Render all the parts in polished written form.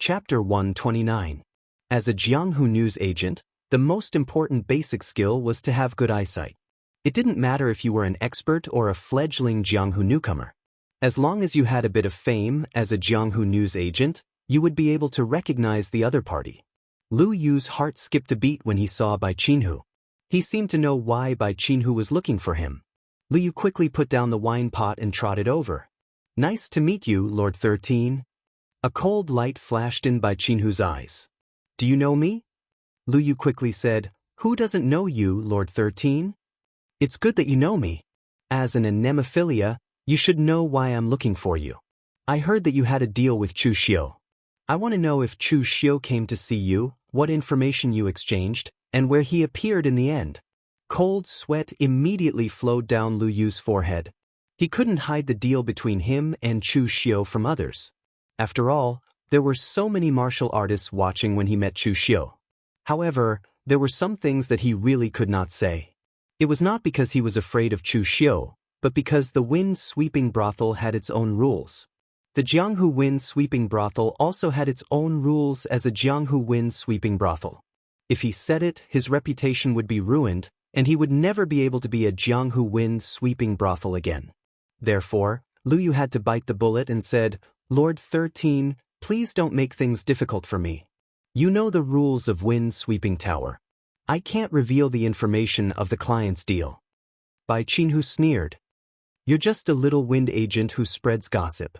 Chapter 129. As a Jianghu news agent, the most important basic skill was to have good eyesight. It didn't matter if you were an expert or a fledgling Jianghu newcomer. As long as you had a bit of fame as a Jianghu news agent, you would be able to recognize the other party. Lu Yu's heart skipped a beat when he saw Bai Qinhu. He seemed to know why Bai Qinhu was looking for him. Lu Yu quickly put down the wine pot and trotted over. "Nice to meet you, Lord 13. A cold light flashed in Bai Qinhu's eyes. "Do you know me?" Lu Yu quickly said, "Who doesn't know you, Lord 13? It's good that you know me. As an anemophilia, you should know why I'm looking for you. I heard that you had a deal with Chu Xiu. I want to know if Chu Xiu came to see you, what information you exchanged, and where he appeared in the end." Cold sweat immediately flowed down Lu Yu's forehead. He couldn't hide the deal between him and Chu Xiu from others. After all, there were so many martial artists watching when he met Chu Xiu. However, there were some things that he really could not say. It was not because he was afraid of Chu Xiu, but because the wind-sweeping brothel had its own rules. The Jianghu wind-sweeping brothel also had its own rules as a Jianghu wind-sweeping brothel. If he said it, his reputation would be ruined, and he would never be able to be a Jianghu wind-sweeping brothel again. Therefore, Lu Yu had to bite the bullet and said, "Lord 13, please don't make things difficult for me. You know the rules of wind-sweeping tower. I can't reveal the information of the client's deal." Bai Qinhu sneered. "You're just a little wind agent who spreads gossip.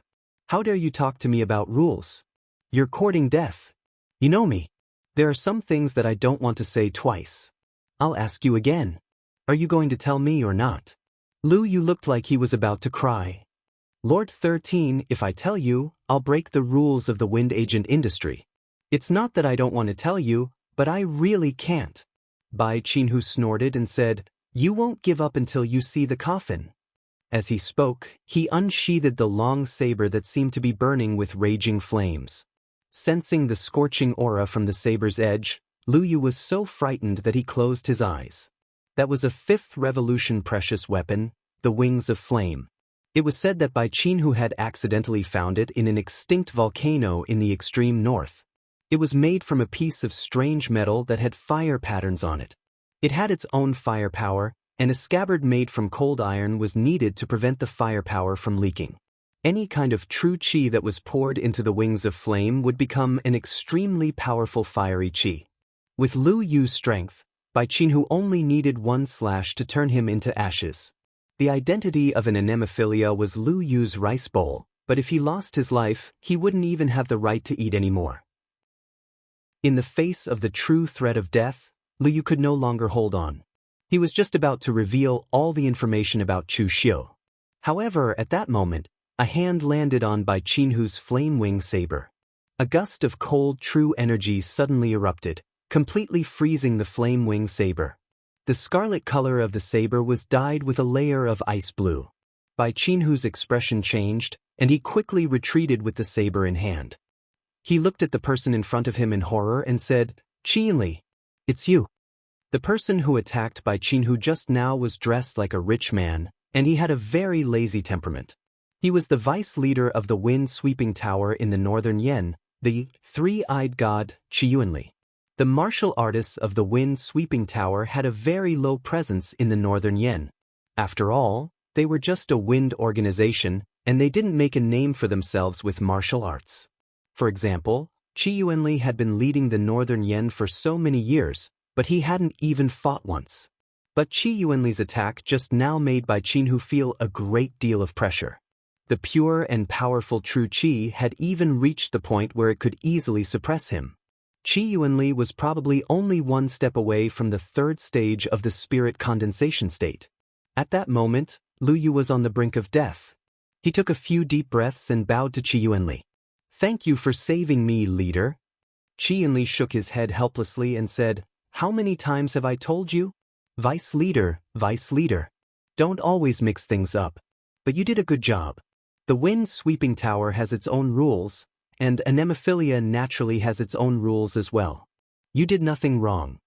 How dare you talk to me about rules? You're courting death. You know me. There are some things that I don't want to say twice. I'll ask you again. Are you going to tell me or not?" Lu Yu looked like he was about to cry. "Lord 13, if I tell you, I'll break the rules of the wind agent industry. It's not that I don't want to tell you, but I really can't." Bai Qinhu snorted and said, "You won't give up until you see the coffin." As he spoke, he unsheathed the long saber that seemed to be burning with raging flames. Sensing the scorching aura from the saber's edge, Lu Yu was so frightened that he closed his eyes. That was a 5th revolution precious weapon, the Wings of Flame. It was said that Bai Qinhu had accidentally found it in an extinct volcano in the extreme north. It was made from a piece of strange metal that had fire patterns on it. It had its own firepower, and a scabbard made from cold iron was needed to prevent the firepower from leaking. Any kind of true qi that was poured into the Wings of Flame would become an extremely powerful fiery qi. With Lu Yu's strength, Bai Qinhu only needed one slash to turn him into ashes. The identity of an anemophilia was Lu Yu's rice bowl, but if he lost his life, he wouldn't even have the right to eat anymore. In the face of the true threat of death, Lu Yu could no longer hold on. He was just about to reveal all the information about Chu Xiu. However, at that moment, a hand landed on Bai Qinhu's flame-wing saber. A gust of cold true energy suddenly erupted, completely freezing the flame-wing saber. The scarlet color of the saber was dyed with a layer of ice blue. Bai Qinhu's expression changed, and he quickly retreated with the saber in hand. He looked at the person in front of him in horror and said, "Qianli, it's you." The person who attacked Bai Qinhu just now was dressed like a rich man, and he had a very lazy temperament. He was the vice leader of the wind-sweeping tower in the northern Yen, the three-eyed god, Qianli. The martial artists of the wind-sweeping tower had a very low presence in the northern Yen. After all, they were just a wind organization, and they didn't make a name for themselves with martial arts. For example, Qianli had been leading the northern Yen for so many years, but he hadn't even fought once. But Qianli's attack just now made Bai Qinhu feel a great deal of pressure. The pure and powerful true qi had even reached the point where it could easily suppress him. Qianli was probably only one step away from the 3rd stage of the spirit condensation state. At that moment, Lu Yu was on the brink of death. He took a few deep breaths and bowed to Qianli. "Thank you for saving me, leader." Qianli shook his head helplessly and said, "How many times have I told you? Vice leader, vice leader. Don't always mix things up. But you did a good job. The wind-sweeping tower has its own rules, and anemophilia naturally has its own rules as well. You did nothing wrong."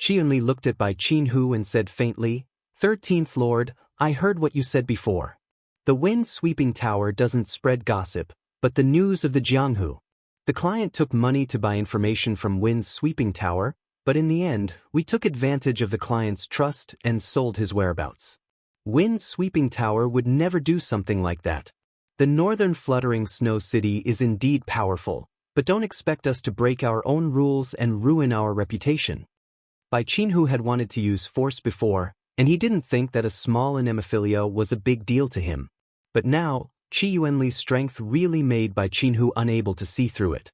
Qianli looked at Bai Qinhu and said faintly, "13th Lord, I heard what you said before. The wind-sweeping tower doesn't spread gossip, but the news of the Jianghu. The client took money to buy information from Wynn's sweeping tower, but in the end, we took advantage of the client's trust and sold his whereabouts. Wynn's sweeping tower would never do something like that. The northern fluttering snow city is indeed powerful, but don't expect us to break our own rules and ruin our reputation. Bai Qinhu had wanted to use force before, and he didn't think that a small anemophilia was a big deal to him. But now, Qi Yuanli's strength really made Bai Qinhu unable to see through it.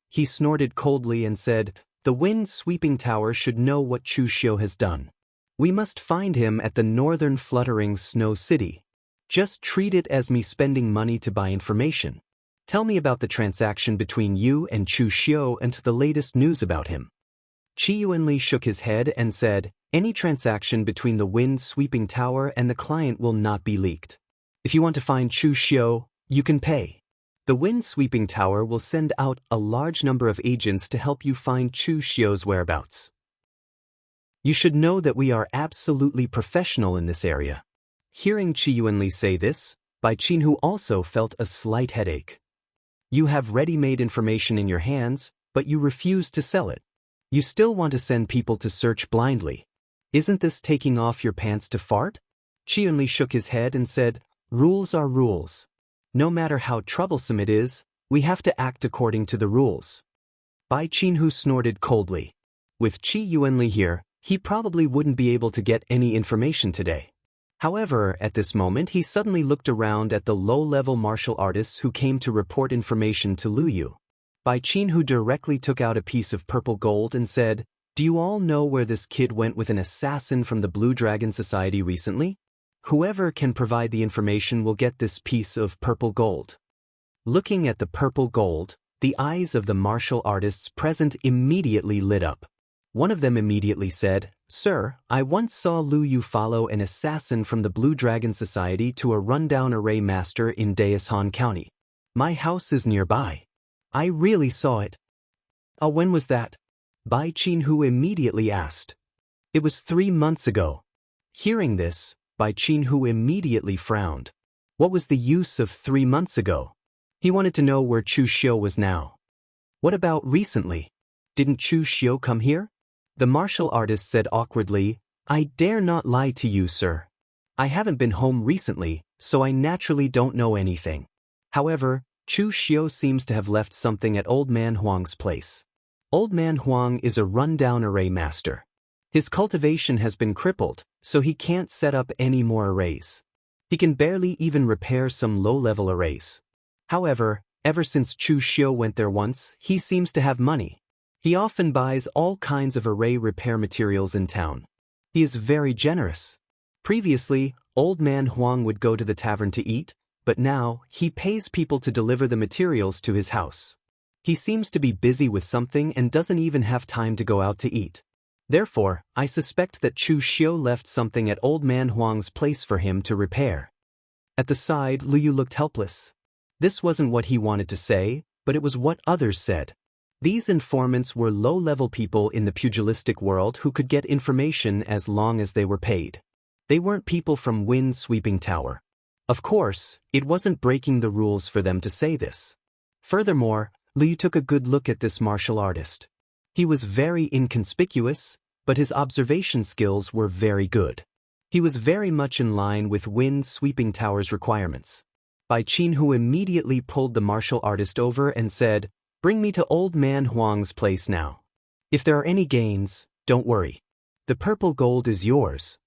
He snorted coldly and said, "The Wind Sweeping Tower should know what Chu Xiu has done. We must find him at the northern fluttering snow city. Just treat it as me spending money to buy information. Tell me about the transaction between you and Chu Xiu and the latest news about him." Qi Yuanli shook his head and said, "Any transaction between the Wind Sweeping Tower and the client will not be leaked. If you want to find Chu Xiu, you can pay. The Wind Sweeping Tower will send out a large number of agents to help you find Chu Xiu's whereabouts. You should know that we are absolutely professional in this area." Hearing Qi Yuanli say this, Bai Qinhu also felt a slight headache. You have ready-made information in your hands, but you refuse to sell it. You still want to send people to search blindly. Isn't this taking off your pants to fart? Qi Yuanli shook his head and said, "Rules are rules. No matter how troublesome it is, we have to act according to the rules." Bai Qinhu snorted coldly. With Qi Yuanli here, he probably wouldn't be able to get any information today. However, at this moment he suddenly looked around at the low-level martial artists who came to report information to Lu Yu. Bai Qinhu directly took out a piece of purple gold and said, "Do you all know where this kid went with an assassin from the Blue Dragon Society recently? Whoever can provide the information will get this piece of purple gold." Looking at the purple gold, the eyes of the martial artists present immediately lit up. One of them immediately said, "Sir, I once saw Lu Yu follow an assassin from the Blue Dragon Society to a rundown array master in Daishan County. My house is nearby. I really saw it." When was that?" Bai Qinhu immediately asked. "It was 3 months ago." Hearing this, Bai Qinhu immediately frowned. What was the use of 3 months ago? He wanted to know where Chu Xiu was now. What about recently? Didn't Chu Xiu come here? The martial artist said awkwardly, "I dare not lie to you, sir. I haven't been home recently, so I naturally don't know anything. However, Chu Xiu seems to have left something at Old Man Huang's place. Old Man Huang is a rundown array master. His cultivation has been crippled, so he can't set up any more arrays. He can barely even repair some low-level arrays. However, ever since Chu Xiu went there once, he seems to have money. He often buys all kinds of array repair materials in town. He is very generous. Previously, Old Man Huang would go to the tavern to eat, but now he pays people to deliver the materials to his house. He seems to be busy with something and doesn't even have time to go out to eat. Therefore, I suspect that Chu Xiu left something at Old Man Huang's place for him to repair." At the side, Lu Yu looked helpless. This wasn't what he wanted to say, but it was what others said. These informants were low-level people in the pugilistic world who could get information as long as they were paid. They weren't people from Wind Sweeping Tower. Of course, it wasn't breaking the rules for them to say this. Furthermore, Lu Yu took a good look at this martial artist. He was very inconspicuous, but his observation skills were very good. He was very much in line with Wind Sweeping Tower's requirements. Bai Qinhu immediately pulled the martial artist over and said, "Bring me to Old Man Huang's place now. If there are any gains, don't worry. The purple gold is yours.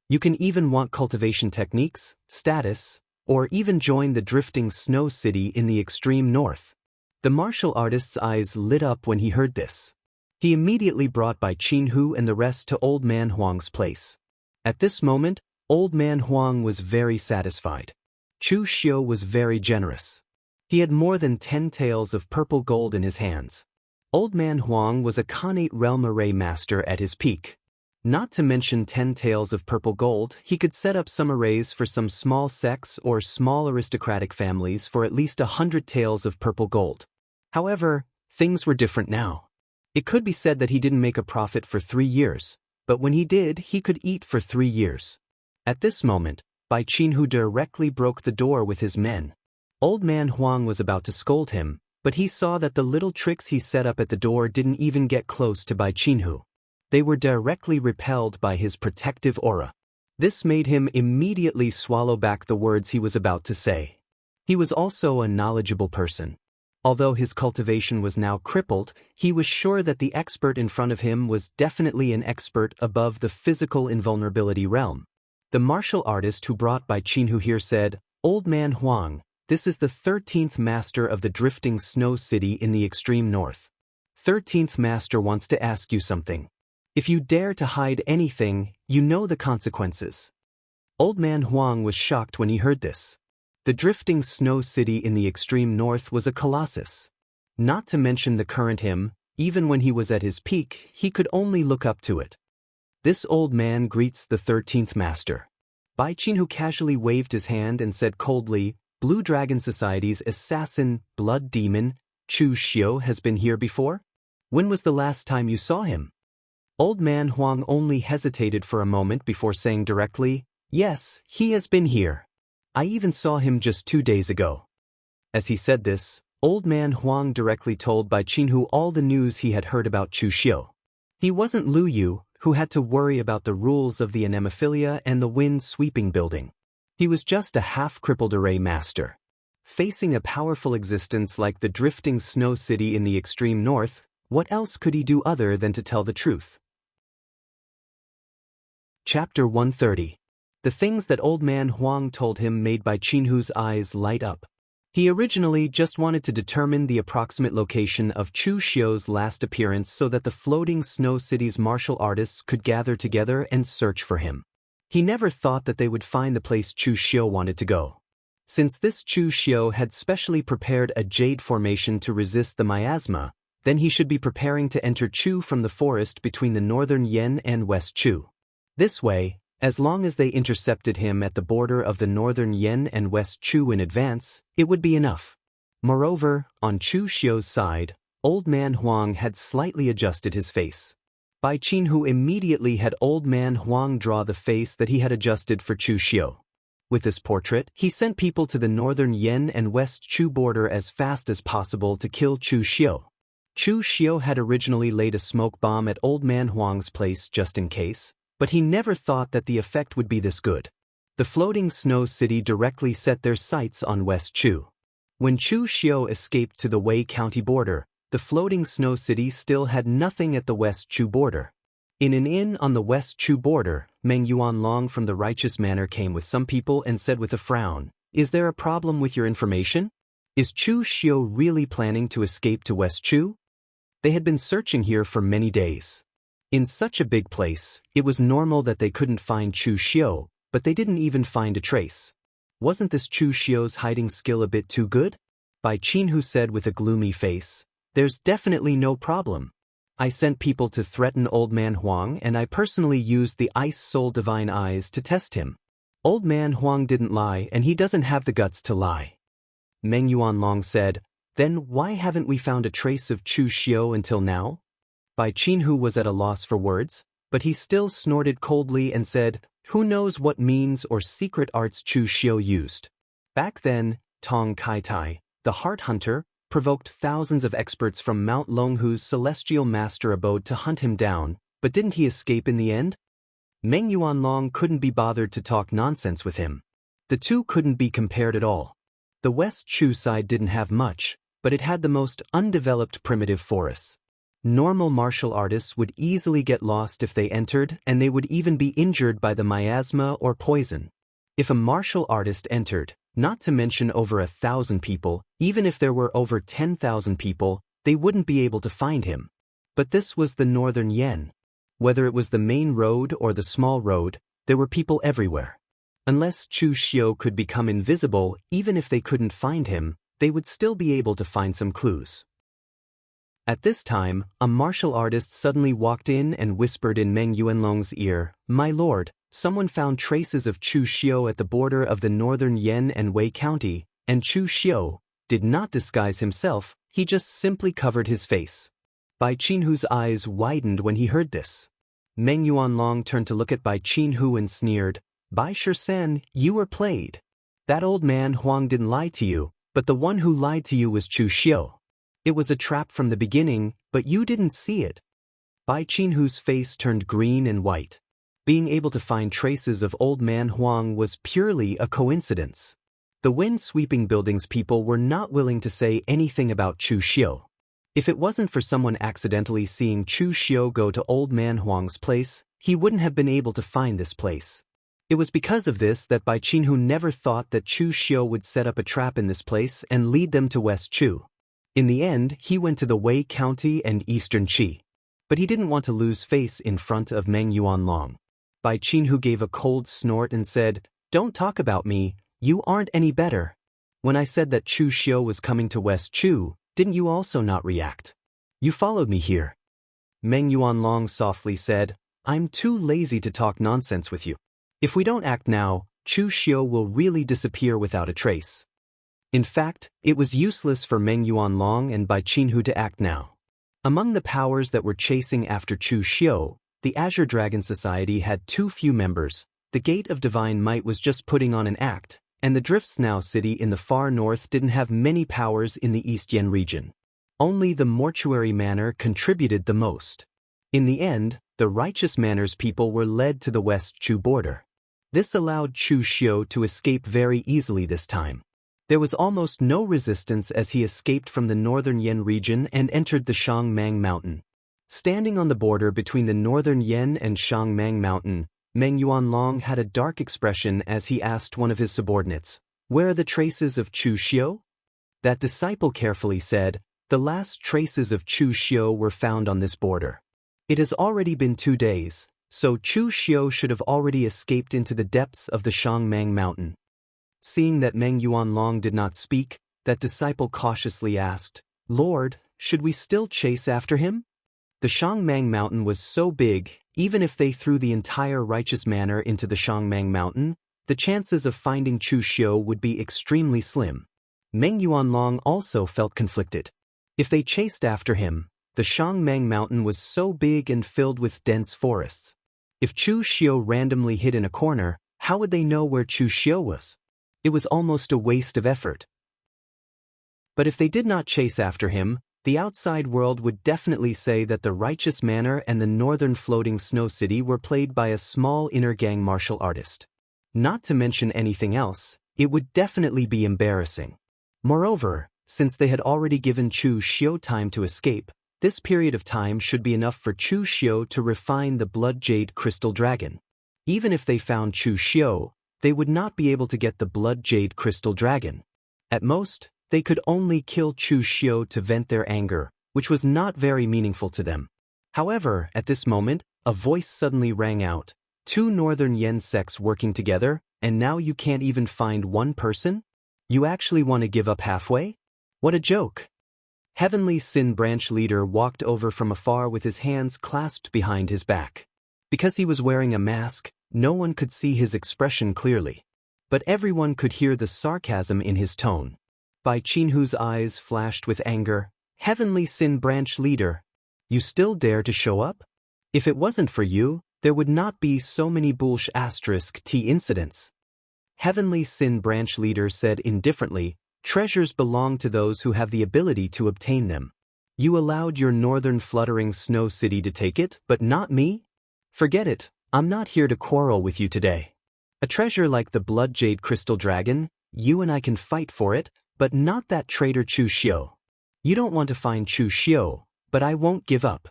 You can even want cultivation techniques, status, or even join the drifting snow city in the extreme north." The martial artist's eyes lit up when he heard this. He immediately brought Bai Qinhu and the rest to Old Man Huang's place. At this moment, Old Man Huang was very satisfied. Chu Xiu was very generous. He had more than 10 taels of purple gold in his hands. Old Man Huang was a Khanate realm array master at his peak. Not to mention 10 taels of purple gold, he could set up some arrays for some small sects or small aristocratic families for at least 100 taels of purple gold. However, things were different now. It could be said that he didn't make a profit for 3 years, but when he did, he could eat for 3 years. At this moment, Bai Qinhu directly broke the door with his men. Old Man Huang was about to scold him, But he saw that the little tricks he set up at the door didn't even get close to Bai Qinhu. They were directly repelled by his protective aura. This made him immediately swallow back the words he was about to say. He was also a knowledgeable person. Although his cultivation was now crippled, he was sure that the expert in front of him was definitely an expert above the physical invulnerability realm. The martial artist who brought Bai Qinhu here said, "Old man Huang, this is the 13th master of the drifting snow city in the extreme north. 13th master wants to ask you something. If you dare to hide anything, you know the consequences." Old man Huang was shocked when he heard this. The drifting snow city in the extreme north was a colossus. Not to mention the current him, even when he was at his peak, he could only look up to it. This old man greets the 13th master. Bai Qinhu casually waved his hand and said coldly, "Blue Dragon Society's assassin, blood demon, Chu Xiu has been here before? When was the last time you saw him?" Old man Huang only hesitated for a moment before saying directly, "Yes, he has been here. I even saw him just 2 days ago." As he said this, old man Huang directly told Bai Qinhu all the news he had heard about Chu Xiu. He wasn't Lu Yu, who had to worry about the rules of the anemophilia and the wind-sweeping building. He was just a half-crippled array master. Facing a powerful existence like the drifting snow city in the extreme north, what else could he do other than to tell the truth? Chapter 130. The things that old man Huang told him made Bai Qinhu's eyes light up. He originally just wanted to determine the approximate location of Chu Xiu's last appearance so that the floating snow city's martial artists could gather together and search for him. He never thought that they would find the place Chu Xiu wanted to go. Since this Chu Xiu had specially prepared a jade formation to resist the miasma, then he should be preparing to enter Chu from the forest between the northern Yen and West Chu. This way, as long as they intercepted him at the border of the northern Yen and West Chu in advance, it would be enough. Moreover, on Chu Xiu's side, old man Huang had slightly adjusted his face. Bai Qinhu immediately had old man Huang draw the face that he had adjusted for Chu Xiu. With this portrait, he sent people to the northern Yen and West Chu border as fast as possible to kill Chu Xiu. Chu Xiu had originally laid a smoke bomb at old man Huang's place just in case, but he never thought that the effect would be this good. The floating snow city directly set their sights on West Chu. When Chu Xiu escaped to the Wei County border, the floating snow city still had nothing at the West Chu border. In an inn on the West Chu border, Meng Yuanlong from the Righteous Manor came with some people and said with a frown, "Is there a problem with your information? Is Chu Xiu really planning to escape to West Chu?" They had been searching here for many days. In such a big place, it was normal that they couldn't find Chu Xiu, but they didn't even find a trace. Wasn't this Chu Xiu's hiding skill a bit too good? Bai Qinhu said with a gloomy face, "There's definitely no problem. I sent people to threaten old man Huang and I personally used the Ice Soul Divine Eyes to test him. Old man Huang didn't lie and he doesn't have the guts to lie." Meng Yuanlong said, "Then why haven't we found a trace of Chu Xiu until now?" Bai Qinhu was at a loss for words, but he still snorted coldly and said, "Who knows what means or secret arts Chu Xiu used?" Back then, Tong Kai Tai, the Heart Hunter, provoked thousands of experts from Mount Longhu's celestial master abode to hunt him down, but didn't he escape in the end? Meng Yuanlong couldn't be bothered to talk nonsense with him. The two couldn't be compared at all. The West Chu side didn't have much, but it had the most undeveloped primitive forests. Normal martial artists would easily get lost if they entered, and they would even be injured by the miasma or poison. If a martial artist entered, not to mention over 1,000 people, even if there were over 10,000 people, they wouldn't be able to find him. But this was the northern Yen. Whether it was the main road or the small road, there were people everywhere. Unless Chu Xiu could become invisible, even if they couldn't find him, they would still be able to find some clues. At this time, a martial artist suddenly walked in and whispered in Meng Yuanlong's ear, "My lord, someone found traces of Chu Xiu at the border of the northern Yen and Wei County, and Chu Xiu did not disguise himself, he just simply covered his face." Bai Qinhu's eyes widened when he heard this. Meng Yuanlong turned to look at Bai Qinhu and sneered, "Bai Shirsan, you were played. That old man Huang didn't lie to you, but the one who lied to you was Chu Xiu. It was a trap from the beginning, but you didn't see it. Bai Qinhu's face turned green and white. Being able to find traces of Old Man Huang was purely a coincidence. The wind-sweeping buildings people were not willing to say anything about Chu Xiu. If it wasn't for someone accidentally seeing Chu Xiu go to Old Man Huang's place, he wouldn't have been able to find this place. It was because of this that Bai Qinhu never thought that Chu Xiu would set up a trap in this place and lead them to West Chu. In the end, he went to the Wei County and Eastern Qi. But he didn't want to lose face in front of Meng Yuanlong. Bai Qinhu gave a cold snort and said, "Don't talk about me, you aren't any better. When I said that Chu Xiu was coming to West Chu, didn't you also not react? You followed me here." Meng Yuanlong softly said, "I'm too lazy to talk nonsense with you. If we don't act now, Chu Xiu will really disappear without a trace." In fact, it was useless for Meng Yuanlong and Bai Qinhu to act now. Among the powers that were chasing after Chu Xiu, the Azure Dragon Society had too few members, the Gate of Divine Might was just putting on an act, and the Drift Snow City in the far north didn't have many powers in the East Yen region. Only the Mortuary Manor contributed the most. In the end, the Righteous Manor's people were led to the West Chu border. This allowed Chu Xiu to escape very easily this time. There was almost no resistance as he escaped from the northern Yen region and entered the Shangmang Mountain. Standing on the border between the northern Yen and Shangmang Mountain, Meng Yuanlong had a dark expression as he asked one of his subordinates, "Where are the traces of Chu Xiu?" That disciple carefully said, "The last traces of Chu Xiu were found on this border. It has already been 2 days, so Chu Xiu should have already escaped into the depths of the Shangmang Mountain." Seeing that Meng Yuanlong did not speak, that disciple cautiously asked, "Lord, should we still chase after him?" The Shangmang Mountain was so big, even if they threw the entire Righteous Manor into the Shangmang Mountain, the chances of finding Chu Xiu would be extremely slim. Meng Yuanlong also felt conflicted. If they chased after him, the Shangmang Mountain was so big and filled with dense forests. If Chu Xiu randomly hid in a corner, how would they know where Chu Xiu was? It was almost a waste of effort. But if they did not chase after him, the outside world would definitely say that the Righteous Manor and the northern floating snow city were played by a small inner gang martial artist. Not to mention anything else, it would definitely be embarrassing. Moreover, since they had already given Chu Xiu time to escape, this period of time should be enough for Chu Xiu to refine the Blood Jade Crystal Dragon. Even if they found Chu Xiu, they would not be able to get the Blood Jade Crystal Dragon. At most, they could only kill Chu Xiu to vent their anger, which was not very meaningful to them. However, at this moment, a voice suddenly rang out. "2 Northern Yen sects working together, and now you can't even find one person? You actually want to give up halfway? What a joke!" Heavenly Sin Branch Leader walked over from afar with his hands clasped behind his back. Because he was wearing a mask, no one could see his expression clearly. But everyone could hear the sarcasm in his tone. Bai Qinhu's eyes flashed with anger. "Heavenly Sin Branch Leader, you still dare to show up? If it wasn't for you, there would not be so many *T incidents." Heavenly Sin Branch Leader said indifferently, "Treasures belong to those who have the ability to obtain them. You allowed your northern fluttering snow city to take it, but not me? Forget it, I'm not here to quarrel with you today. A treasure like the Blood Jade Crystal Dragon, you and I can fight for it, but not that traitor Chu Xiu. You don't want to find Chu Xiu, but I won't give up."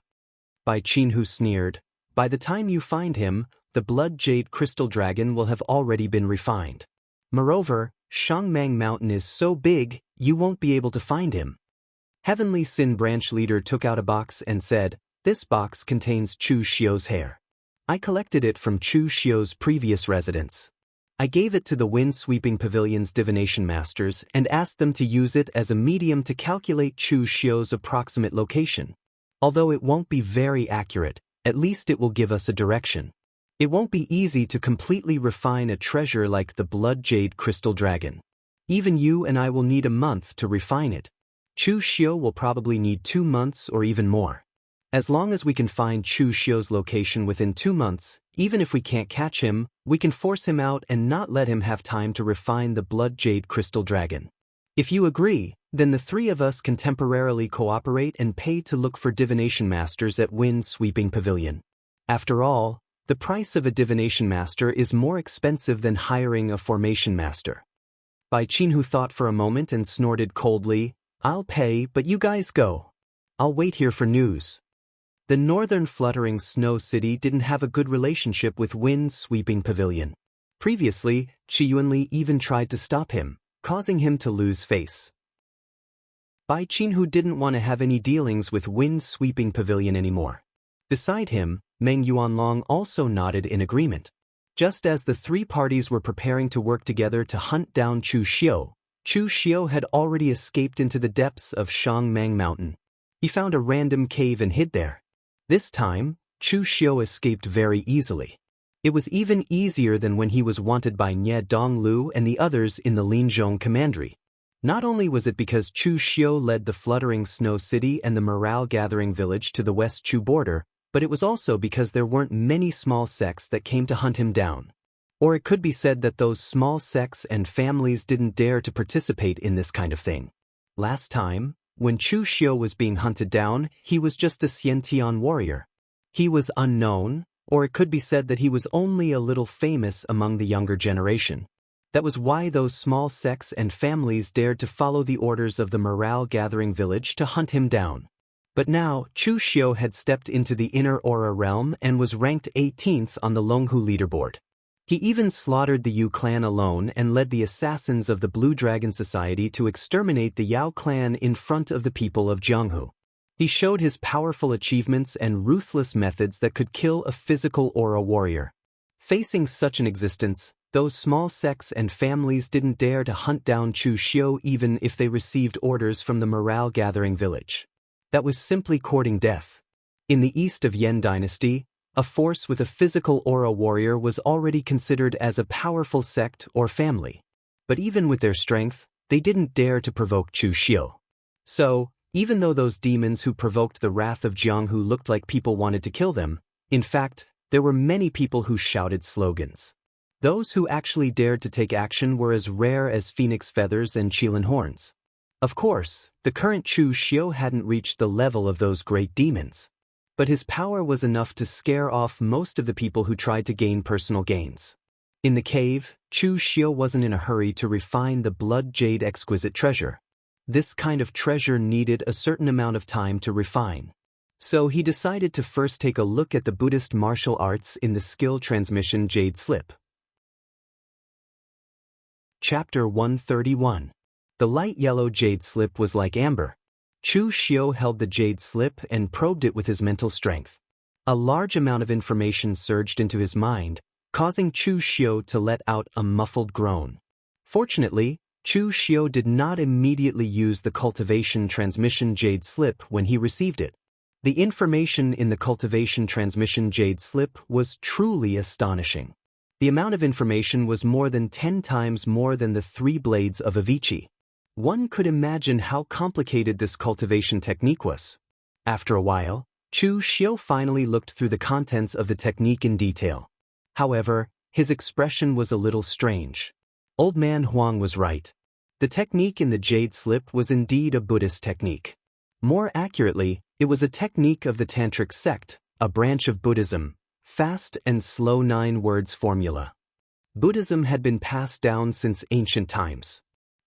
Bai Qinhu sneered, "By the time you find him, the Blood Jade Crystal Dragon will have already been refined. Moreover, Shangmang Mountain is so big, you won't be able to find him." Heavenly Sin Branch Leader took out a box and said, "This box contains Chu Xiu's hair. I collected it from Chu Xiu's previous residence. I gave it to the Wind-Sweeping Pavilion's divination masters and asked them to use it as a medium to calculate Chu Xiu's approximate location. Although it won't be very accurate, at least it will give us a direction. It won't be easy to completely refine a treasure like the Blood Jade Crystal Dragon. Even you and I will need a month to refine it. Chu Xiu will probably need 2 months or even more. As long as we can find Chu Xiu's location within 2 months, even if we can't catch him, we can force him out and not let him have time to refine the Blood Jade Crystal Dragon. If you agree, Then the three of us can temporarily cooperate and pay to look for divination masters at Wind Sweeping Pavilion. After all, the price of a divination master is more expensive than hiring a formation master. Bai Qinhu thought for a moment and snorted coldly, "I'll pay, but you guys go. I'll wait here for news." The northern fluttering snow city didn't have a good relationship with Wind Sweeping Pavilion. Previously, Qi Yunli even tried to stop him, causing him to lose face. Bai Qinhu didn't want to have any dealings with Wind Sweeping Pavilion anymore. Beside him, Meng Yuanlong also nodded in agreement. Just as the three parties were preparing to work together to hunt down Chu Xiu had already escaped into the depths of Shangmang Mountain. He found a random cave and hid there. This time, Chu Xiu escaped very easily. It was even easier than when he was wanted by Nie Donglu and the others in the Linzhong Commandery. Not only was it because Chu Xiu led the fluttering snow city and the morale-gathering village to the West Chu border, but it was also because there weren't many small sects that came to hunt him down. Or it could be said that those small sects and families didn't dare to participate in this kind of thing. Last time, when Chu Xiu was being hunted down, he was just a Xiantian warrior. He was unknown, or it could be said that he was only a little famous among the younger generation. That was why those small sects and families dared to follow the orders of the morale-gathering village to hunt him down. But now, Chu Xiu had stepped into the inner aura realm and was ranked 18th on the Longhu leaderboard. He even slaughtered the Yu clan alone and led the assassins of the Blue Dragon Society to exterminate the Yao clan in front of the people of Jianghu. He showed his powerful achievements and ruthless methods that could kill a physical aura warrior. Facing such an existence, those small sects and families didn't dare to hunt down Chu Xiu even if they received orders from the morale-gathering village. That was simply courting death. In the east of Yan Dynasty, a force with a physical aura warrior was already considered as a powerful sect or family. But even with their strength, they didn't dare to provoke Chu Xiu. So, even though those demons who provoked the wrath of Jianghu looked like people wanted to kill them, in fact, there were many people who shouted slogans. Those who actually dared to take action were as rare as phoenix feathers and qilin horns. Of course, the current Chu Xiu hadn't reached the level of those great demons. But his power was enough to scare off most of the people who tried to gain personal gains. In the cave, Chu Xiu wasn't in a hurry to refine the blood jade exquisite treasure. This kind of treasure needed a certain amount of time to refine. So he decided to first take a look at the Buddhist martial arts in the skill transmission jade slip. Chapter 131. The light yellow jade slip was like amber. Chu Xiu held the jade slip and probed it with his mental strength. A large amount of information surged into his mind, causing Chu Xiu to let out a muffled groan. Fortunately, Chu Xiu did not immediately use the cultivation transmission jade slip when he received it. The information in the cultivation transmission jade slip was truly astonishing. The amount of information was more than 10 times more than the 3 blades of Avicii. One could imagine how complicated this cultivation technique was. After a while, Chu Xiu finally looked through the contents of the technique in detail. However, his expression was a little strange. Old man Huang was right. The technique in the jade slip was indeed a Buddhist technique. More accurately, it was a technique of the Tantric sect, a branch of Buddhism, fast and slow 9 words formula. Buddhism had been passed down since ancient times.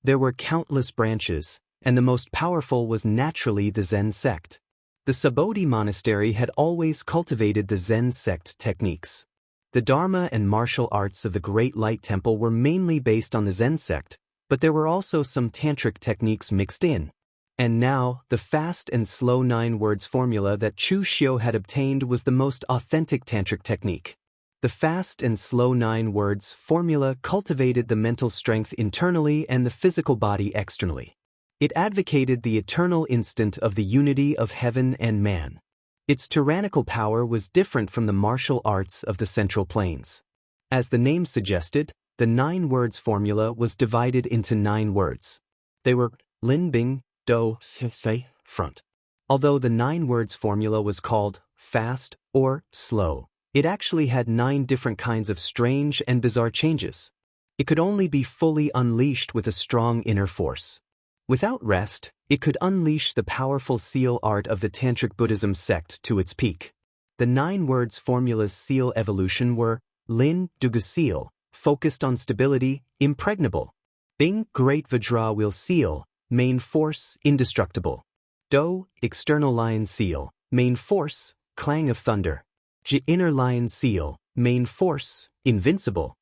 There were countless branches, and the most powerful was naturally the Zen sect. The Subodhi monastery had always cultivated the Zen sect techniques. The Dharma and martial arts of the Great Light Temple were mainly based on the Zen sect, but there were also some tantric techniques mixed in. And now, the fast and slow 9 words formula that Chu Xiu had obtained was the most authentic tantric technique. The fast and slow 9 words formula cultivated the mental strength internally and the physical body externally. It advocated the eternal instant of the unity of heaven and man. Its tyrannical power was different from the martial arts of the Central Plains. As the name suggested, the 9 words formula was divided into 9 words. They were Lin Bing, Do, Fei, front. Although the 9 words formula was called fast or slow, it actually had 9 different kinds of strange and bizarre changes. It could only be fully unleashed with a strong inner force. Without rest, it could unleash the powerful seal art of the Tantric Buddhism sect to its peak. The 9 words formula's seal evolution were Lin, Dugu seal, focused on stability, impregnable. Bing, great Vajra wheel seal, main force, indestructible. Do, external lion seal, main force, clang of thunder. J, inner lion seal, main force, invincible.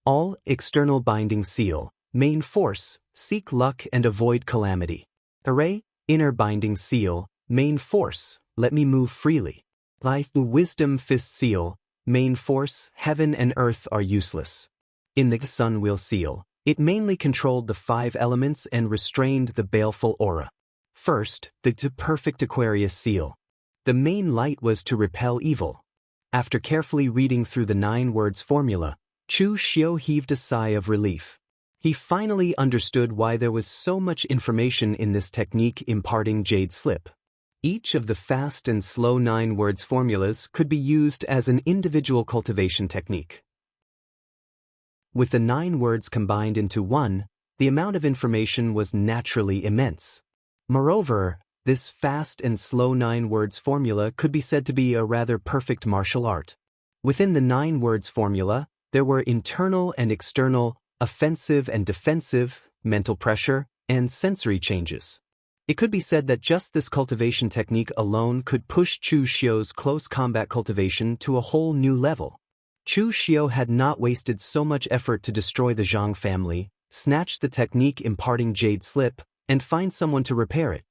All, external binding seal, main force, seek luck and avoid calamity. Array, inner binding seal, main force, let me move freely. Life, wisdom fist seal, main force, heaven and earth are useless. In the sun wheel seal, it mainly controlled the 5 elements and restrained the baleful aura. First, the perfect Aquarius seal. The main light was to repel evil. After carefully reading through the 9 words formula, Chu Xiu heaved a sigh of relief. He finally understood why there was so much information in this technique imparting jade slip. Each of the fast and slow 9 words formulas could be used as an individual cultivation technique. With the 9 words combined into one, the amount of information was naturally immense. Moreover, this fast and slow 9 words formula could be said to be a rather perfect martial art. Within the 9 words formula, there were internal and external, offensive and defensive, mental pressure, and sensory changes. It could be said that just this cultivation technique alone could push Chu Xiu's close combat cultivation to a whole new level. Chu Xiu had not wasted so much effort to destroy the Jianghu family, snatch the technique imparting jade slip, and find someone to repair it.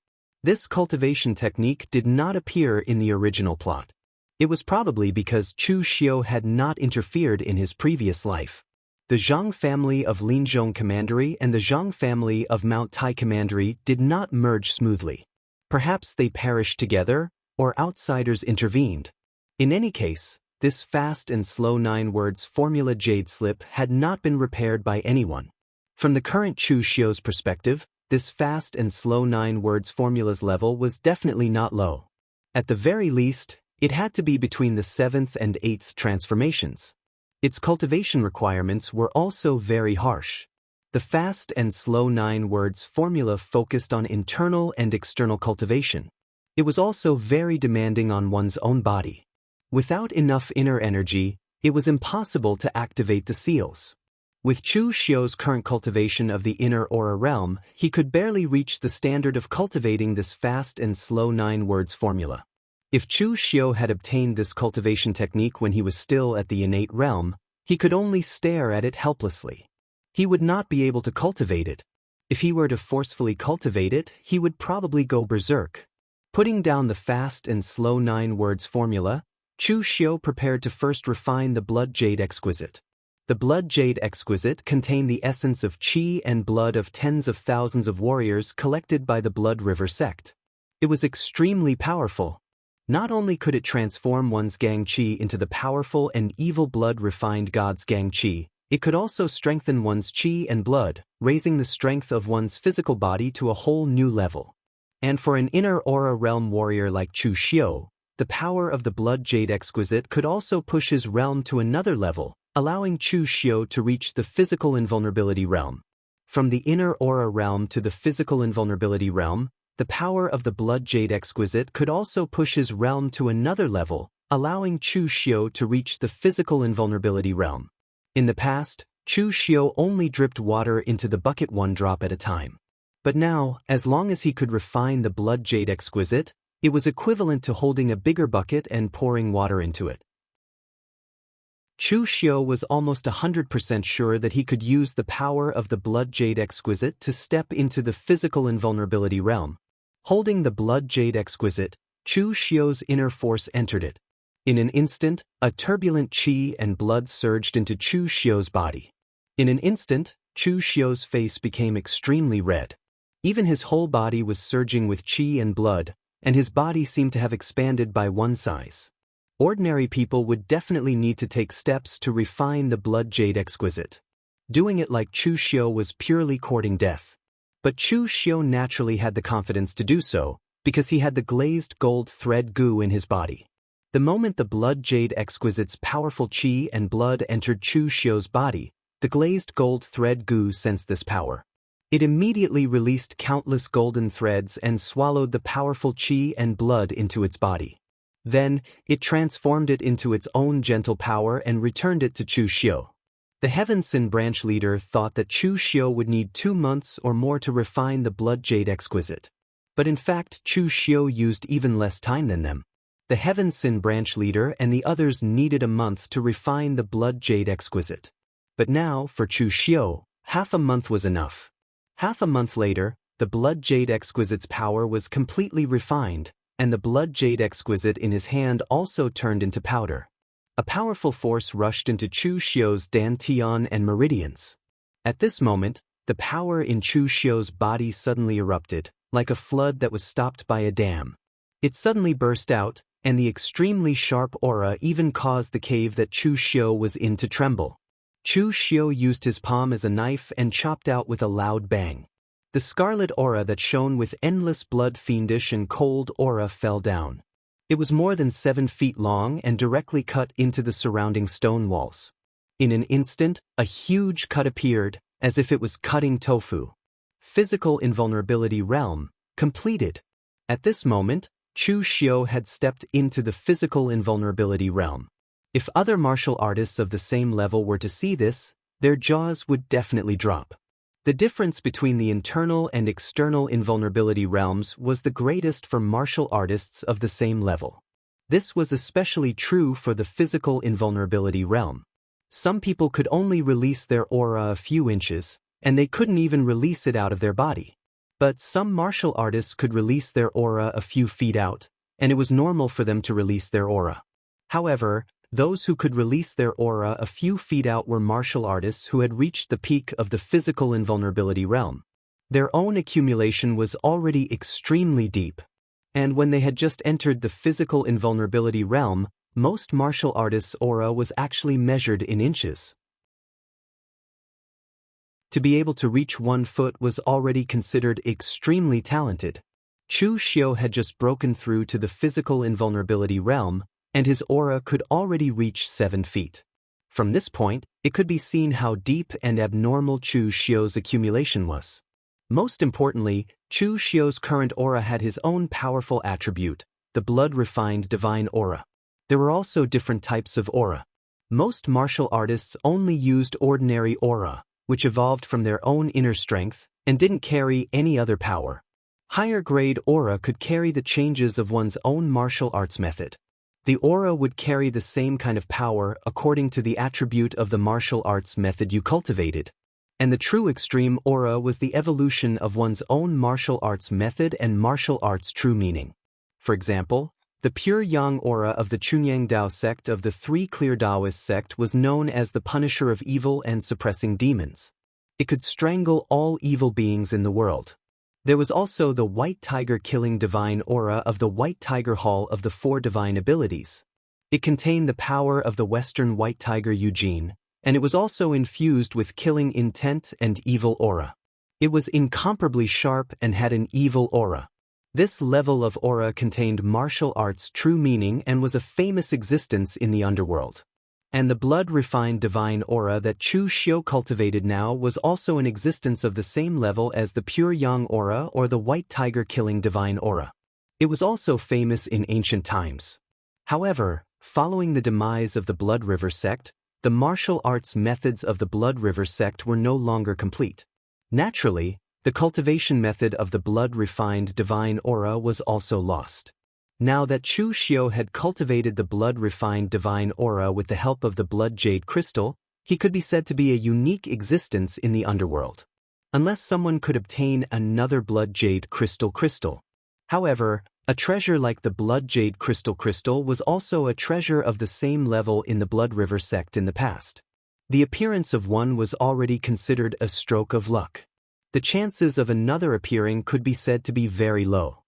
This cultivation technique did not appear in the original plot. It was probably because Chu Xiu had not interfered in his previous life. The Jianghu family of Linzhong Commandery and the Jianghu family of Mount Tai Commandery did not merge smoothly. Perhaps they perished together, or outsiders intervened. In any case, this fast and slow 9 words formula jade slip had not been repaired by anyone. From the current Chu Xiu's perspective, this fast and slow 9 words formula's level was definitely not low. At the very least, it had to be between the 7th and 8th transformations. Its cultivation requirements were also very harsh. The fast and slow 9 words formula focused on internal and external cultivation. It was also very demanding on one's own body. Without enough inner energy, it was impossible to activate the seals. With Chu Xiu's current cultivation of the inner aura realm, he could barely reach the standard of cultivating this fast and slow 9 words formula. If Chu Xiu had obtained this cultivation technique when he was still at the innate realm, he could only stare at it helplessly. He would not be able to cultivate it. If he were to forcefully cultivate it, he would probably go berserk. Putting down the fast and slow 9 words formula, Chu Xiu prepared to first refine the blood jade exquisite. The blood jade exquisite contained the essence of qi and blood of tens of thousands of warriors collected by the Blood River sect. It was extremely powerful. Not only could it transform one's gang qi into the powerful and evil blood-refined god's gang qi, it could also strengthen one's qi and blood, raising the strength of one's physical body to a whole new level. And for an inner aura realm warrior like Chu Xiu, the power of the blood jade exquisite could also push his realm to another level, allowing Chu Xiu to reach the physical invulnerability realm. From the inner aura realm to the physical invulnerability realm, the power of the blood jade exquisite could also push his realm to another level, allowing Chu Xiu to reach the physical invulnerability realm. In the past, Chu Xiu only dripped water into the bucket 1 drop at a time. But now, as long as he could refine the blood jade exquisite, it was equivalent to holding a bigger bucket and pouring water into it. Chu Xiu was almost 100% sure that he could use the power of the blood jade exquisite to step into the physical invulnerability realm. Holding the blood jade exquisite, Chu Xiu's inner force entered it. In an instant, a turbulent qi and blood surged into Chu Xiu's body. In an instant, Chu Xiu's face became extremely red. Even his whole body was surging with qi and blood, and his body seemed to have expanded by 1 size. Ordinary people would definitely need to take steps to refine the blood jade exquisite. Doing it like Chu Xiu was purely courting death. But Chu Xiu naturally had the confidence to do so, because he had the glazed gold thread goo in his body. The moment the blood jade exquisite's powerful qi and blood entered Chu Xiu's body, the glazed gold thread goo sensed this power. It immediately released countless golden threads and swallowed the powerful qi and blood into its body. Then, it transformed it into its own gentle power and returned it to Chu Xiu. The Heaven Sin branch leader thought that Chu Xiu would need 2 months or more to refine the Blood Jade Exquisite. But in fact, Chu Xiu used even less time than them. The Heaven Sin branch leader and the others needed a month to refine the Blood Jade Exquisite. But now, for Chu Xiu, half a month was enough. Half a month later, the Blood Jade Exquisite's power was completely refined, and the Blood Jade Exquisite in his hand also turned into powder. A powerful force rushed into Chu Xiu's dantian and meridians. At this moment, the power in Chu Xiu's body suddenly erupted, like a flood that was stopped by a dam. It suddenly burst out, and the extremely sharp aura even caused the cave that Chu Xiu was in to tremble. Chu Xiu used his palm as a knife and chopped out with a loud bang. The scarlet aura that shone with endless blood, fiendish and cold aura fell down. It was more than 7 feet long and directly cut into the surrounding stone walls. In an instant, a huge cut appeared, as if it was cutting tofu. Physical invulnerability realm, completed. At this moment, Chu Xiu had stepped into the physical invulnerability realm. If other martial artists of the same level were to see this, their jaws would definitely drop. The difference between the internal and external invulnerability realms was the greatest for martial artists of the same level. This was especially true for the physical invulnerability realm. Some people could only release their aura a few inches, and they couldn't even release it out of their body. But some martial artists could release their aura a few feet out, and it was normal for them to release their aura. However, those who could release their aura a few feet out were martial artists who had reached the peak of the physical invulnerability realm. Their own accumulation was already extremely deep. And when they had just entered the physical invulnerability realm, most martial artists' aura was actually measured in inches. To be able to reach 1 foot was already considered extremely talented. Chu Xiu had just broken through to the physical invulnerability realm, and his aura could already reach 7 feet. From this point, it could be seen how deep and abnormal Chu Xiu's accumulation was. Most importantly, Chu Xiu's current aura had his own powerful attribute, the blood-refined divine aura. There were also different types of aura. Most martial artists only used ordinary aura, which evolved from their own inner strength, and didn't carry any other power. Higher-grade aura could carry the changes of one's own martial arts method. The aura would carry the same kind of power according to the attribute of the martial arts method you cultivated. And the true extreme aura was the evolution of one's own martial arts method and martial arts true meaning. For example, the pure yang aura of the Chunyang Dao sect of the 3 clear Taoist sect was known as the punisher of evil and suppressing demons. It could strangle all evil beings in the world. There was also the White Tiger killing divine aura of the White Tiger Hall of the 4 divine abilities. It contained the power of the Western White Tiger Eugene, and it was also infused with killing intent and evil aura. It was incomparably sharp and had an evil aura. This level of aura contained martial arts' true meaning and was a famous existence in the underworld. And the blood-refined divine aura that Chu Xiu cultivated now was also an existence of the same level as the pure yang aura or the White Tiger killing divine aura. It was also famous in ancient times. However, following the demise of the Blood River sect, the martial arts methods of the Blood River sect were no longer complete. Naturally, the cultivation method of the blood-refined divine aura was also lost. Now that Chu Xiu had cultivated the blood-refined divine aura with the help of the blood jade crystal, he could be said to be a unique existence in the underworld. Unless someone could obtain another blood jade crystal. However, a treasure like the blood jade crystal was also a treasure of the same level in the Blood River sect in the past. The appearance of one was already considered a stroke of luck. The chances of another appearing could be said to be very low.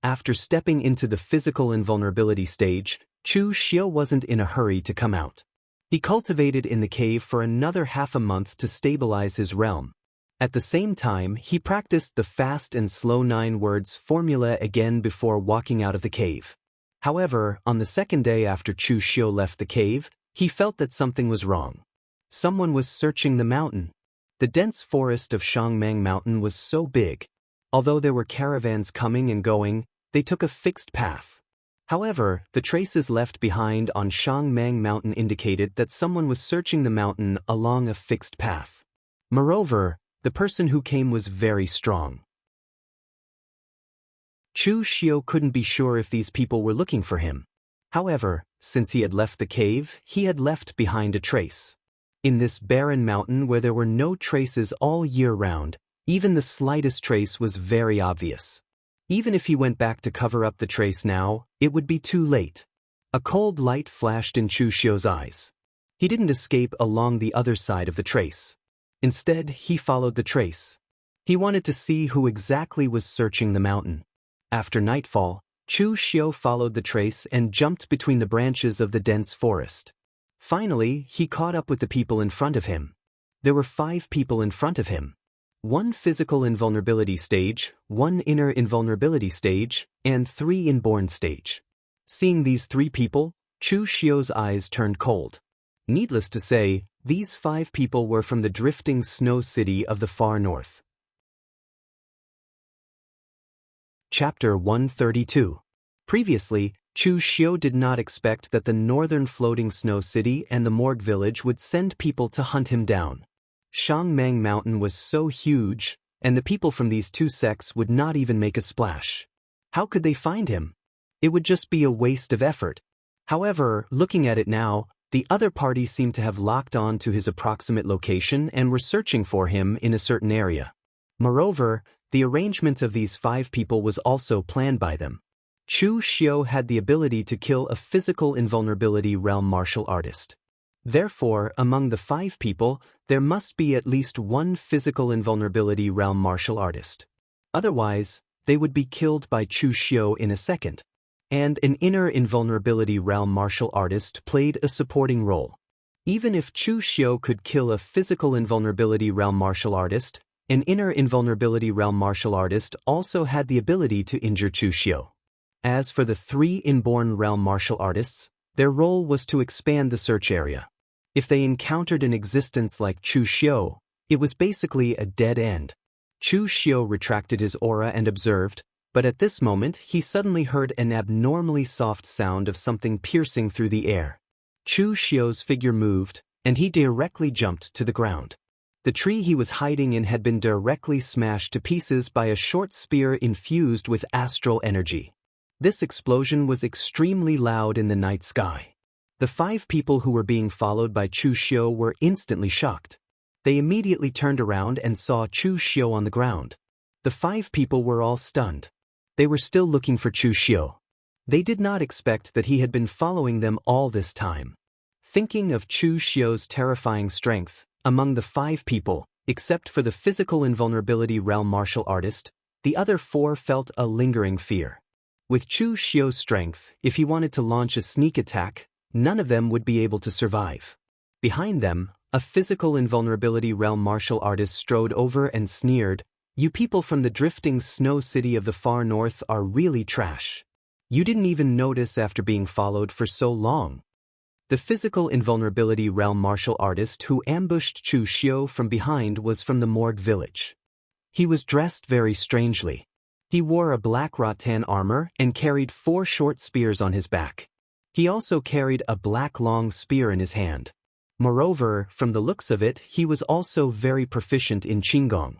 After stepping into the physical invulnerability stage, Chu Xiu wasn't in a hurry to come out. He cultivated in the cave for another half a month to stabilize his realm. At the same time, he practiced the fast and slow 9 words formula again before walking out of the cave. However, on the second day after Chu Xiu left the cave, he felt that something was wrong. Someone was searching the mountain. The dense forest of Shangmang Mountain was so big. Although there were caravans coming and going, they took a fixed path. However, the traces left behind on Shangmang Mountain indicated that someone was searching the mountain along a fixed path. Moreover, the person who came was very strong. Chu Xiu couldn't be sure if these people were looking for him. However, since he had left the cave, he had left behind a trace. In this barren mountain where there were no traces all year round, even the slightest trace was very obvious. Even if he went back to cover up the trace now, it would be too late. A cold light flashed in Chu Xiu's eyes. He didn't escape along the other side of the trace. Instead, he followed the trace. He wanted to see who exactly was searching the mountain. After nightfall, Chu Xiu followed the trace and jumped between the branches of the dense forest. Finally, he caught up with the people in front of him. There were 5 people in front of him. 1 physical invulnerability stage, 1 inner invulnerability stage, and 3 inborn stage. Seeing these 3 people, Chu Xiu's eyes turned cold. Needless to say, these 5 people were from the drifting snow city of the far north. Chapter 132. Previously, Chu Xiu did not expect that the northern floating snow city and the morgue village would send people to hunt him down. Shangmang Mountain was so huge, and the people from these 2 sects would not even make a splash. How could they find him? It would just be a waste of effort. However, looking at it now, the other party seemed to have locked on to his approximate location and were searching for him in a certain area. Moreover, the arrangement of these 5 people was also planned by them. Chu Xiu had the ability to kill a physical invulnerability realm martial artist. Therefore, among the 5 people, there must be at least 1 physical invulnerability realm martial artist. Otherwise, they would be killed by Chu Xiu in a second. And an inner invulnerability realm martial artist played a supporting role. Even if Chu Xiu could kill a physical invulnerability realm martial artist, an inner invulnerability realm martial artist also had the ability to injure Chu Xiu. As for the 3 inborn realm martial artists, their role was to expand the search area. If they encountered an existence like Chu Xiu, it was basically a dead end. Chu Xiu retracted his aura and observed, but at this moment he suddenly heard an abnormally soft sound of something piercing through the air. Chu Xiu's figure moved, and he directly jumped to the ground. The tree he was hiding in had been directly smashed to pieces by a short spear infused with astral energy. This explosion was extremely loud in the night sky. The 5 people who were being followed by Chu Xiu were instantly shocked. They immediately turned around and saw Chu Xiu on the ground. The 5 people were all stunned. They were still looking for Chu Xiu. They did not expect that he had been following them all this time. Thinking of Chu Xiu's terrifying strength, among the 5 people, except for the physical invulnerability realm martial artist, the other 4 felt a lingering fear. With Chu Xiu's strength, if he wanted to launch a sneak attack, none of them would be able to survive. Behind them, a physical invulnerability realm martial artist strode over and sneered, "You people from the drifting snow city of the far north are really trash. You didn't even notice after being followed for so long." The physical invulnerability realm martial artist who ambushed Chu Xiu from behind was from the morgue village. He was dressed very strangely. He wore a black rattan armor and carried 4 short spears on his back. He also carried a black long spear in his hand. Moreover, from the looks of it, he was also very proficient in Qinggong.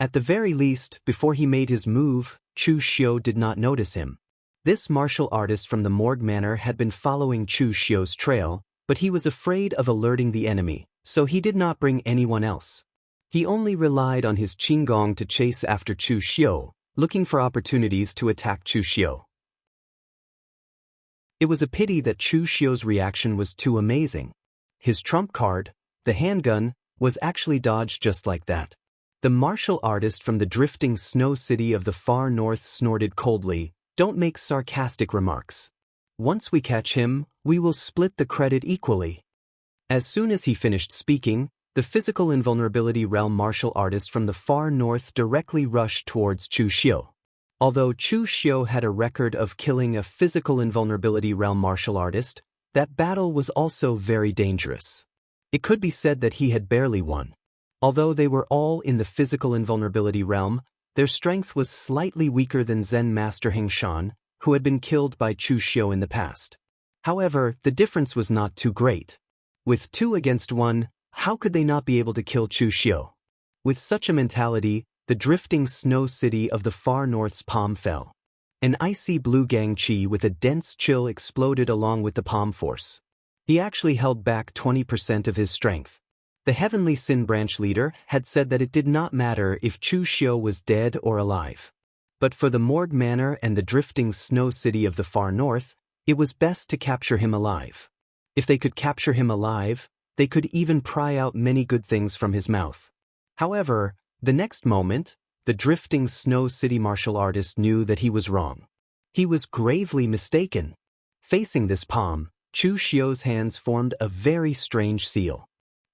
At the very least, before he made his move, Chu Xiu did not notice him. This martial artist from the morgue manor had been following Chu Xiu's trail, but he was afraid of alerting the enemy, so he did not bring anyone else. He only relied on his Qinggong to chase after Chu Xiu, looking for opportunities to attack Chu Xiu. It was a pity that Chu Xiu's reaction was too amazing. His trump card, the handgun, was actually dodged just like that. The martial artist from the drifting snow city of the far north snorted coldly, "Don't make sarcastic remarks. Once we catch him, we will split the credit equally." As soon as he finished speaking, the physical invulnerability realm martial artist from the far north directly rushed towards Chu Xiu. Although Chu Xiu had a record of killing a physical invulnerability realm martial artist, that battle was also very dangerous. It could be said that he had barely won. Although they were all in the physical invulnerability realm, their strength was slightly weaker than Zen Master Shan, who had been killed by Chu Xiu in the past. However, the difference was not too great. With 2 against 1, how could they not be able to kill Chu Xiu? With such a mentality, the drifting snow city of the far north's palm fell. An icy blue gang chi with a dense chill exploded along with the palm force. He actually held back 20% of his strength. The Heavenly Sin Branch leader had said that it did not matter if Chu Xiu was dead or alive. But for the Morgue Manor and the drifting snow city of the far north, it was best to capture him alive. If they could capture him alive, they could even pry out many good things from his mouth. However, the next moment, the drifting snow city martial artist knew that he was wrong. He was gravely mistaken. Facing this palm, Chu Xiu's hands formed a very strange seal.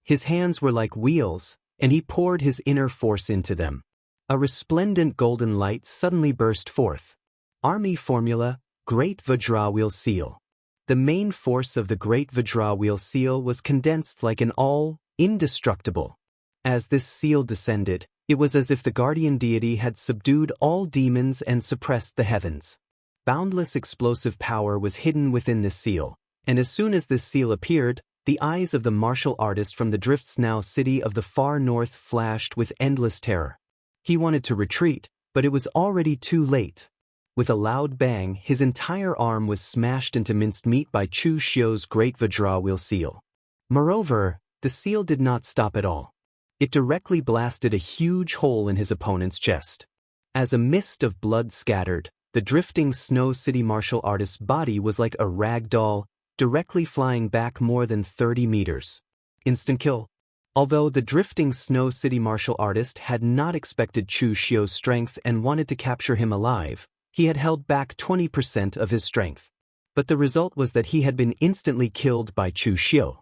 His hands were like wheels, and he poured his inner force into them. A resplendent golden light suddenly burst forth. Army Formula, Great Vajra Wheel Seal. The main force of the Great Vajra Wheel Seal was condensed like an indestructible. As this seal descended, it was as if the guardian deity had subdued all demons and suppressed the heavens. Boundless explosive power was hidden within this seal, and as soon as this seal appeared, the eyes of the martial artist from the Drift Snow city of the far north flashed with endless terror. He wanted to retreat, but it was already too late. With a loud bang, his entire arm was smashed into minced meat by Chu Xiu's Great Vajra Wheel Seal. Moreover, the seal did not stop at all. It directly blasted a huge hole in his opponent's chest. As a mist of blood scattered, the drifting Snow City martial artist's body was like a rag doll, directly flying back more than 30 meters. Instant kill. Although the drifting Snow City martial artist had not expected Chu Xiu's strength and wanted to capture him alive, he had held back 20% of his strength. But the result was that he had been instantly killed by Chu Xiu.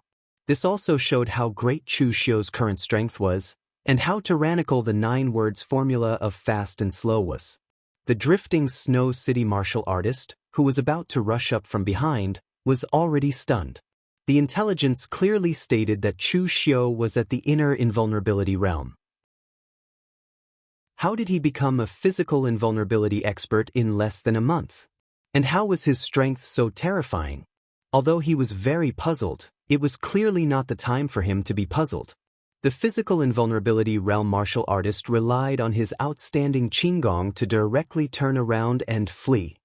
This also showed how great Chu Xiu's current strength was, and how tyrannical the 9 words formula of fast and slow was. The drifting Snow City martial artist, who was about to rush up from behind, was already stunned. The intelligence clearly stated that Chu Xiu was at the inner invulnerability realm. How did he become a physical invulnerability expert in less than a month? And how was his strength so terrifying? Although he was very puzzled, it was clearly not the time for him to be puzzled. The physical invulnerability realm martial artist relied on his outstanding Qigong to directly turn around and flee.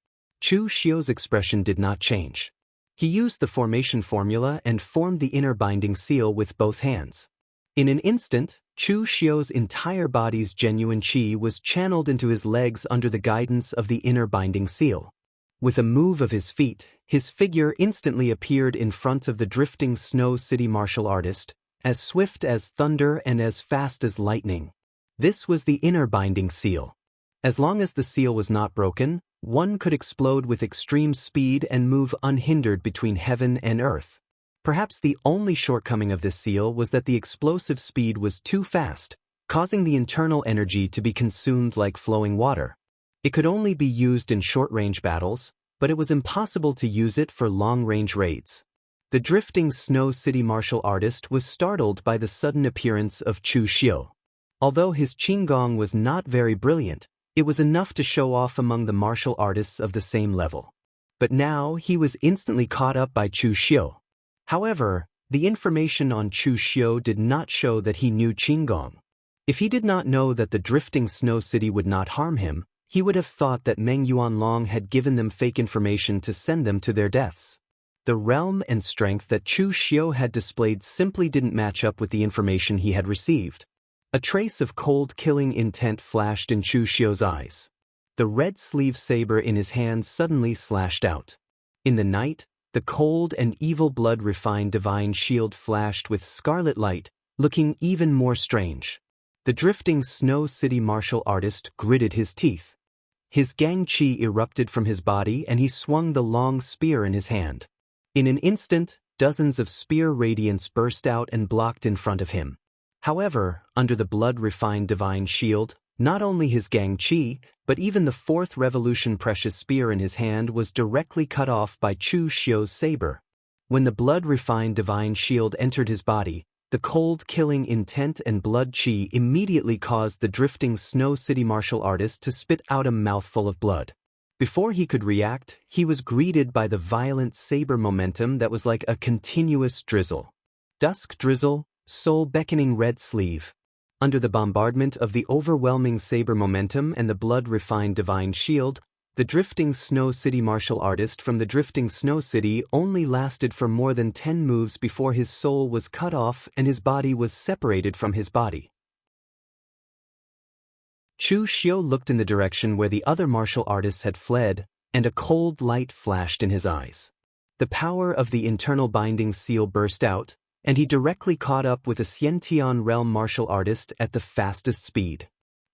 Chu Xiu's expression did not change. He used the formation formula and formed the inner binding seal with both hands. In an instant, Chu Xiu's entire body's genuine qi was channeled into his legs under the guidance of the inner binding seal. With a move of his feet, his figure instantly appeared in front of the drifting Snow City martial artist, as swift as thunder and as fast as lightning. This was the inner binding seal. As long as the seal was not broken, one could explode with extreme speed and move unhindered between heaven and earth. Perhaps the only shortcoming of this seal was that the explosive speed was too fast, causing the internal energy to be consumed like flowing water. It could only be used in short-range battles, but it was impossible to use it for long-range raids. The drifting Snow City martial artist was startled by the sudden appearance of Chu Xiu. Although his Qigong was not very brilliant, it was enough to show off among the martial artists of the same level. But now he was instantly caught up by Chu Xiu. However, the information on Chu Xiu did not show that he knew Qigong. If he did not know that the drifting Snow City would not harm him, he would have thought that Meng Yuanlong had given them fake information to send them to their deaths. The realm and strength that Chu Xiu had displayed simply didn't match up with the information he had received. A trace of cold killing intent flashed in Chu Xiu's eyes. The red sleeve saber in his hand suddenly slashed out. In the night, the cold and evil blood refined divine shield flashed with scarlet light, looking even more strange. The drifting Snow City martial artist gritted his teeth. His gang qi erupted from his body and he swung the long spear in his hand. In an instant, dozens of spear radiance burst out and blocked in front of him. However, under the blood-refined divine shield, not only his gang qi, but even the 4th revolution precious spear in his hand was directly cut off by Chu Xiu's saber. When the blood-refined divine shield entered his body, The cold, killing intent and blood chi immediately caused the drifting Snow City martial artist to spit out a mouthful of blood. Before he could react, he was greeted by the violent saber momentum that was like a continuous drizzle. Dusk drizzle, soul-beckoning red sleeve. Under the bombardment of the overwhelming saber momentum and the blood-refined divine shield, the drifting Snow City martial artist from the drifting Snow City only lasted for more than 10 moves before his soul was cut off and his body was separated from his body. Chu Xiu looked in the direction where the other martial artists had fled, and a cold light flashed in his eyes. The power of the internal binding seal burst out, and he directly caught up with a Xiantian realm martial artist at the fastest speed.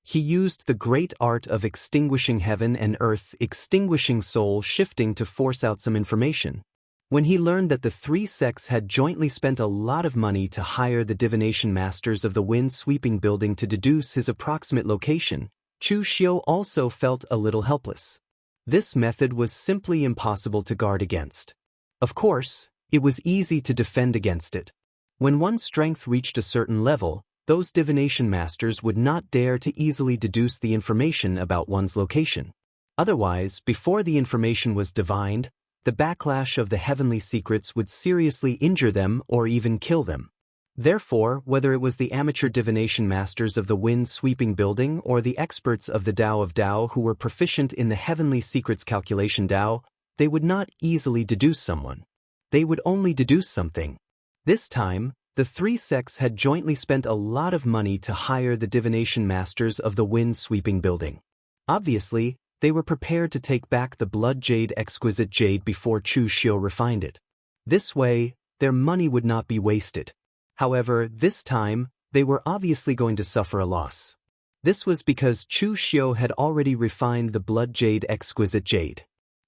He used the great art of extinguishing heaven and earth, extinguishing soul shifting to force out some information. When he learned that the three sects had jointly spent a lot of money to hire the divination masters of the wind-sweeping building to deduce his approximate location, Chu Xiu also felt a little helpless. This method was simply impossible to guard against. Of course, it was easy to defend against it. When one's strength reached a certain level, those divination masters would not dare to easily deduce the information about one's location. Otherwise, before the information was divined, the backlash of the heavenly secrets would seriously injure them or even kill them. Therefore, whether it was the amateur divination masters of the wind-sweeping building or the experts of the Tao of Tao who were proficient in the heavenly secrets calculation Tao, they would not easily deduce someone. They would only deduce something. This time, the three sects had jointly spent a lot of money to hire the divination masters of the wind-sweeping building. Obviously, they were prepared to take back the blood jade exquisite jade before Chu Xiu refined it. This way, their money would not be wasted. However, this time, they were obviously going to suffer a loss. This was because Chu Xiu had already refined the blood jade exquisite jade.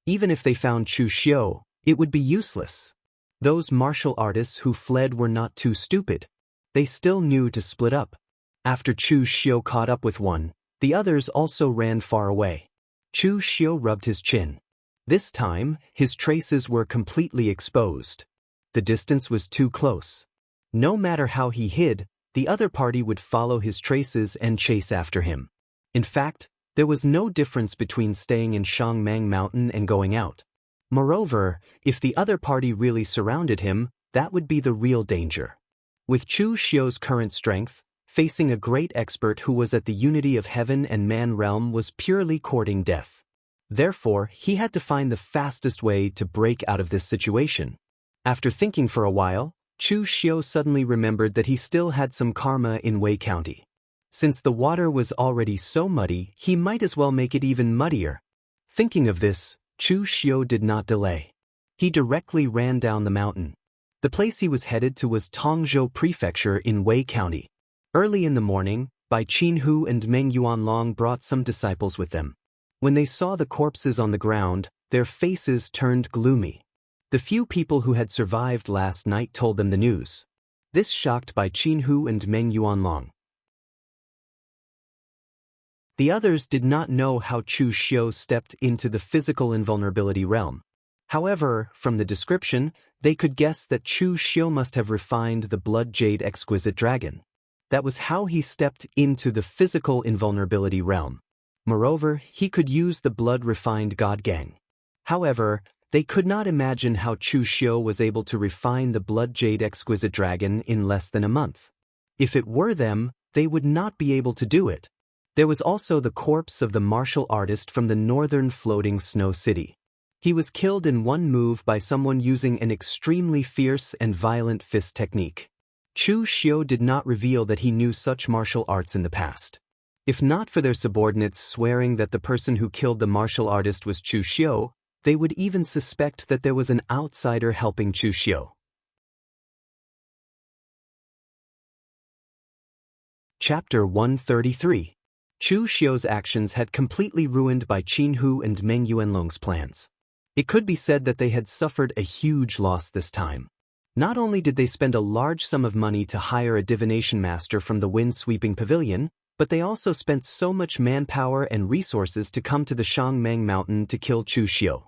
Even if they found Chu Xiu, it would be useless. Those martial artists who fled were not too stupid. They still knew to split up. After Chu Xiu caught up with one, the others also ran far away. Chu Xiu rubbed his chin. This time, his traces were completely exposed. The distance was too close. No matter how he hid, the other party would follow his traces and chase after him. In fact, there was no difference between staying in Shangmang Mountain and going out. Moreover, if the other party really surrounded him, that would be the real danger. With Chu Xiu's current strength, facing a great expert who was at the unity of heaven and man realm was purely courting death. Therefore, he had to find the fastest way to break out of this situation. After thinking for a while, Chu Xiu suddenly remembered that he still had some karma in Wei County. Since the water was already so muddy, he might as well make it even muddier. Thinking of this, Chu Xiu did not delay. He directly ran down the mountain. The place he was headed to was Tongzhou Prefecture in Wei County. Early in the morning, Bai Qinhu and Meng Yuanlong brought some disciples with them. When they saw the corpses on the ground, their faces turned gloomy. The few people who had survived last night told them the news. This shocked Bai Qinhu and Meng Yuanlong. The others did not know how Chu Xiu stepped into the physical invulnerability realm. However, from the description, they could guess that Chu Xiu must have refined the blood jade exquisite dragon. That was how he stepped into the physical invulnerability realm. Moreover, he could use the blood-refined God Gang. However, they could not imagine how Chu Xiu was able to refine the blood jade exquisite dragon in less than a month. If it were them, they would not be able to do it. There was also the corpse of the martial artist from the northern floating snow city. He was killed in one move by someone using an extremely fierce and violent fist technique. Chu Xiu did not reveal that he knew such martial arts in the past. If not for their subordinates swearing that the person who killed the martial artist was Chu Xiu, they would even suspect that there was an outsider helping Chu Xiu. Chapter 133. Chu Xiu's actions had completely ruined Bai Qinhu and Meng Yuanlong's plans. It could be said that they had suffered a huge loss this time. Not only did they spend a large sum of money to hire a divination master from the wind-sweeping pavilion, but they also spent so much manpower and resources to come to the Shangmang Mountain to kill Chu Xiu.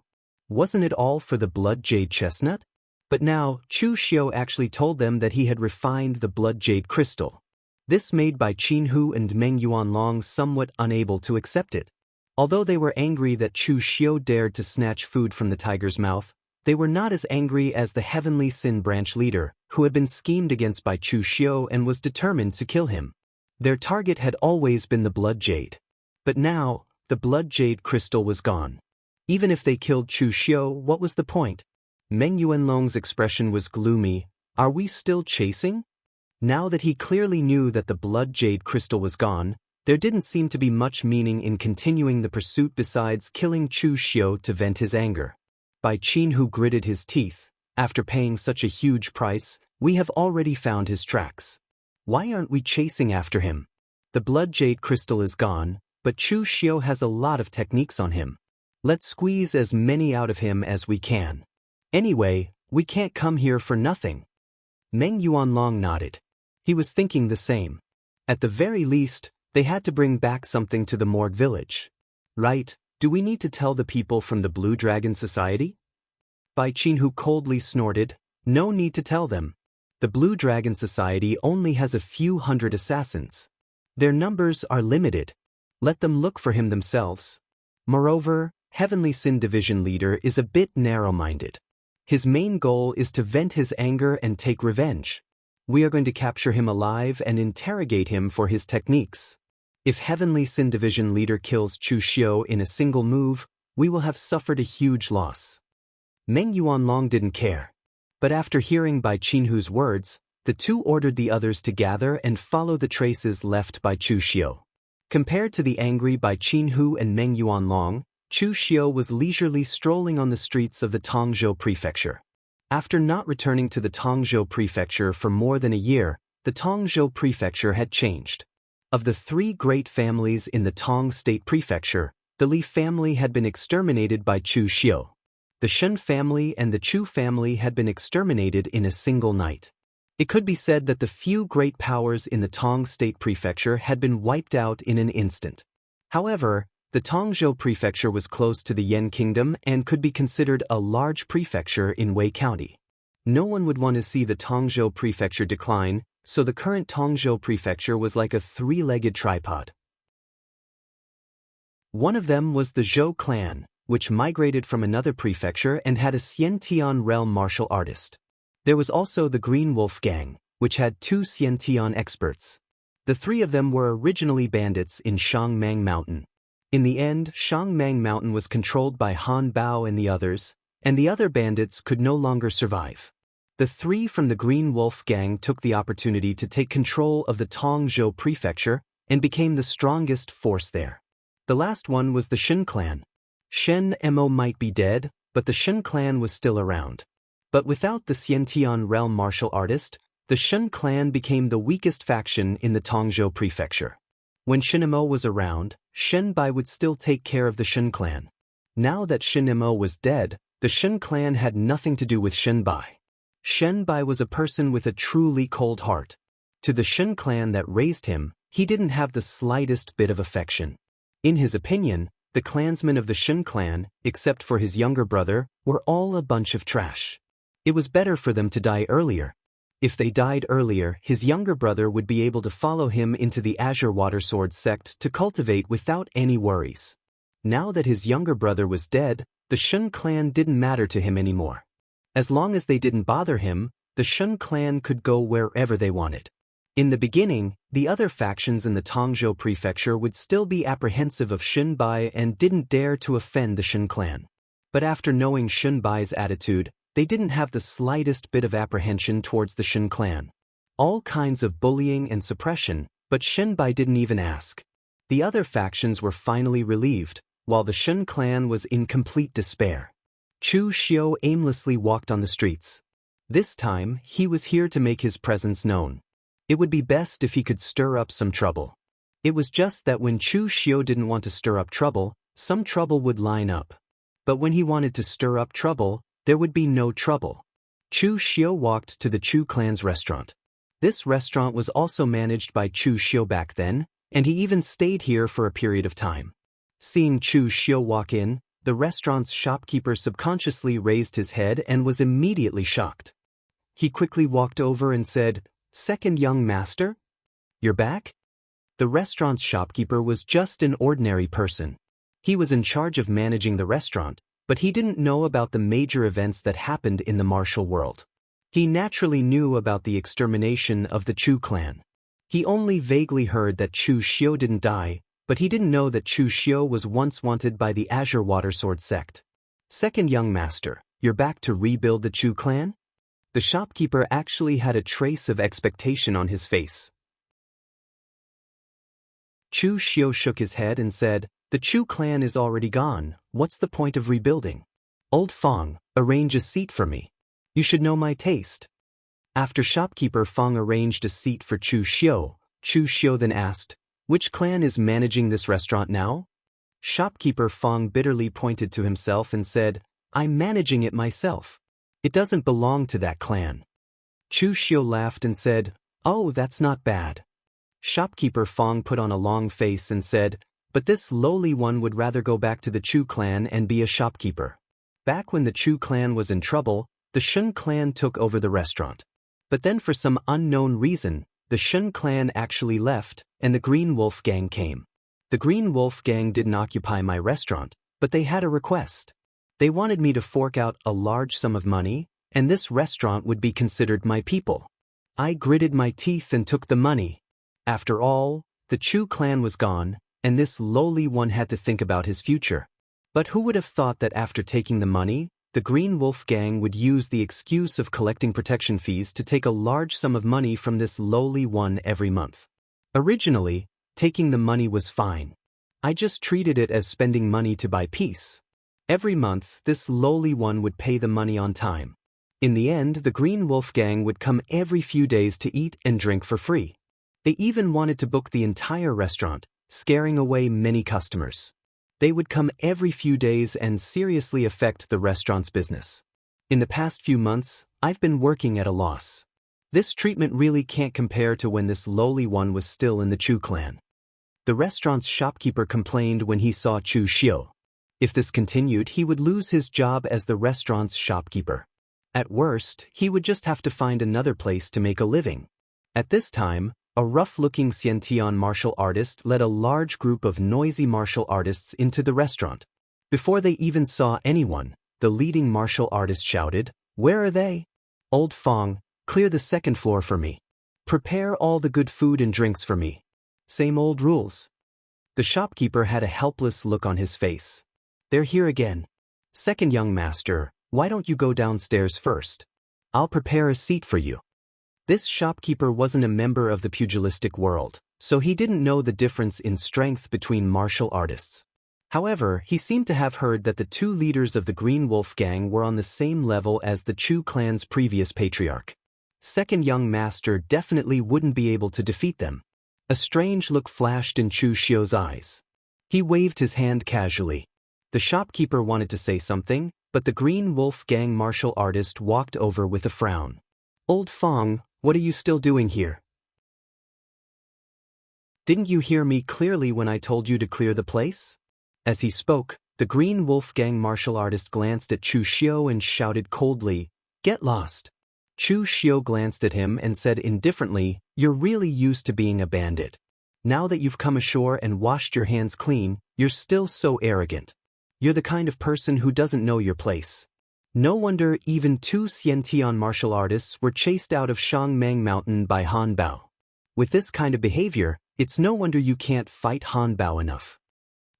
Wasn't it all for the blood jade chestnut? But now, Chu Xiu actually told them that he had refined the blood jade crystal. This made by Jianghu and Meng Yuanlong somewhat unable to accept it. Although they were angry that Chu Xiu dared to snatch food from the tiger's mouth, they were not as angry as the Heavenly Sin branch leader, who had been schemed against by Chu Xiu and was determined to kill him. Their target had always been the blood jade. But now, the blood jade crystal was gone. Even if they killed Chu Xiu, what was the point? Meng Yuanlong's expression was gloomy. Are we still chasing? Now that he clearly knew that the blood jade crystal was gone, there didn't seem to be much meaning in continuing the pursuit besides killing Chu Xiu to vent his anger. Bai Qin, who gritted his teeth, after paying such a huge price, we have already found his tracks. Why aren't we chasing after him? The blood jade crystal is gone, but Chu Xiu has a lot of techniques on him. Let's squeeze as many out of him as we can. Anyway, we can't come here for nothing. Meng Yuanlong nodded. He was thinking the same. At the very least, they had to bring back something to the morgue village. Right? Do we need to tell the people from the Blue Dragon Society? Bai Qin, who coldly snorted, no need to tell them. The Blue Dragon Society only has a few hundred assassins. Their numbers are limited. Let them look for him themselves. Moreover, Heavenly Sin Division leader is a bit narrow-minded. His main goal is to vent his anger and take revenge. We are going to capture him alive and interrogate him for his techniques. If Heavenly Sin Division leader kills Chu Xiu in a single move, we will have suffered a huge loss. Meng Yuanlong didn't care. But after hearing Bai Qinhu's words, the two ordered the others to gather and follow the traces left by Chu Xiu. Compared to the angry Bai Qinhu and Meng Yuanlong, Chu Xiu was leisurely strolling on the streets of the Tongzhou prefecture. After not returning to the Tongzhou prefecture for more than a year, the Tongzhou prefecture had changed. Of the three great families in the Tong State prefecture, the Li family had been exterminated by Chu Xiu. The Shen family and the Chu family had been exterminated in a single night. It could be said that the few great powers in the Tong State prefecture had been wiped out in an instant. However, the Tongzhou prefecture was close to the Yan kingdom and could be considered a large prefecture in Wei County. No one would want to see the Tongzhou prefecture decline, so the current Tongzhou prefecture was like a three-legged tripod. One of them was the Zhou clan, which migrated from another prefecture and had a Xiantian realm martial artist. There was also the Green Wolf gang, which had two Xiantian experts. The three of them were originally bandits in Shangmang Mountain. In the end, Shangmang Mountain was controlled by Han Bao and the other bandits could no longer survive. The three from the Green Wolf gang took the opportunity to take control of the Tongzhou prefecture and became the strongest force there. The last one was the Shen clan. Shen Mo might be dead, but the Shen clan was still around. But without the Xiantian realm martial artist, the Shen clan became the weakest faction in the Tongzhou prefecture. When Shen Mo was around, Shen Bai would still take care of the Shen clan. Now that Shen Mo was dead, the Shen clan had nothing to do with Shen Bai. Shen Bai was a person with a truly cold heart. To the Shen clan that raised him, he didn't have the slightest bit of affection. In his opinion, the clansmen of the Shen clan, except for his younger brother, were all a bunch of trash. It was better for them to die earlier. If they died earlier, his younger brother would be able to follow him into the Azure Water Sword sect to cultivate without any worries. Now that his younger brother was dead, the Shen clan didn't matter to him anymore. As long as they didn't bother him, the Shen clan could go wherever they wanted. In the beginning, the other factions in the Tongzhou prefecture would still be apprehensive of Shen Bai and didn't dare to offend the Shen clan. But after knowing Shen Bai's attitude, they didn't have the slightest bit of apprehension towards the Shen clan. All kinds of bullying and suppression, but Shen Bai didn't even ask. The other factions were finally relieved, while the Shen clan was in complete despair. Chu Xiu aimlessly walked on the streets. This time, he was here to make his presence known. It would be best if he could stir up some trouble. It was just that when Chu Xiu didn't want to stir up trouble, some trouble would line up. But when he wanted to stir up trouble, there would be no trouble. Chu Xiu walked to the Chu clan's restaurant. This restaurant was also managed by Chu Xiu back then, and he even stayed here for a period of time. Seeing Chu Xiu walk in, the restaurant's shopkeeper subconsciously raised his head and was immediately shocked. He quickly walked over and said, "Second young master? You're back?" The restaurant's shopkeeper was just an ordinary person. He was in charge of managing the restaurant, but he didn't know about the major events that happened in the martial world. He naturally knew about the extermination of the Chu clan. He only vaguely heard that Chu Xiu didn't die, but he didn't know that Chu Xiu was once wanted by the Azure Water Sword sect. "Second young master, you're back to rebuild the Chu clan?" The shopkeeper actually had a trace of expectation on his face. Chu Xiu shook his head and said, "The Chu clan is already gone, what's the point of rebuilding? Old Fong, arrange a seat for me. You should know my taste." After shopkeeper Fong arranged a seat for Chu Xiu then asked, "Which clan is managing this restaurant now?" Shopkeeper Fong bitterly pointed to himself and said, "I'm managing it myself. It doesn't belong to that clan." Chu Xiu laughed and said, "Oh, that's not bad." Shopkeeper Fong put on a long face and said, "But this lowly one would rather go back to the Chu clan and be a shopkeeper." Back when the Chu clan was in trouble, the Shun clan took over the restaurant. But then for some unknown reason, the Shun clan actually left, and the Green Wolf gang came. The Green Wolf gang didn't occupy my restaurant, but they had a request. They wanted me to fork out a large sum of money, and this restaurant would be considered my people. I gritted my teeth and took the money. After all, the Chu clan was gone, and this lowly one had to think about his future. But who would have thought that after taking the money, the Green Wolf gang would use the excuse of collecting protection fees to take a large sum of money from this lowly one every month. Originally, taking the money was fine. I just treated it as spending money to buy peace. Every month, this lowly one would pay the money on time. In the end, the Green Wolf gang would come every few days to eat and drink for free. They even wanted to book the entire restaurant, scaring away many customers. They would come every few days and seriously affect the restaurant's business. In the past few months, I've been working at a loss. This treatment really can't compare to when this lowly one was still in the Chu clan. The restaurant's shopkeeper complained when he saw Chu Xiu. If this continued, he would lose his job as the restaurant's shopkeeper. At worst, he would just have to find another place to make a living. At this time, a rough-looking Xiantian martial artist led a large group of noisy martial artists into the restaurant. Before they even saw anyone, the leading martial artist shouted, "Where are they? Old Fong, clear the second floor for me. Prepare all the good food and drinks for me. Same old rules." The shopkeeper had a helpless look on his face. "They're here again. Second young master, why don't you go downstairs first? I'll prepare a seat for you." This shopkeeper wasn't a member of the pugilistic world, so he didn't know the difference in strength between martial artists. However, he seemed to have heard that the two leaders of the Green Wolf gang were on the same level as the Chu clan's previous patriarch. Second young master definitely wouldn't be able to defeat them. A strange look flashed in Chu Xiu's eyes. He waved his hand casually. The shopkeeper wanted to say something, but the Green Wolf gang martial artist walked over with a frown. "Old Fong, what are you still doing here? Didn't you hear me clearly when I told you to clear the place?" As he spoke, the Green Wolf gang martial artist glanced at Chu Xiu and shouted coldly, "Get lost." Chu Xiu glanced at him and said indifferently, "You're really used to being a bandit. Now that you've come ashore and washed your hands clean, you're still so arrogant. You're the kind of person who doesn't know your place." No wonder even two Xiantian martial artists were chased out of Shangmeng Mountain by Han Bao. With this kind of behavior, it's no wonder you can't fight Han Bao enough.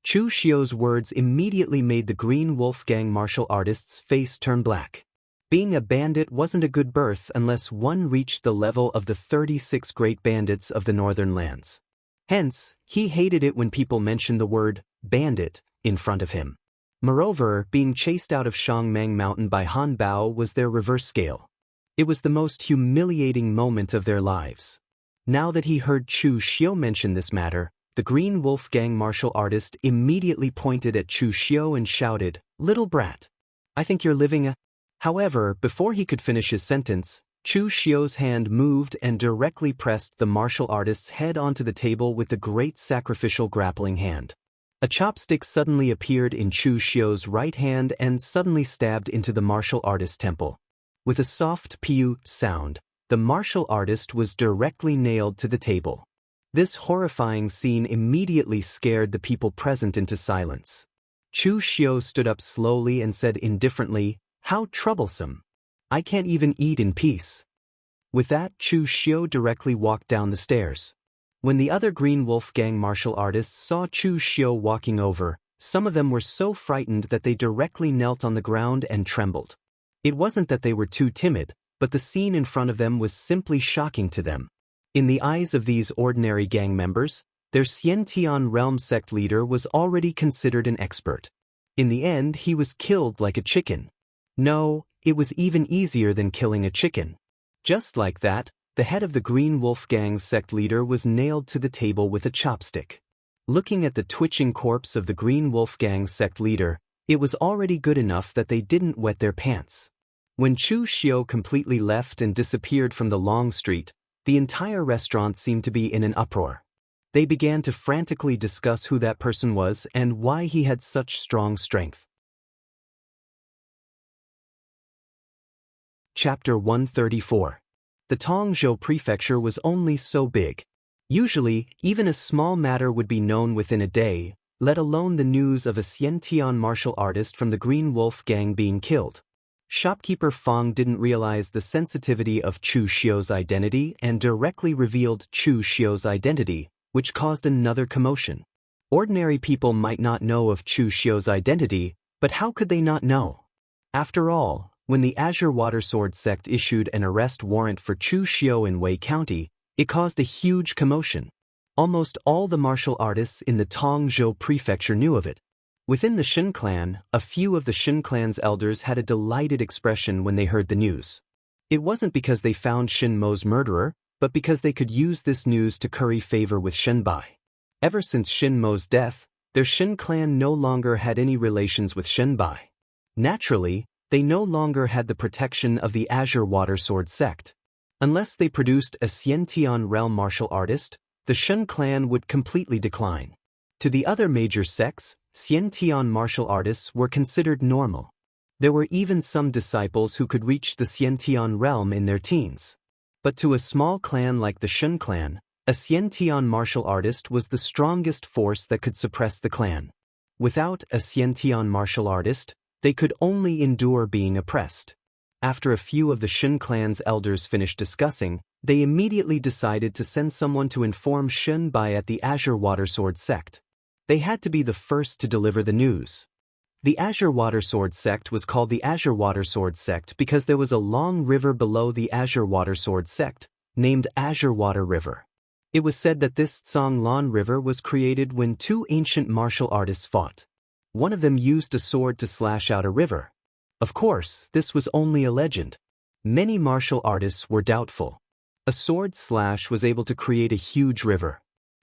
Chu Xiu's words immediately made the Green Wolf gang martial artist's face turn black. Being a bandit wasn't a good birth unless one reached the level of the 36 great bandits of the northern lands. Hence, he hated it when people mentioned the word bandit in front of him. Moreover, being chased out of Shangmeng Mountain by Han Bao was their reverse scale. It was the most humiliating moment of their lives. Now that he heard Chu Xiu mention this matter, the Green Wolf gang martial artist immediately pointed at Chu Xiu and shouted, "Little brat, I think you're living a—" However, before he could finish his sentence, Chu Xiu's hand moved and directly pressed the martial artist's head onto the table with the great sacrificial grappling hand. A chopstick suddenly appeared in Chu Xiu's right hand and suddenly stabbed into the martial artist temple. With a soft pew sound, the martial artist was directly nailed to the table. This horrifying scene immediately scared the people present into silence. Chu Xiu stood up slowly and said indifferently, "How troublesome! I can't even eat in peace." With that, Chu Xiu directly walked down the stairs. When the other Green Wolf Gang martial artists saw Chu Xiu walking over, some of them were so frightened that they directly knelt on the ground and trembled. It wasn't that they were too timid, but the scene in front of them was simply shocking to them. In the eyes of these ordinary gang members, their Xiantian realm sect leader was already considered an expert. In the end, he was killed like a chicken. No, it was even easier than killing a chicken. Just like that, the head of the Green Wolf Gang's sect leader was nailed to the table with a chopstick. Looking at the twitching corpse of the Green Wolf Gang's sect leader, it was already good enough that they didn't wet their pants. When Chu Xiu completely left and disappeared from the long street, the entire restaurant seemed to be in an uproar. They began to frantically discuss who that person was and why he had such strong strength. Chapter 134. The Tongzhou Prefecture was only so big. Usually, even a small matter would be known within a day, let alone the news of a Xiantian martial artist from the Green Wolf Gang being killed. Shopkeeper Fong didn't realize the sensitivity of Chu Xiu's identity and directly revealed Chu Xiu's identity, which caused another commotion. Ordinary people might not know of Chu Xiu's identity, but how could they not know? After all, when the Azure Water Sword sect issued an arrest warrant for Chu Xiu in Wei County, it caused a huge commotion. Almost all the martial artists in the Tongzhou Prefecture knew of it. Within the Shin clan, a few of the Shin clan's elders had a delighted expression when they heard the news. It wasn't because they found Shin Mo's murderer, but because they could use this news to curry favor with Shin Bai. Ever since Shin Mo's death, their Shin clan no longer had any relations with Shin Bai. Naturally, they no longer had the protection of the Azure Water Sword sect. Unless they produced a Xiantian realm martial artist, the Shin clan would completely decline. To the other major sects, Xiantian martial artists were considered normal. There were even some disciples who could reach the Xiantian realm in their teens. But to a small clan like the Shin clan, a Xiantian martial artist was the strongest force that could suppress the clan. Without a Xiantian martial artist, they could only endure being oppressed. After a few of the Shin clan's elders finished discussing, they immediately decided to send someone to inform Shin Bai at the Azure Water Sword sect. They had to be the first to deliver the news. The Azure Water Sword sect was called the Azure Water Sword sect because there was a long river below the Azure Water Sword sect, named Azure Water River. It was said that this Zhonglan River was created when two ancient martial artists fought. One of them used a sword to slash out a river. Of course, this was only a legend. Many martial artists were doubtful. A sword slash was able to create a huge river.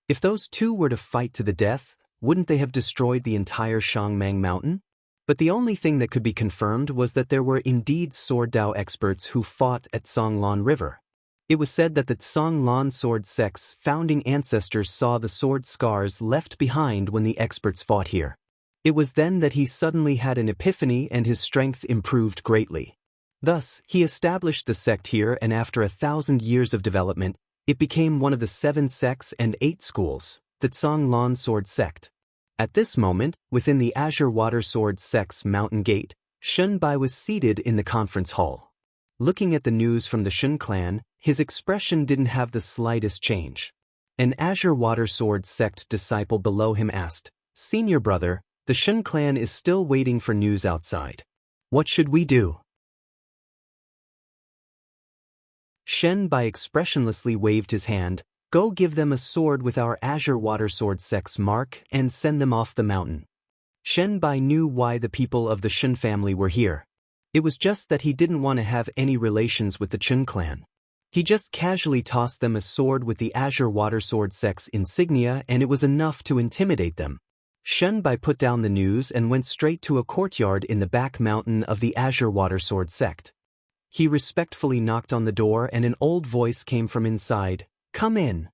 If those two were to fight to the death, wouldn't they have destroyed the entire Shangmang Mountain? But the only thing that could be confirmed was that there were indeed sword Dao experts who fought at Zhonglan River. It was said that the Zhonglan sword sect's founding ancestors saw the sword scars left behind when the experts fought here. It was then that he suddenly had an epiphany and his strength improved greatly. Thus, he established the sect here, and after 1,000 years of development, it became one of the 7 sects and 8 schools, the Zhonglan Sword Sect. At this moment, within the Azure Water Sword sect's mountain gate, Shin Bai was seated in the conference hall. Looking at the news from the Shin clan, his expression didn't have the slightest change. An Azure Water Sword sect disciple below him asked, "Senior brother, the Shin clan is still waiting for news outside. What should we do?" Shen Bai expressionlessly waved his hand. "Go give them a sword with our Azure Water Sword sect's mark and send them off the mountain." Shen Bai knew why the people of the Shin family were here. It was just that he didn't want to have any relations with the Chen clan. He just casually tossed them a sword with the Azure Water Sword sect's insignia, and it was enough to intimidate them. Shen Bai put down the news and went straight to a courtyard in the back mountain of the Azure Water Sword sect. He respectfully knocked on the door, and an old voice came from inside. "Come in."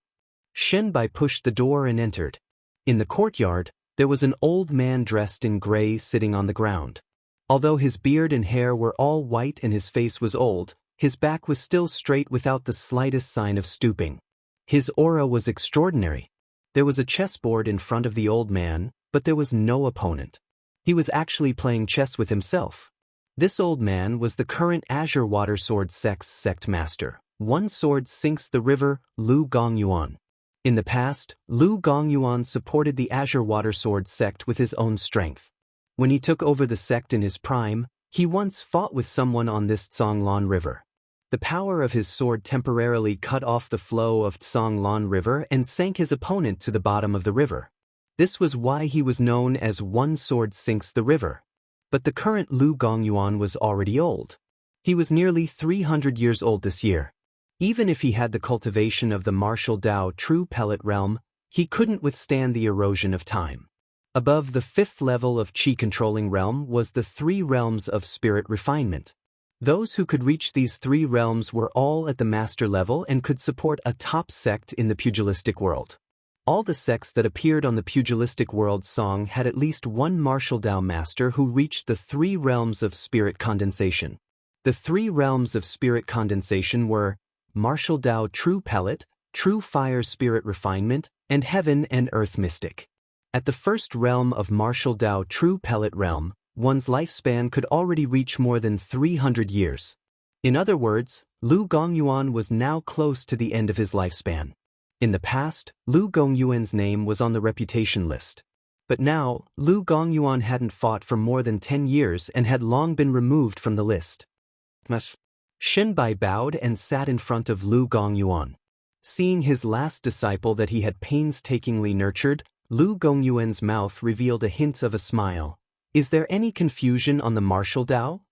Shen Bai pushed the door and entered. In the courtyard, There was an old man dressed in gray sitting on the ground. Although his beard and hair were all white and his face was old, his back was still straight without the slightest sign of stooping. His aura was extraordinary. There was a chessboard in front of the old man, but there was no opponent. He was actually playing chess with himself. This old man was the current Azure Water Sword sect master. One sword sinks the river, Lu Gongyuan. In the past, Lu Gongyuan supported the Azure Water Sword sect with his own strength. When he took over the sect in his prime, he once fought with someone on this Tsonglan River. The power of his sword temporarily cut off the flow of Tsonglan River and sank his opponent to the bottom of the river. This was why he was known as One Sword Sinks the River. But the current Lu Gongyuan was already old. He was nearly 300 years old this year. Even if he had the cultivation of the martial Dao true pellet realm, he couldn't withstand the erosion of time. Above the 5th level of Qi controlling realm was the 3 realms of spirit refinement. Those who could reach these 3 realms were all at the master level and could support a top sect in the pugilistic world. All the sects that appeared on the pugilistic world song had at least one martial Dao master who reached the 3 realms of spirit condensation. The 3 realms of spirit condensation were martial Dao true pellet, true fire spirit refinement, and heaven and earth mystic. At the first realm of martial Dao true pellet realm, one's lifespan could already reach more than 300 years. In other words, Lu Gongyuan was now close to the end of his lifespan. In the past, Lu Gongyuan's name was on the reputation list. But now, Lu Gongyuan hadn't fought for more than 10 years and had long been removed from the list. Shenbai bowed and sat in front of Lu Gongyuan. Seeing his last disciple that he had painstakingly nurtured, Lu Gongyuan's mouth revealed a hint of a smile. Is there any confusion on the martial Dao?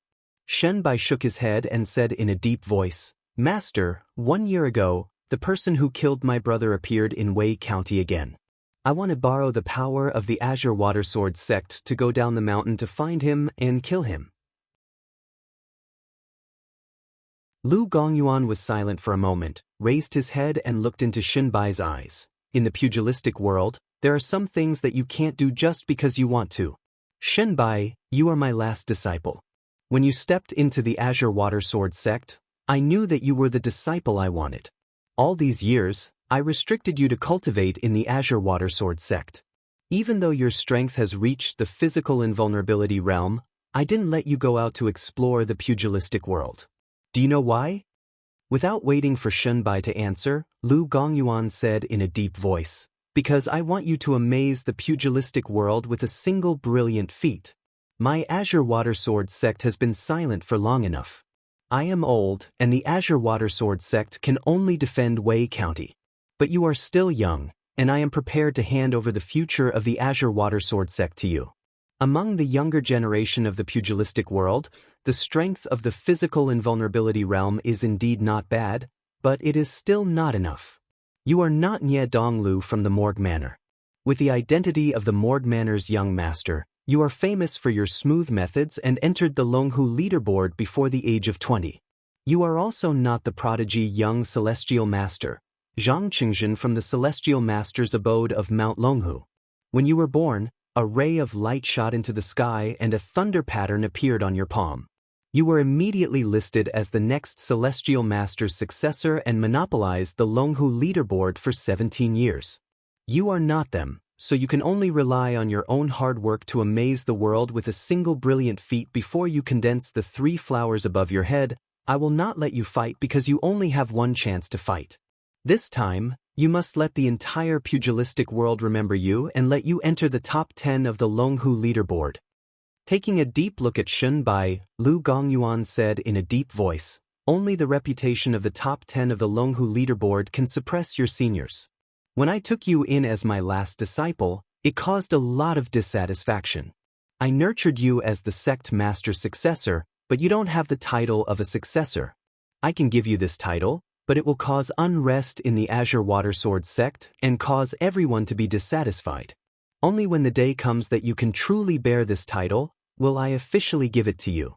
Shenbai shook his head and said in a deep voice, Master, 1 year ago, the person who killed my brother appeared in Wei County again. I want to borrow the power of the Azure Water Sword sect to go down the mountain to find him and kill him. Lu Gongyuan was silent for a moment, raised his head and looked into Shenbai's eyes. In the pugilistic world, there are some things that you can't do just because you want to. Shenbai, you are my last disciple. When you stepped into the Azure Water Sword sect, I knew that you were the disciple I wanted. All these years, I restricted you to cultivate in the Azure Water Sword sect. Even though your strength has reached the physical invulnerability realm, I didn't let you go out to explore the pugilistic world. Do you know why? Without waiting for Shenbai to answer, Lu Gongyuan said in a deep voice, Because I want you to amaze the pugilistic world with a single brilliant feat. My Azure Water Sword sect has been silent for long enough. I am old, and the Azure Water Sword sect can only defend Wei County. But you are still young, and I am prepared to hand over the future of the Azure Water Sword sect to you. Among the younger generation of the pugilistic world, the strength of the physical invulnerability realm is indeed not bad, but it is still not enough. You are not Nye Donglu from the Morgue Manor. With the identity of the Morgue Manor's young master, you are famous for your smooth methods and entered the Longhu leaderboard before the age of 20. You are also not the prodigy young celestial master, Zhang Qingjin from the celestial master's abode of Mount Longhu. When you were born, a ray of light shot into the sky and a thunder pattern appeared on your palm. You were immediately listed as the next celestial master's successor and monopolized the Longhu leaderboard for 17 years. You are not them, so you can only rely on your own hard work to amaze the world with a single brilliant feat before you condense the 3 flowers above your head. I will not let you fight because you only have one chance to fight. This time, you must let the entire pugilistic world remember you and let you enter the top 10 of the Longhu leaderboard. Taking a deep look at Shenbai, Lu Gongyuan said in a deep voice, Only the reputation of the top 10 of the Longhu leaderboard can suppress your seniors. When I took you in as my last disciple, it caused a lot of dissatisfaction. I nurtured you as the sect master successor, but you don't have the title of a successor. I can give you this title, but it will cause unrest in the Azure Water Sword sect and cause everyone to be dissatisfied. Only when the day comes that you can truly bear this title, will I officially give it to you.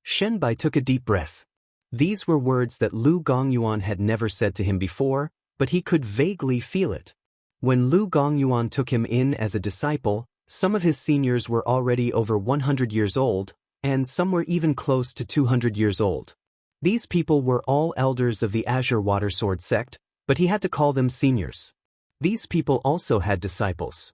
Shenbai took a deep breath. These were words that Lu Gongyuan had never said to him before, but he could vaguely feel it. When Lu Gongyuan took him in as a disciple, Some of his seniors were already over 100 years old, and some were even close to 200 years old. These people were all elders of the Azure Watersword sect, but he had to call them seniors. These people also had disciples.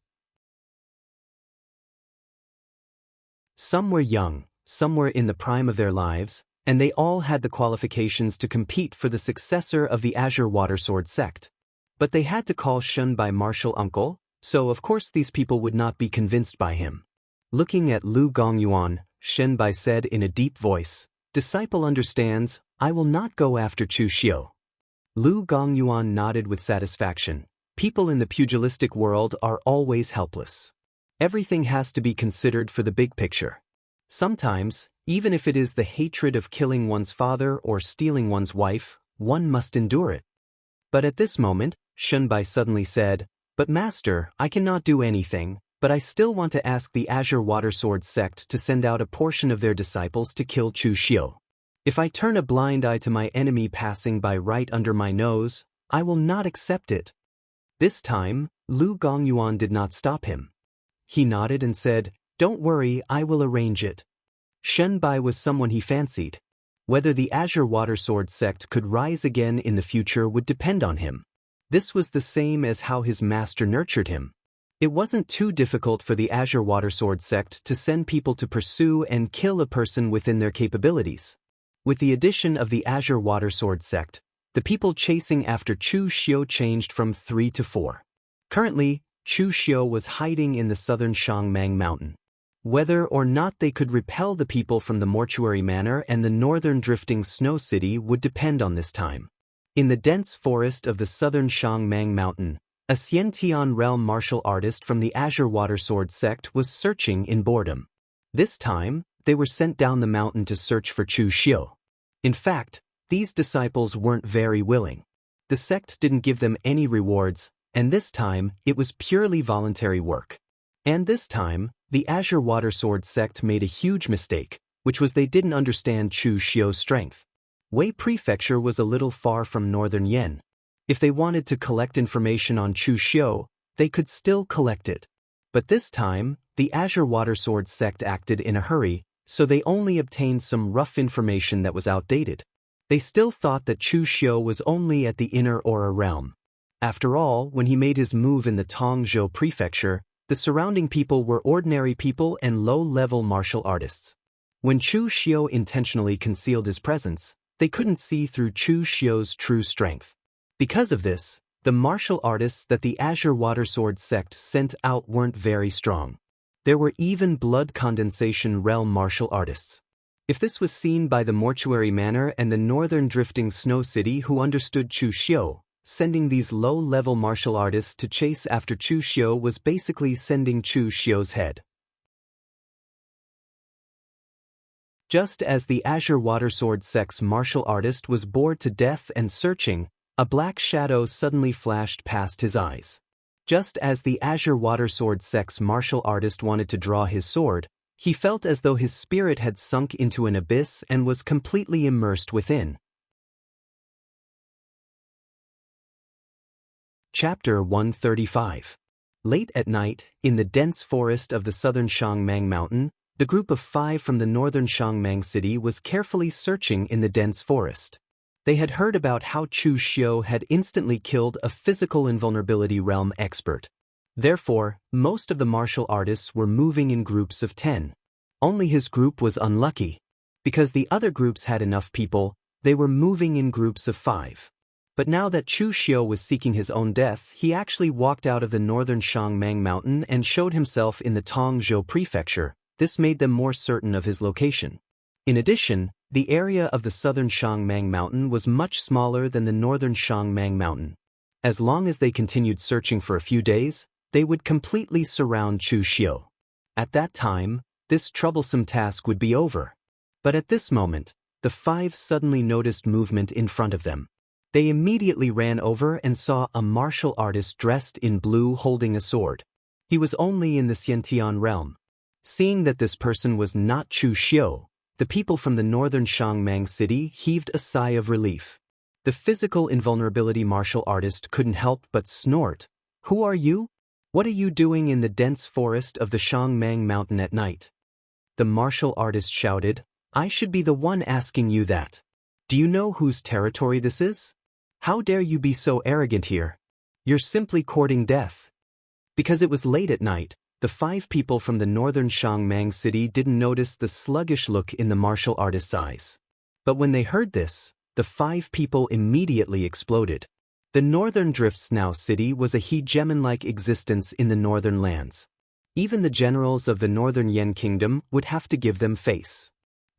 Some were young, some were in the prime of their lives, and they all had the qualifications to compete for the successor of the Azure Watersword sect. But they had to call Shun by martial uncle, so of course these people would not be convinced by him. Looking at Lu Gongyuan, Shen Bai said in a deep voice, "Disciple understands, I will not go after Chu Xiu." Lu Gongyuan nodded with satisfaction. People in the pugilistic world are always helpless. Everything has to be considered for the big picture. Sometimes, even if it is the hatred of killing one's father or stealing one's wife, one must endure it. But at this moment, Shen Bai suddenly said, "But Master, I cannot do anything, but I still want to ask the Azure Watersword sect to send out a portion of their disciples to kill Chu Xiu. If I turn a blind eye to my enemy passing by right under my nose, I will not accept it." This time, Lu Gongyuan did not stop him. He nodded and said, "Don't worry, I will arrange it." Shen Bai was someone he fancied. Whether the Azure Watersword sect could rise again in the future would depend on him. This was the same as how his master nurtured him. It wasn't too difficult for the Azure Watersword sect to send people to pursue and kill a person within their capabilities. With the addition of the Azure Watersword sect, the people chasing after Chu Xiu changed from 3 to 4. Currently, Chu Xiu was hiding in the southern Shangmang mountain. Whether or not they could repel the people from the Mortuary Manor and the northern drifting snow city would depend on this time. In the dense forest of the southern Shangmang mountain, a Xiantian realm martial artist from the Azure Watersword sect was searching in boredom. This time, they were sent down the mountain to search for Chu Xiu. In fact, these disciples weren't very willing. The sect didn't give them any rewards, and this time, it was purely voluntary work. And this time, the Azure Watersword sect made a huge mistake, which was they didn't understand Chu Xiu's strength. Wei Prefecture was a little far from northern Yen. If they wanted to collect information on Chu Xiu, they could still collect it. But this time, the Azure Watersword sect acted in a hurry, so they only obtained some rough information that was outdated. They still thought that Chu Xiu was only at the inner Aura realm. After all, when he made his move in the Tongzhou Prefecture, the surrounding people were ordinary people and low-level martial artists. When Chu Xiu intentionally concealed his presence, they couldn't see through Chu Xiu's true strength. Because of this, the martial artists that the Azure Watersword sect sent out weren't very strong. There were even blood condensation realm martial artists. If this was seen by the Mortuary Manor and the northern drifting snow city who understood Chu Xiu, sending these low-level martial artists to chase after Chu Xiu was basically sending Chu Xiu's head. Just as the Azure Watersword sect's martial artist was bored to death and searching, a black shadow suddenly flashed past his eyes. Just as the Azure Watersword sect's martial artist wanted to draw his sword, he felt as though his spirit had sunk into an abyss and was completely immersed within. Chapter 135. Late at night, in the dense forest of the southern Shangmang mountain, the group of 5 from the northern Shangmang city was carefully searching in the dense forest. They had heard about how Chu Xiu had instantly killed a physical invulnerability realm expert. Therefore, most of the martial artists were moving in groups of 10. Only his group was unlucky. Because the other groups had enough people, they were moving in groups of 5. But now that Chu Xiu was seeking his own death, he actually walked out of the northern Shangmang mountain and showed himself in the Tongzhou Prefecture. This made them more certain of his location. In addition, the area of the southern Shangmang mountain was much smaller than the northern Shangmang mountain. As long as they continued searching for a few days, they would completely surround Chu Xiu. At that time, this troublesome task would be over. But at this moment, the 5 suddenly noticed movement in front of them. They immediately ran over and saw a martial artist dressed in blue holding a sword. He was only in the Xiantian realm. Seeing that this person was not Chu Xiu, the people from the northern Shangmang city heaved a sigh of relief. The physical invulnerability martial artist couldn't help but snort. "Who are you?" What are you doing in the dense forest of the Shangmang Mountain at night? The martial artist shouted. I should be the one asking you that. Do you know whose territory this is? How dare you be so arrogant here? You're simply courting death. Because it was late at night, the 5 people from the northern Shangmang city didn't notice the sluggish look in the martial artist's eyes. But when they heard this, the 5 people immediately exploded. The northern Drifts Now city was a hegemon-like existence in the northern lands. Even the generals of the northern Yen kingdom would have to give them face.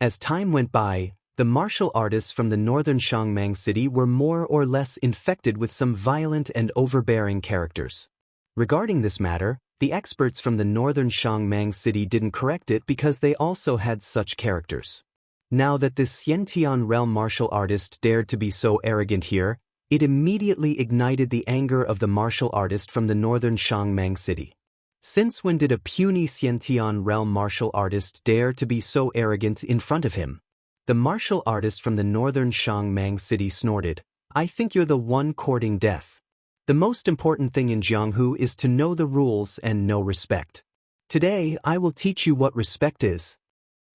As time went by, the martial artists from the northern Shangmang city were more or less infected with some violent and overbearing characters. Regarding this matter, the experts from the northern Shangmang city didn't correct it because they also had such characters. Now that this Xiantian realm martial artist dared to be so arrogant here, it immediately ignited the anger of the martial artist from the northern Shangmang city. Since when did a puny Xiantian realm martial artist dare to be so arrogant in front of him? The martial artist from the northern Shangmang city snorted. I think you're the one courting death. The most important thing in Jianghu is to know the rules and know respect. Today, I will teach you what respect is.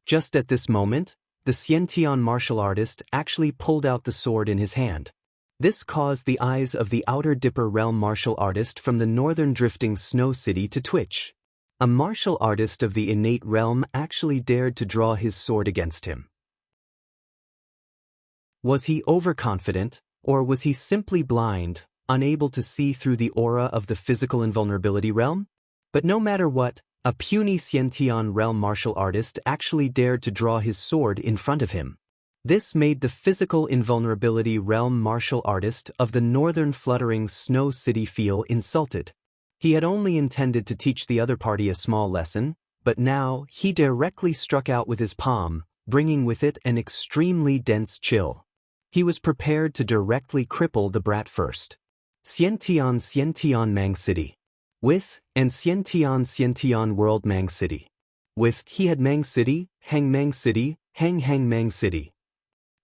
Just at this moment, the Xiantian martial artist actually pulled out the sword in his hand. This caused the eyes of the Outer Dipper realm martial artist from the northern drifting snow city to twitch. A martial artist of the innate realm actually dared to draw his sword against him. Was he overconfident, or was he simply blind, unable to see through the aura of the physical invulnerability realm? But no matter what, a puny Xiantian realm martial artist actually dared to draw his sword in front of him. This made the physical invulnerability realm martial artist of the northern fluttering snow city feel insulted. He had only intended to teach the other party a small lesson, but now he directly struck out with his palm, bringing with it an extremely dense chill. He was prepared to directly cripple the brat first. Xiantian Mang City. With, and Xiantian World Mang City. With, he had Mang City, Hang Mang City, Hang Mang City.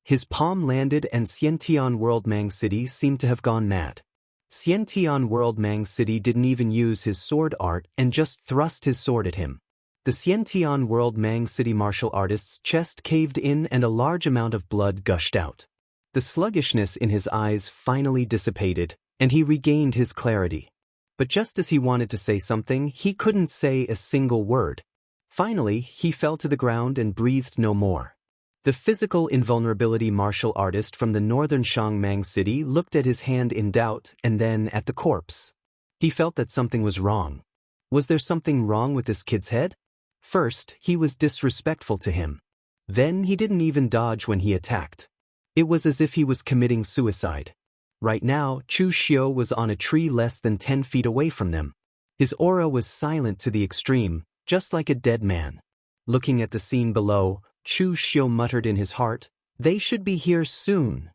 His palm landed and Xiantian World Mang City seemed to have gone mad. Xiantian World Mang City didn't even use his sword art and just thrust his sword at him. The Xiantian World Mang City martial artist's chest caved in and a large amount of blood gushed out. The sluggishness in his eyes finally dissipated, and he regained his clarity. But just as he wanted to say something, he couldn't say a single word. Finally, he fell to the ground and breathed no more. The physical invulnerability martial artist from the northern Shangmang city looked at his hand in doubt and then at the corpse. He felt that something was wrong. Was there something wrong with this kid's head? First, he was disrespectful to him. Then he didn't even dodge when he attacked. It was as if he was committing suicide. Right now, Chu Xiu was on a tree less than 10 feet away from them. His aura was silent to the extreme, just like a dead man. Looking at the scene below, Chu Xiu muttered in his heart, "They should be here soon."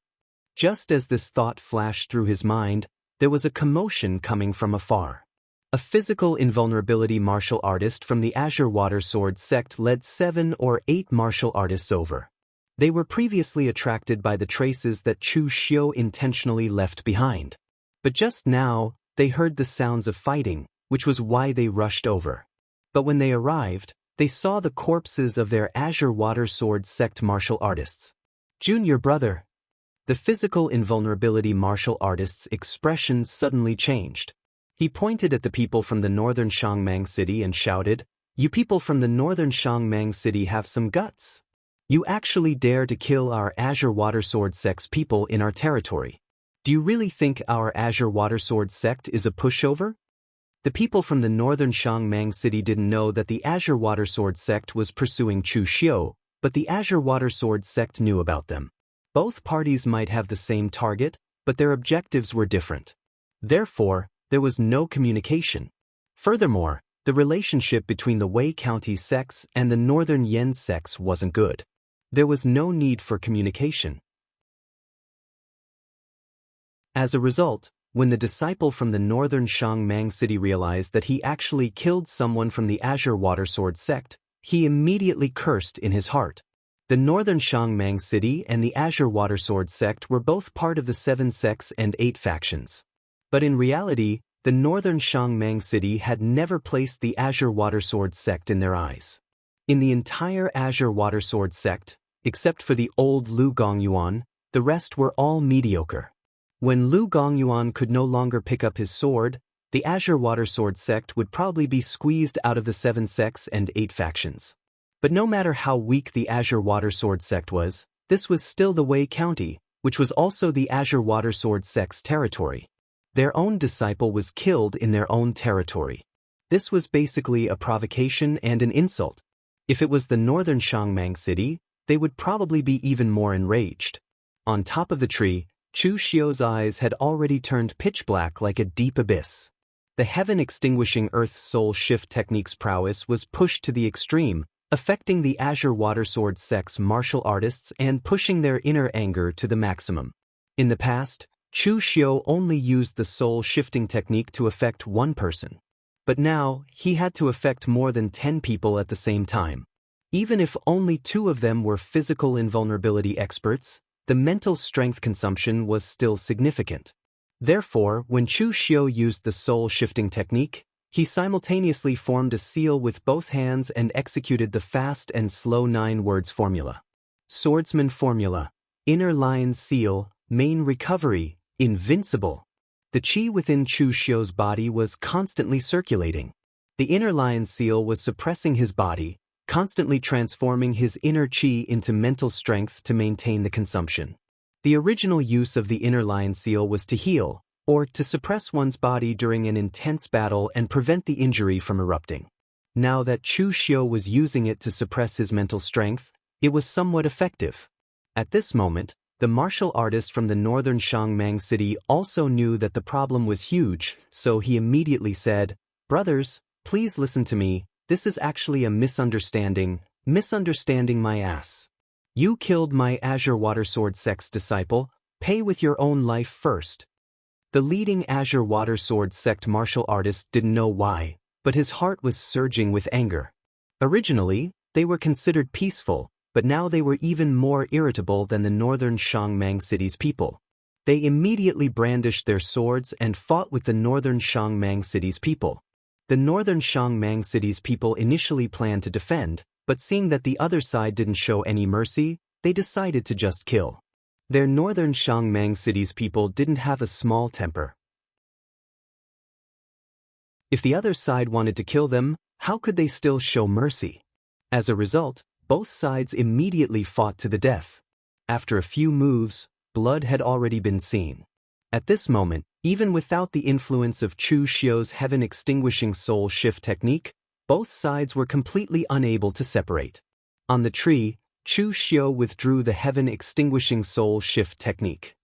Just as this thought flashed through his mind, there was a commotion coming from afar. A physical invulnerability martial artist from the Azure Water Sword sect led 7 or 8 martial artists over. They were previously attracted by the traces that Chu Xiu intentionally left behind. But just now, they heard the sounds of fighting, which was why they rushed over. But when they arrived, they saw the corpses of their Azure Water Sword sect martial artists. Junior brother. The physical invulnerability martial artist's expression suddenly changed. He pointed at the people from the northern Shangmang city and shouted, "You people from the northern Shangmang city have some guts. You actually dare to kill our Azure Water Sword sect's people in our territory. Do you really think our Azure Water Sword sect is a pushover?" The people from the northern Shangmang city didn't know that the Azure Water Sword sect was pursuing Chu Xiu, but the Azure Water Sword sect knew about them. Both parties might have the same target, but their objectives were different. Therefore, there was no communication. Furthermore, the relationship between the Wei County sects and the northern Yen sects wasn't good. There was no need for communication. As a result, when the disciple from the northern Shangmang city realized that he actually killed someone from the Azure Water Sword sect, he immediately cursed in his heart. The northern Shangmang city and the Azure Water Sword sect were both part of the 7 sects and 8 factions. But in reality, the northern Shangmang city had never placed the Azure Water Sword sect in their eyes. In the entire Azure Water Sword sect, except for the old Lu Gongyuan, the rest were all mediocre. When Lu Gongyuan could no longer pick up his sword, the Azure Water Sword sect would probably be squeezed out of the 7 sects and 8 factions. But no matter how weak the Azure Water Sword sect was, this was still the Wei County, which was also the Azure Water Sword sect's territory. Their own disciple was killed in their own territory. This was basically a provocation and an insult. If it was the northern Shangmang city, they would probably be even more enraged. On top of the tree, Chu Xiu's eyes had already turned pitch black like a deep abyss. The heaven-extinguishing earth soul shift technique's prowess was pushed to the extreme, affecting the Azure Water Sword sect's martial artists and pushing their inner anger to the maximum. In the past, Chu Xiu only used the soul shifting technique to affect one person. But now, he had to affect more than 10 people at the same time. Even if only 2 of them were physical invulnerability experts, the mental strength consumption was still significant. Therefore, when Chu Xiu used the soul-shifting technique, he simultaneously formed a seal with both hands and executed the fast and slow 9 words formula. Swordsman formula, inner lion seal, main recovery, invincible. The qi within Chu Xiu's body was constantly circulating. The inner lion seal was suppressing his body, constantly transforming his inner qi into mental strength to maintain the consumption. The original use of the inner lion seal was to heal, or to suppress one's body during an intense battle and prevent the injury from erupting. Now that Chu Xiu was using it to suppress his mental strength, it was somewhat effective. At this moment, the martial artist from the northern Shangmang city also knew that the problem was huge, so he immediately said, "Brothers, please listen to me, this is actually a misunderstanding my ass. You killed my Azure Water Sword sect's disciple, pay with your own life first." The leading Azure Water Sword sect martial artist didn't know why, but his heart was surging with anger. Originally, they were considered peaceful, but now they were even more irritable than the northern Shangmang city's people. They immediately brandished their swords and fought with the northern Shangmang city's people. The northern Shangmang city's people initially planned to defend, but seeing that the other side didn't show any mercy, they decided to just kill. Their northern Shangmang city's people didn't have a small temper. If the other side wanted to kill them, how could they still show mercy? As a result, both sides immediately fought to the death. After a few moves, blood had already been seen. At this moment, even without the influence of Chu Xiu's heaven-extinguishing soul shift technique, both sides were completely unable to separate. On the tree, Chu Xiu withdrew the heaven-extinguishing soul shift technique.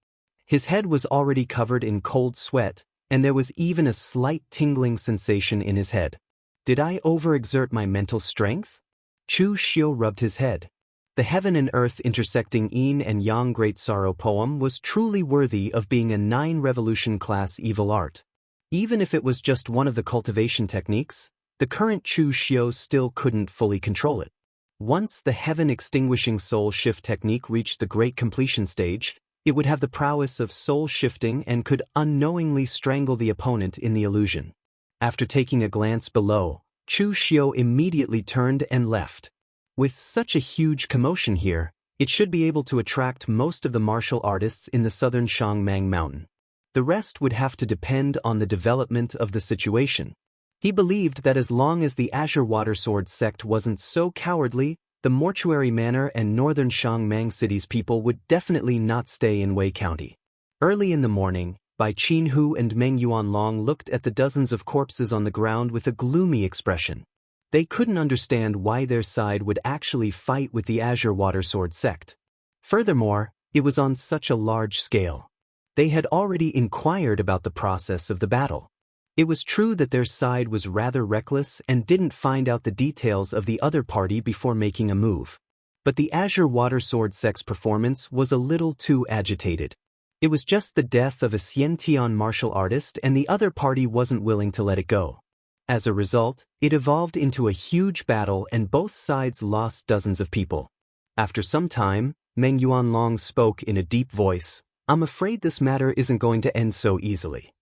His head was already covered in cold sweat, and there was even a slight tingling sensation in his head. Did I overexert my mental strength? Chu Xiu rubbed his head. The heaven and earth intersecting yin and yang great sorrow poem was truly worthy of being a 9-revolution class evil art. Even if it was just one of the cultivation techniques, the current Chu Xiu still couldn't fully control it. Once the heaven-extinguishing soul shift technique reached the great completion stage, it would have the prowess of soul shifting and could unknowingly strangle the opponent in the illusion. After taking a glance below, Chu Xiu immediately turned and left. With such a huge commotion here, it should be able to attract most of the martial artists in the southern Shangmang mountain. The rest would have to depend on the development of the situation. He believed that as long as the Azure Water Sword sect wasn't so cowardly, the Mortuary Manor and northern Shangmang city's people would definitely not stay in Wei County. Early in the morning, Bai Qinhu and Meng Yuanlong looked at the dozens of corpses on the ground with a gloomy expression. They couldn't understand why their side would actually fight with the Azure Water Sword sect. Furthermore, it was on such a large scale. They had already inquired about the process of the battle. It was true that their side was rather reckless and didn't find out the details of the other party before making a move. But the Azure Water Sword sect's performance was a little too agitated. It was just the death of a Xiantian martial artist and the other party wasn't willing to let it go. As a result, it evolved into a huge battle and both sides lost dozens of people. After some time, Meng Yuanlong spoke in a deep voice, "I'm afraid this matter isn't going to end so easily.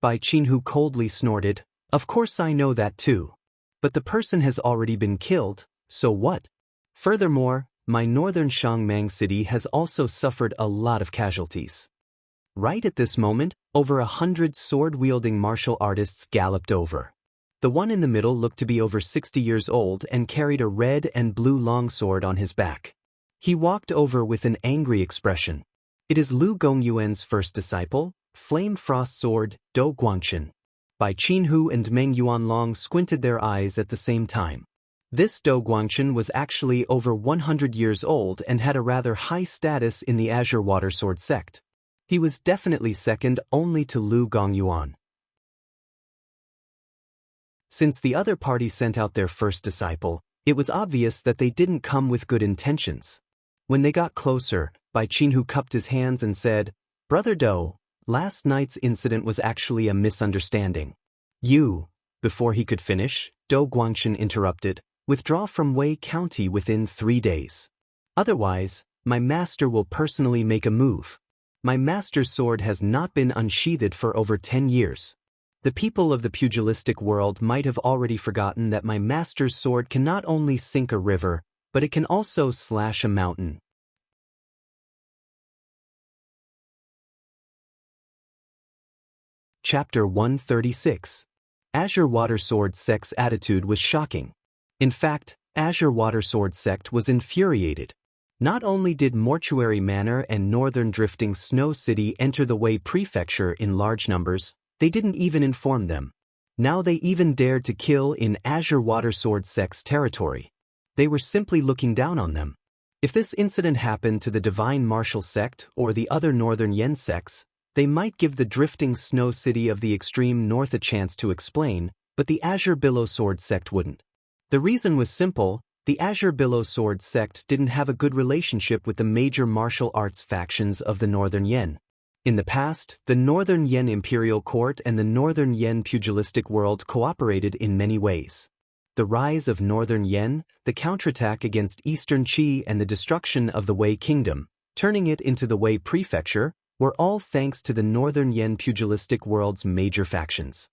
Bai Qinhu coldly snorted, "Of course I know that too. But the person has already been killed, so what? Furthermore, my northern Shangmang city has also suffered a lot of casualties." Right at this moment, over 100 sword-wielding martial artists galloped over. The one in the middle looked to be over 60 years old and carried a red and blue longsword on his back. He walked over with an angry expression. "It is Lu Gongyuan's first disciple, Flame Frost Sword, Do Guangchen." Bai Qinhu and Meng Yuanlong squinted their eyes at the same time. This Do Guangchen was actually over 100 years old and had a rather high status in the Azure Water Sword sect. He was definitely second only to Lu Gongyuan. Since the other party sent out their first disciple, it was obvious that they didn't come with good intentions. When they got closer, Bai Qinhu cupped his hands and said, "Brother Do, last night's incident was actually a misunderstanding." "You," before he could finish, Do Guangchen interrupted, "withdraw from Wei County within 3 days. Otherwise, my master will personally make a move. My master's sword has not been unsheathed for over 10 years. The people of the pugilistic world might have already forgotten that my master's sword can not only sink a river, but it can also slash a mountain." Chapter 136. Azure Water Sword Sect's attitude was shocking. In fact, Azure Water Sword Sect was infuriated. Not only did Mortuary Manor and Northern Drifting Snow City enter the Wei Prefecture in large numbers, they didn't even inform them. Now they even dared to kill in Azure Water Sword Sect's territory. They were simply looking down on them. If this incident happened to the Divine Martial Sect or the other Northern Yen sects, they might give the Drifting Snow City of the extreme north a chance to explain, but the Azure Billow Sword Sect wouldn't. The reason was simple: the Azure Billow Sword Sect didn't have a good relationship with the major martial arts factions of the Northern Yen. In the past, the Northern Yen Imperial Court and the Northern Yen pugilistic world cooperated in many ways. The rise of Northern Yen, the counterattack against Eastern Qi and the destruction of the Wei Kingdom, turning it into the Wei Prefecture, were all thanks to the Northern Yen pugilistic world's major factions.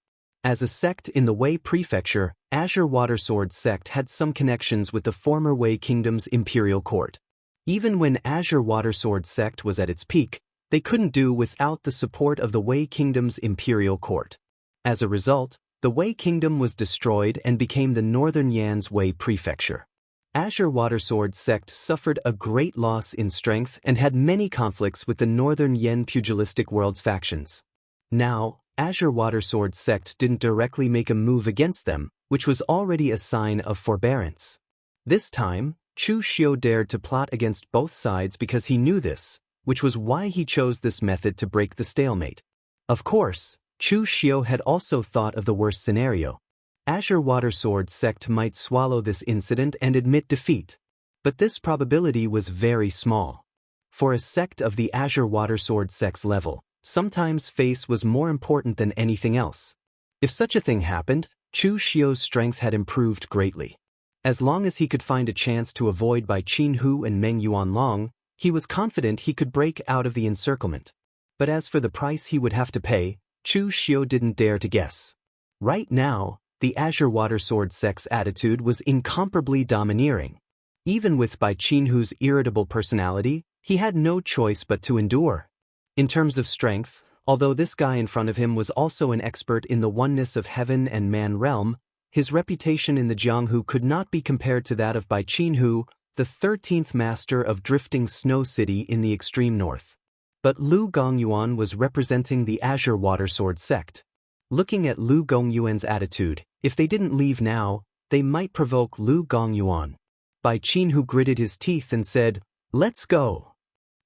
As a sect in the Wei Prefecture, Azure Water Sword Sect had some connections with the former Wei Kingdom's Imperial Court. Even when Azure Water Sword Sect was at its peak, they couldn't do without the support of the Wei Kingdom's Imperial Court. As a result, the Wei Kingdom was destroyed and became the Northern Yan's Wei Prefecture. Azure Water Sword Sect suffered a great loss in strength and had many conflicts with the Northern Yen pugilistic world's factions. Now, Azure Water Sword Sect didn't directly make a move against them, which was already a sign of forbearance. This time, Chu Xiu dared to plot against both sides because he knew this, which was why he chose this method to break the stalemate. Of course, Chu Xiu had also thought of the worst scenario. Azure Water Sword Sect might swallow this incident and admit defeat. But this probability was very small. For a sect of the Azure Water Sword Sect's level, sometimes face was more important than anything else. If such a thing happened, Chu Xiu's strength had improved greatly. As long as he could find a chance to avoid Bai Qinhu and Meng Yuanlong, he was confident he could break out of the encirclement. But as for the price he would have to pay, Chu Xiu didn't dare to guess. Right now, the Azure Water Sword Sect's attitude was incomparably domineering. Even with Bai Qinhu's irritable personality, he had no choice but to endure. In terms of strength, although this guy in front of him was also an expert in the oneness of heaven and man realm, his reputation in the Jianghu could not be compared to that of Bai Qinhu, the 13th master of Drifting Snow City in the extreme north. But Lu Gongyuan was representing the Azure Water Sword Sect. Looking at Lu Gongyuan's attitude, if they didn't leave now, they might provoke Lu Gongyuan. Bai Qinhu gritted his teeth and said, "Let's go."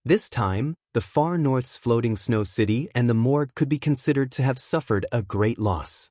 This time, the far north's floating snow city and the morgue could be considered to have suffered a great loss.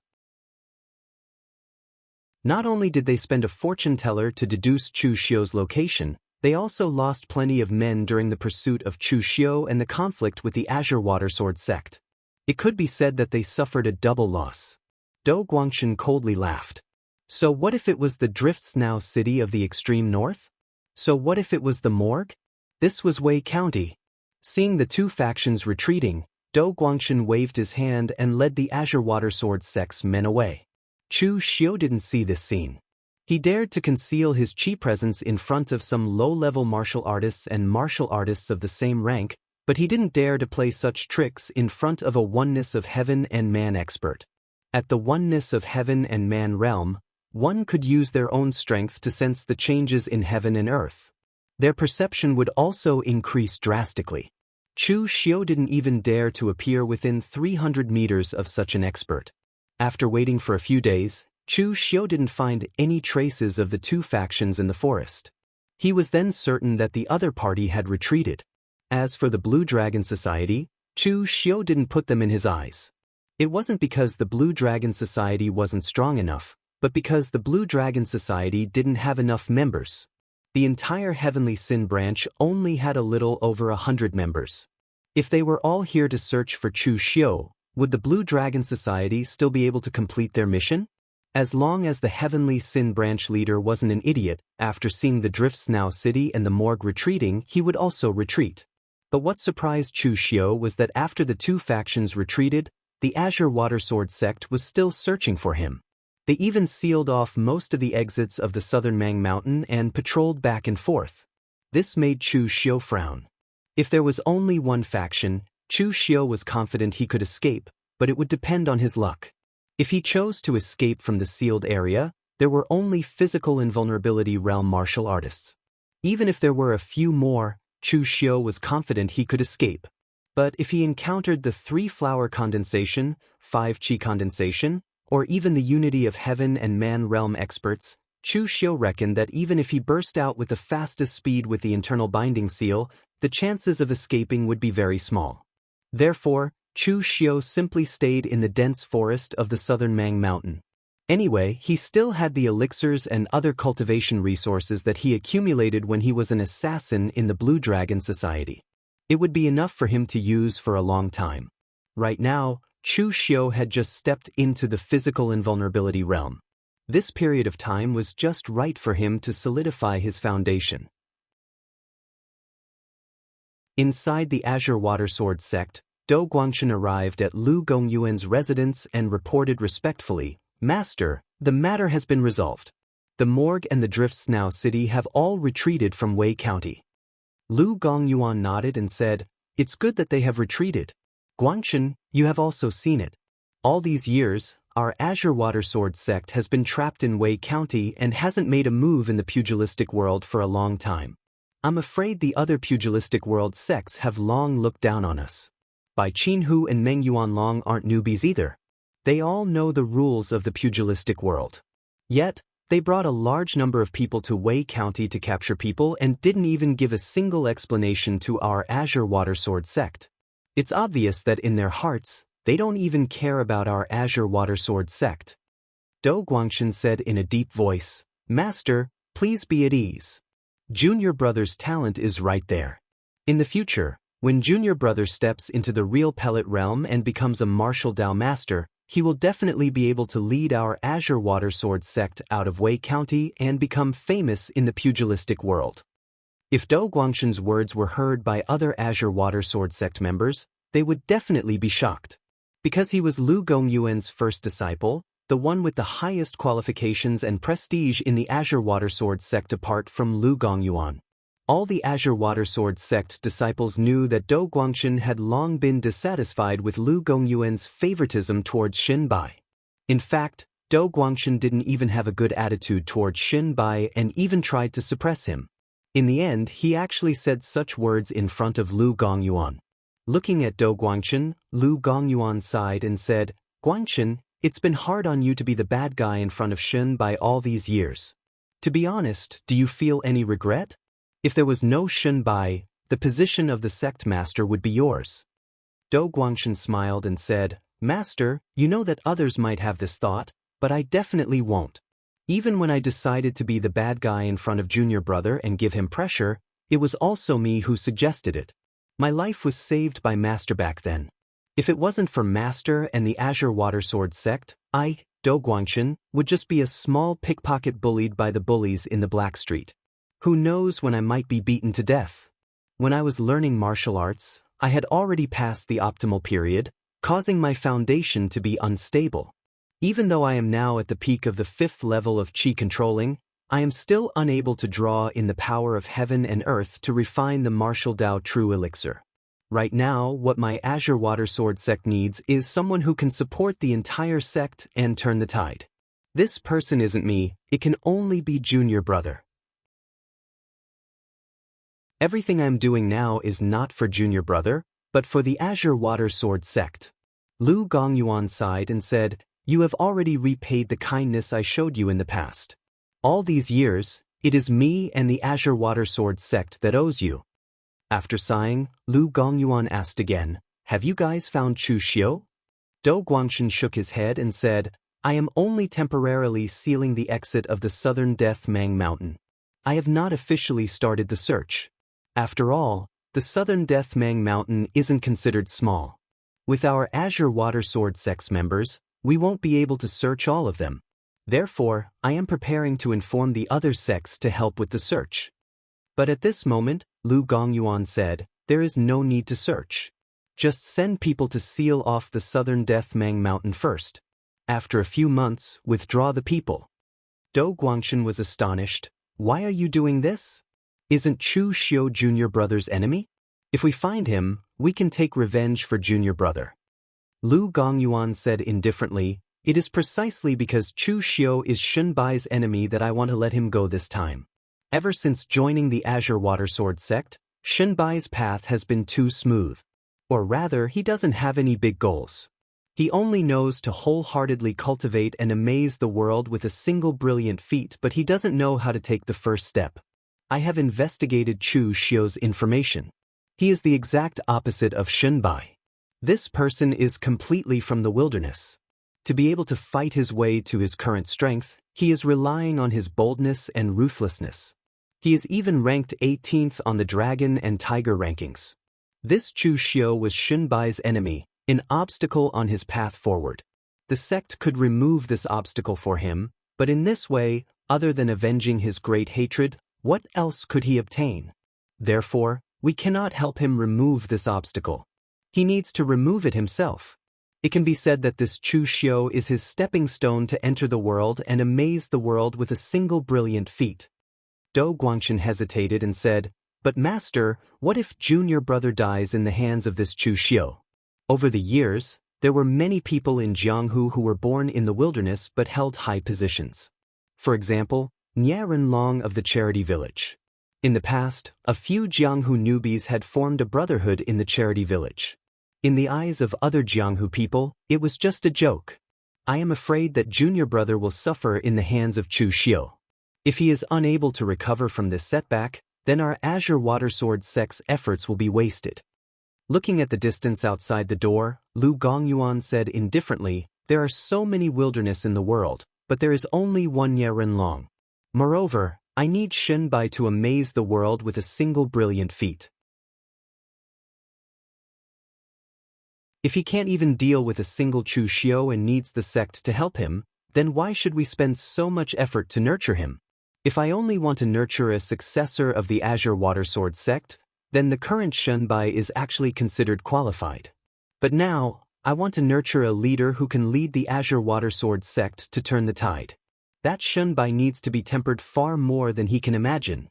Not only did they spend a fortune teller to deduce Chu Xiu's location, they also lost plenty of men during the pursuit of Chu Xiu and the conflict with the Azure Water Sword Sect. It could be said that they suffered a double loss. Do Guangchen coldly laughed. So what if it was the Drifts Now city of the extreme north? So what if it was the morgue? This was Wei County. Seeing the two factions retreating, Dou Guangxun waved his hand and led the Azure Water Sword sect's men away. Chu Xiu didn't see this scene. He dared to conceal his chi presence in front of some low-level martial artists and martial artists of the same rank, but he didn't dare to play such tricks in front of a oneness of heaven and man expert. At the oneness of heaven and man realm, one could use their own strength to sense the changes in heaven and earth. Their perception would also increase drastically. Chu Xiu didn't even dare to appear within 300 meters of such an expert. After waiting for a few days, Chu Xiu didn't find any traces of the two factions in the forest. He was then certain that the other party had retreated. As for the Blue Dragon Society, Chu Xiu didn't put them in his eyes. It wasn't because the Blue Dragon Society wasn't strong enough, but because the Blue Dragon Society didn't have enough members. The entire Heavenly Sin branch only had a little over 100 members. If they were all here to search for Chu Xiu, would the Blue Dragon Society still be able to complete their mission? As long as the Heavenly Sin branch leader wasn't an idiot, after seeing the Drift Snow City and the morgue retreating, he would also retreat. But what surprised Chu Xiu was that after the two factions retreated, the Azure Water Sword sect was still searching for him. They even sealed off most of the exits of the southern Mang Mountain and patrolled back and forth. This made Chu Xiu frown. If there was only one faction, Chu Xiu was confident he could escape, but it would depend on his luck. If he chose to escape from the sealed area, there were only physical invulnerability realm martial artists. Even if there were a few more, Chu Xiu was confident he could escape. But if he encountered the 3-flower condensation, 5-chi condensation, or even the unity of heaven and man realm experts, Chu Xiu reckoned that even if he burst out with the fastest speed with the internal binding seal, the chances of escaping would be very small. Therefore, Chu Xiu simply stayed in the dense forest of the southern Mang Mountain. Anyway, he still had the elixirs and other cultivation resources that he accumulated when he was an assassin in the Blue Dragon Society. It would be enough for him to use for a long time. Right now, Chu Xiu had just stepped into the physical invulnerability realm. This period of time was just right for him to solidify his foundation. Inside the Azure Water Sword sect, Dou Guangxun arrived at Lu Gongyuan's residence and reported respectfully, "Master, the matter has been resolved. The morgue and the Drift Snow City have all retreated from Wei County." Lu Gongyuan nodded and said, "It's good that they have retreated. Guangxun, you have also seen it. All these years, our Azure Water Sword sect has been trapped in Wei County and hasn't made a move in the pugilistic world for a long time. I'm afraid the other pugilistic world sects have long looked down on us. Bai Qinhu and Meng Yuanlong aren't newbies either. They all know the rules of the pugilistic world. Yet, they brought a large number of people to Wei County to capture people and didn't even give a single explanation to our Azure Water Sword sect. It's obvious that in their hearts, they don't even care about our Azure Water Sword sect." Dou Guangxun said in a deep voice, "Master, please be at ease. Junior Brother's talent is right there. In the future, when Junior Brother steps into the real pellet realm and becomes a martial Dao master, he will definitely be able to lead our Azure Water Sword sect out of Wei County and become famous in the pugilistic world." If Dou Guangxun's words were heard by other Azure Water Sword sect members, they would definitely be shocked. Because he was Lu Gongyuan's first disciple, the one with the highest qualifications and prestige in the Azure Water Sword sect apart from Lu Gongyuan. All the Azure Water Sword sect disciples knew that Dou Guangxun had long been dissatisfied with Lu Gongyuan's favoritism towards Xin Bai. In fact, Dou Guangxun didn't even have a good attitude towards Xin Bai and even tried to suppress him. In the end, he actually said such words in front of Lu Gongyuan. Looking at Dou Guangxun, Lu Gongyuan sighed and said, "Guangxun, it's been hard on you to be the bad guy in front of Xin Bai all these years. To be honest, do you feel any regret? If there was no Xin Bai, the position of the sect master would be yours." Dou Guangxun smiled and said, "Master, you know that others might have this thought, but I definitely won't. Even when I decided to be the bad guy in front of Junior Brother and give him pressure, it was also me who suggested it. My life was saved by Master back then. If it wasn't for Master and the Azure Water Sword sect, I, Dou Guangxun, would just be a small pickpocket bullied by the bullies in the Black Street. Who knows when I might be beaten to death? When I was learning martial arts, I had already passed the optimal period, causing my foundation to be unstable. Even though I am now at the peak of the 5th level of qi controlling, I am still unable to draw in the power of heaven and earth to refine the martial Dao true elixir. Right now, what my Azure Water Sword sect needs is someone who can support the entire sect and turn the tide. This person isn't me, it can only be Junior Brother. Everything I'm doing now is not for Junior Brother, but for the Azure Water Sword sect. Lu Gongyuan sighed and said, "You have already repaid the kindness I showed you in the past. All these years, it is me and the Azure Water Sword sect that owes you." After sighing, Lu Gongyuan asked again, "Have you guys found Chu Xiu?" Do Guangshen shook his head and said, "I am only temporarily sealing the exit of the southern Death Mang Mountain. I have not officially started the search. After all, the southern Death Mang Mountain isn't considered small. With our Azure Water Sword sect's members, we won't be able to search all of them. Therefore, I am preparing to inform the other sects to help with the search." But at this moment, Lu Gongyuan said, "There is no need to search. Just send people to seal off the southern Death Mang Mountain first. After a few months, withdraw the people." Do Guangshen was astonished. "Why are you doing this? Isn't Chu Xiu Junior Brother's enemy? If we find him, we can take revenge for Junior Brother." Lu Gongyuan said indifferently, "It is precisely because Chu Xiu is Shunbai's enemy that I want to let him go this time. Ever since joining the Azure Water Sword sect, Shunbai's path has been too smooth. Or rather, he doesn't have any big goals. He only knows to wholeheartedly cultivate and amaze the world with a single brilliant feat, but he doesn't know how to take the first step. I have investigated Chu Xiu's information. He is the exact opposite of Shunbai. This person is completely from the wilderness. To be able to fight his way to his current strength, he is relying on his boldness and ruthlessness. He is even ranked 18th on the Dragon and Tiger rankings. This Chu Xiu was Shunbai's enemy, an obstacle on his path forward. The sect could remove this obstacle for him, but in this way, other than avenging his great hatred, what else could he obtain? Therefore, we cannot help him remove this obstacle. He needs to remove it himself. It can be said that this Chu Xiu is his stepping stone to enter the world and amaze the world with a single brilliant feat." Do Guangshen hesitated and said, "But Master, what if Junior Brother dies in the hands of this Chu Xiu? Over the years, there were many people in Jianghu who were born in the wilderness but held high positions. For example, Nie Renlong of the Charity Village. In the past, a few Jianghu newbies had formed a brotherhood in the Charity Village. In the eyes of other Jianghu people, it was just a joke. I am afraid that Junior Brother will suffer in the hands of Chu Xiu. If he is unable to recover from this setback, then our Azure Water Sword sect's efforts will be wasted." Looking at the distance outside the door, Lu Gongyuan said indifferently, "There are so many wilderness in the world, but there is only one Nie Renlong. Moreover, I need Shunbai to amaze the world with a single brilliant feat. If he can't even deal with a single Chu Xiu and needs the sect to help him, then why should we spend so much effort to nurture him? If I only want to nurture a successor of the Azure Water Sword sect, then the current Shunbai is actually considered qualified. But now, I want to nurture a leader who can lead the Azure Water Sword sect to turn the tide. That Shunbai needs to be tempered far more than he can imagine."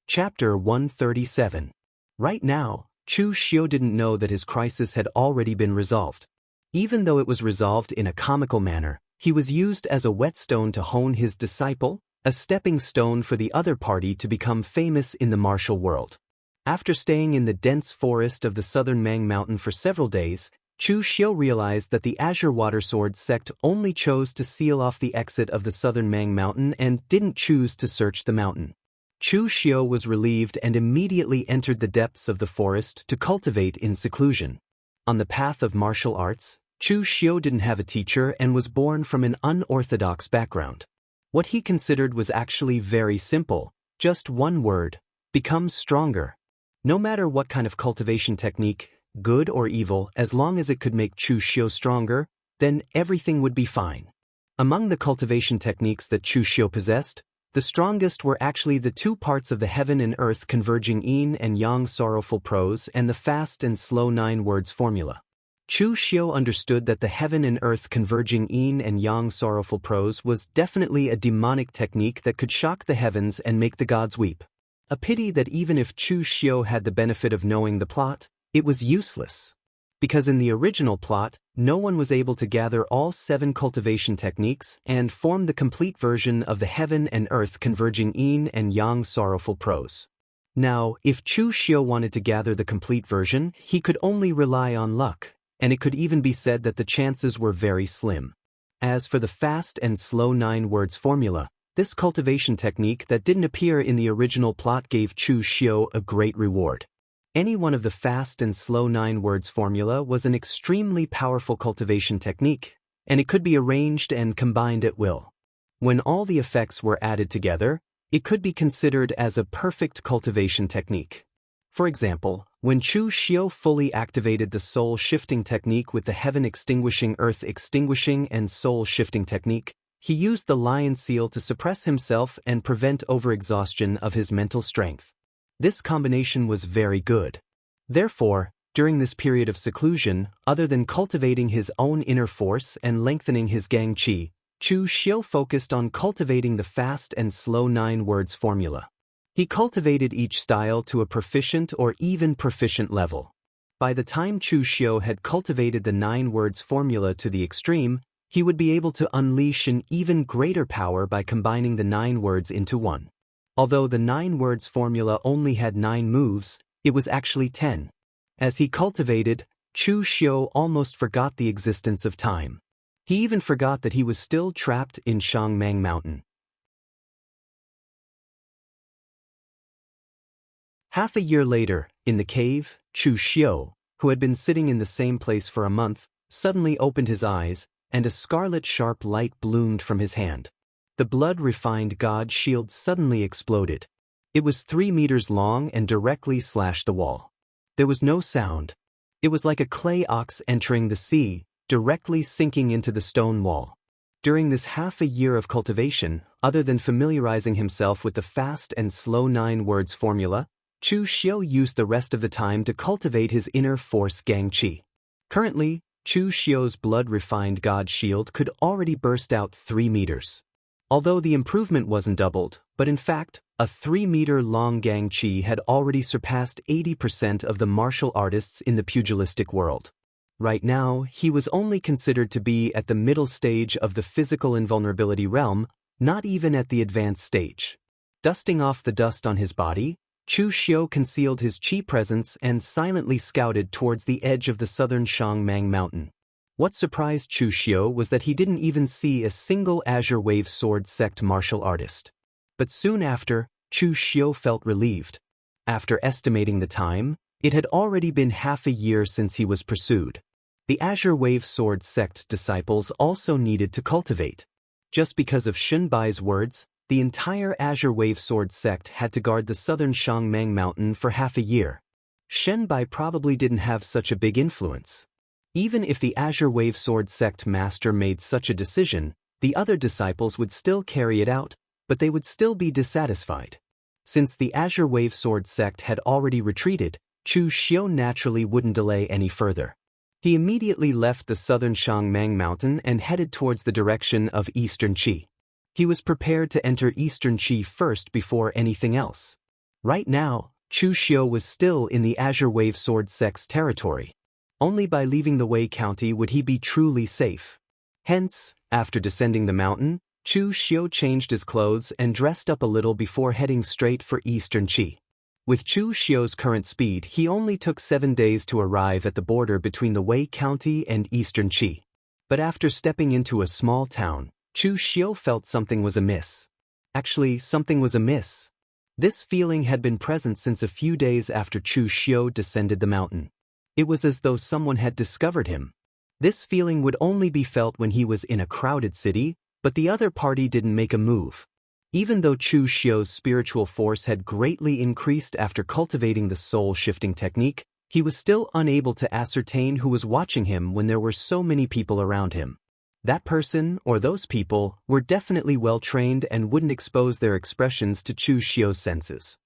Chapter 137. Right now, Chu Xiu didn't know that his crisis had already been resolved. Even though it was resolved in a comical manner, he was used as a whetstone to hone his disciple, a stepping stone for the other party to become famous in the martial world. After staying in the dense forest of the southern Mang Mountain for several days, Chu Xiu realized that the Azure Water Sword sect only chose to seal off the exit of the southern Mang Mountain and didn't choose to search the mountain. Chu Xiu was relieved and immediately entered the depths of the forest to cultivate in seclusion. On the path of martial arts, Chu Xiu didn't have a teacher and was born from an unorthodox background. What he considered was actually very simple, just one word: become stronger. No matter what kind of cultivation technique, good or evil, as long as it could make Chu Xiu stronger, then everything would be fine. Among the cultivation techniques that Chu Xiu possessed, The strongest were actually the two parts of the heaven and earth converging yin and yang sorrowful prose and the fast and slow 9 words formula. Chu Xiu understood that the heaven and earth converging yin and yang sorrowful prose was definitely a demonic technique that could shock the heavens and make the gods weep. A pity that even if Chu Xiu had the benefit of knowing the plot, it was useless. Because in the original plot, no one was able to gather all 7 cultivation techniques and form the complete version of the heaven and earth converging yin and yang sorrowful prose. Now, if Chu Xiu wanted to gather the complete version, he could only rely on luck, and it could even be said that the chances were very slim. As for the fast and slow 9 words formula, this cultivation technique that didn't appear in the original plot gave Chu Xiu a great reward. Any one of the fast and slow 9 words formula was an extremely powerful cultivation technique, and it could be arranged and combined at will. When all the effects were added together, it could be considered as a perfect cultivation technique. For example, when Chu Xiu fully activated the soul shifting technique with the heaven extinguishing, earth extinguishing, and soul shifting technique, he used the lion seal to suppress himself and prevent overexhaustion of his mental strength. This combination was very good. Therefore, during this period of seclusion, other than cultivating his own inner force and lengthening his gang qi, Chu Xiu focused on cultivating the fast and slow 9 words formula. He cultivated each style to a proficient or even proficient level. By the time Chu Xiu had cultivated the 9 words formula to the extreme, he would be able to unleash an even greater power by combining the 9 words into one. Although the 9 words formula only had 9 moves, it was actually 10. As he cultivated, Chu Xiu almost forgot the existence of time. He even forgot that he was still trapped in Shangmang Mountain. Half a year later, in the cave, Chu Xiu, who had been sitting in the same place for a month, suddenly opened his eyes, and a scarlet sharp light bloomed from his hand. The blood-refined god shield suddenly exploded. It was 3 meters long and directly slashed the wall. There was no sound. It was like a clay ox entering the sea, directly sinking into the stone wall. During this half a year of cultivation, other than familiarizing himself with the fast and slow 9 words formula, Chu Xiu used the rest of the time to cultivate his inner force gang qi. Currently, Chu Xiu's blood-refined god shield could already burst out 3 meters. Although the improvement wasn't doubled, but in fact, a 3-meter-long gang qi had already surpassed 80% of the martial artists in the pugilistic world. Right now, he was only considered to be at the middle stage of the physical invulnerability realm, not even at the advanced stage. Dusting off the dust on his body, Chu Xiu concealed his qi presence and silently scouted towards the edge of the southern Shangmang Mountain. What surprised Chu Xiu was that he didn't even see a single Azure Wave Sword sect martial artist. But soon after, Chu Xiu felt relieved. After estimating the time, it had already been half a year since he was pursued. The Azure Wave Sword sect disciples also needed to cultivate. Just because of Shunbai's words, the entire Azure Wave Sword sect had to guard the southern Shangmang Mountain for half a year. Shenbai probably didn't have such a big influence. Even if the Azure Wave Sword sect master made such a decision, the other disciples would still carry it out, but they would still be dissatisfied. Since the Azure Wave Sword sect had already retreated, Chu Xiu naturally wouldn't delay any further. He immediately left the southern Shangmang Mountain and headed towards the direction of Eastern Qi. He was prepared to enter Eastern Qi first before anything else. Right now, Chu Xiu was still in the Azure Wave Sword sect's territory. Only by leaving the Wei County would he be truly safe. Hence, after descending the mountain, Chu Xiu changed his clothes and dressed up a little before heading straight for Eastern Qi. With Chu Xiu's current speed, he only took 7 days to arrive at the border between the Wei County and Eastern Qi. But after stepping into a small town, Chu Xiu felt something was amiss. Actually, something was amiss. This feeling had been present since a few days after Chu Xiu descended the mountain. It was as though someone had discovered him. This feeling would only be felt when he was in a crowded city, but the other party didn't make a move. Even though Chu Xiu's spiritual force had greatly increased after cultivating the soul-shifting technique, he was still unable to ascertain who was watching him when there were so many people around him. That person, or those people, were definitely well-trained and wouldn't expose their expressions to Chu Xiu's senses.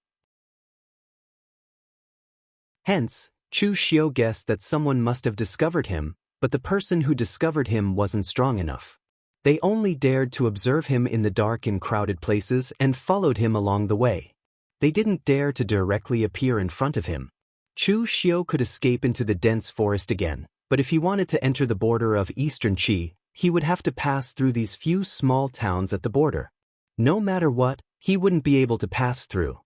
Hence, Chu Xiu guessed that someone must have discovered him, but the person who discovered him wasn't strong enough. They only dared to observe him in the dark in crowded places and followed him along the way. They didn't dare to directly appear in front of him. Chu Xiu could escape into the dense forest again, but if he wanted to enter the border of eastern Qi, he would have to pass through these few small towns at the border. No matter what, he wouldn't be able to pass through.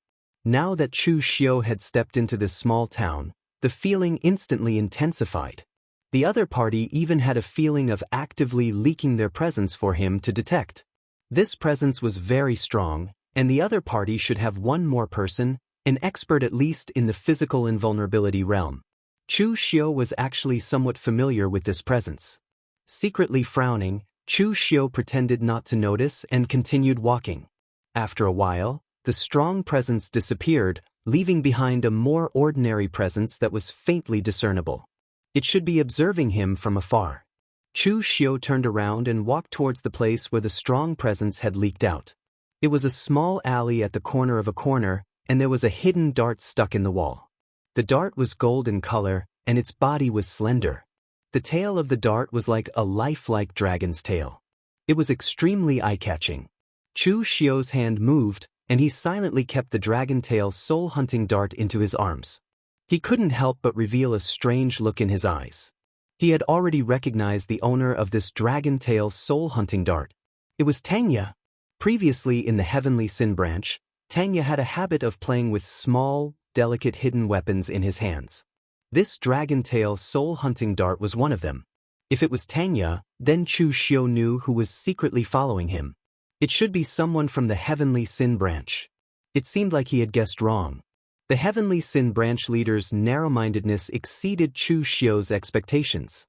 Now that Chu Xiu had stepped into this small town, the feeling instantly intensified. The other party even had a feeling of actively leaking their presence for him to detect. This presence was very strong, and the other party should have one more person, an expert at least in the physical invulnerability realm. Chu Xiu was actually somewhat familiar with this presence. Secretly frowning, Chu Xiu pretended not to notice and continued walking. After a while, the strong presence disappeared, leaving behind a more ordinary presence that was faintly discernible. It should be observing him from afar. Chu Xiu turned around and walked towards the place where the strong presence had leaked out. It was a small alley at the corner of a corner, and there was a hidden dart stuck in the wall. The dart was gold in color, and its body was slender. The tail of the dart was like a lifelike dragon's tail. It was extremely eye-catching. Chu Xiu's hand moved, and he silently kept the dragon tail soul-hunting dart into his arms. He couldn't help but reveal a strange look in his eyes. He had already recognized the owner of this dragon tail soul-hunting dart. It was Tanya. Previously in the Heavenly Sin Branch, Tanya had a habit of playing with small, delicate hidden weapons in his hands. This dragon tail soul-hunting dart was one of them. If it was Tanya, then Chu Xiu knew who was secretly following him. It should be someone from the Heavenly Sin Branch. It seemed like he had guessed wrong. The Heavenly Sin Branch leader's narrow-mindedness exceeded Chu Xiu's expectations.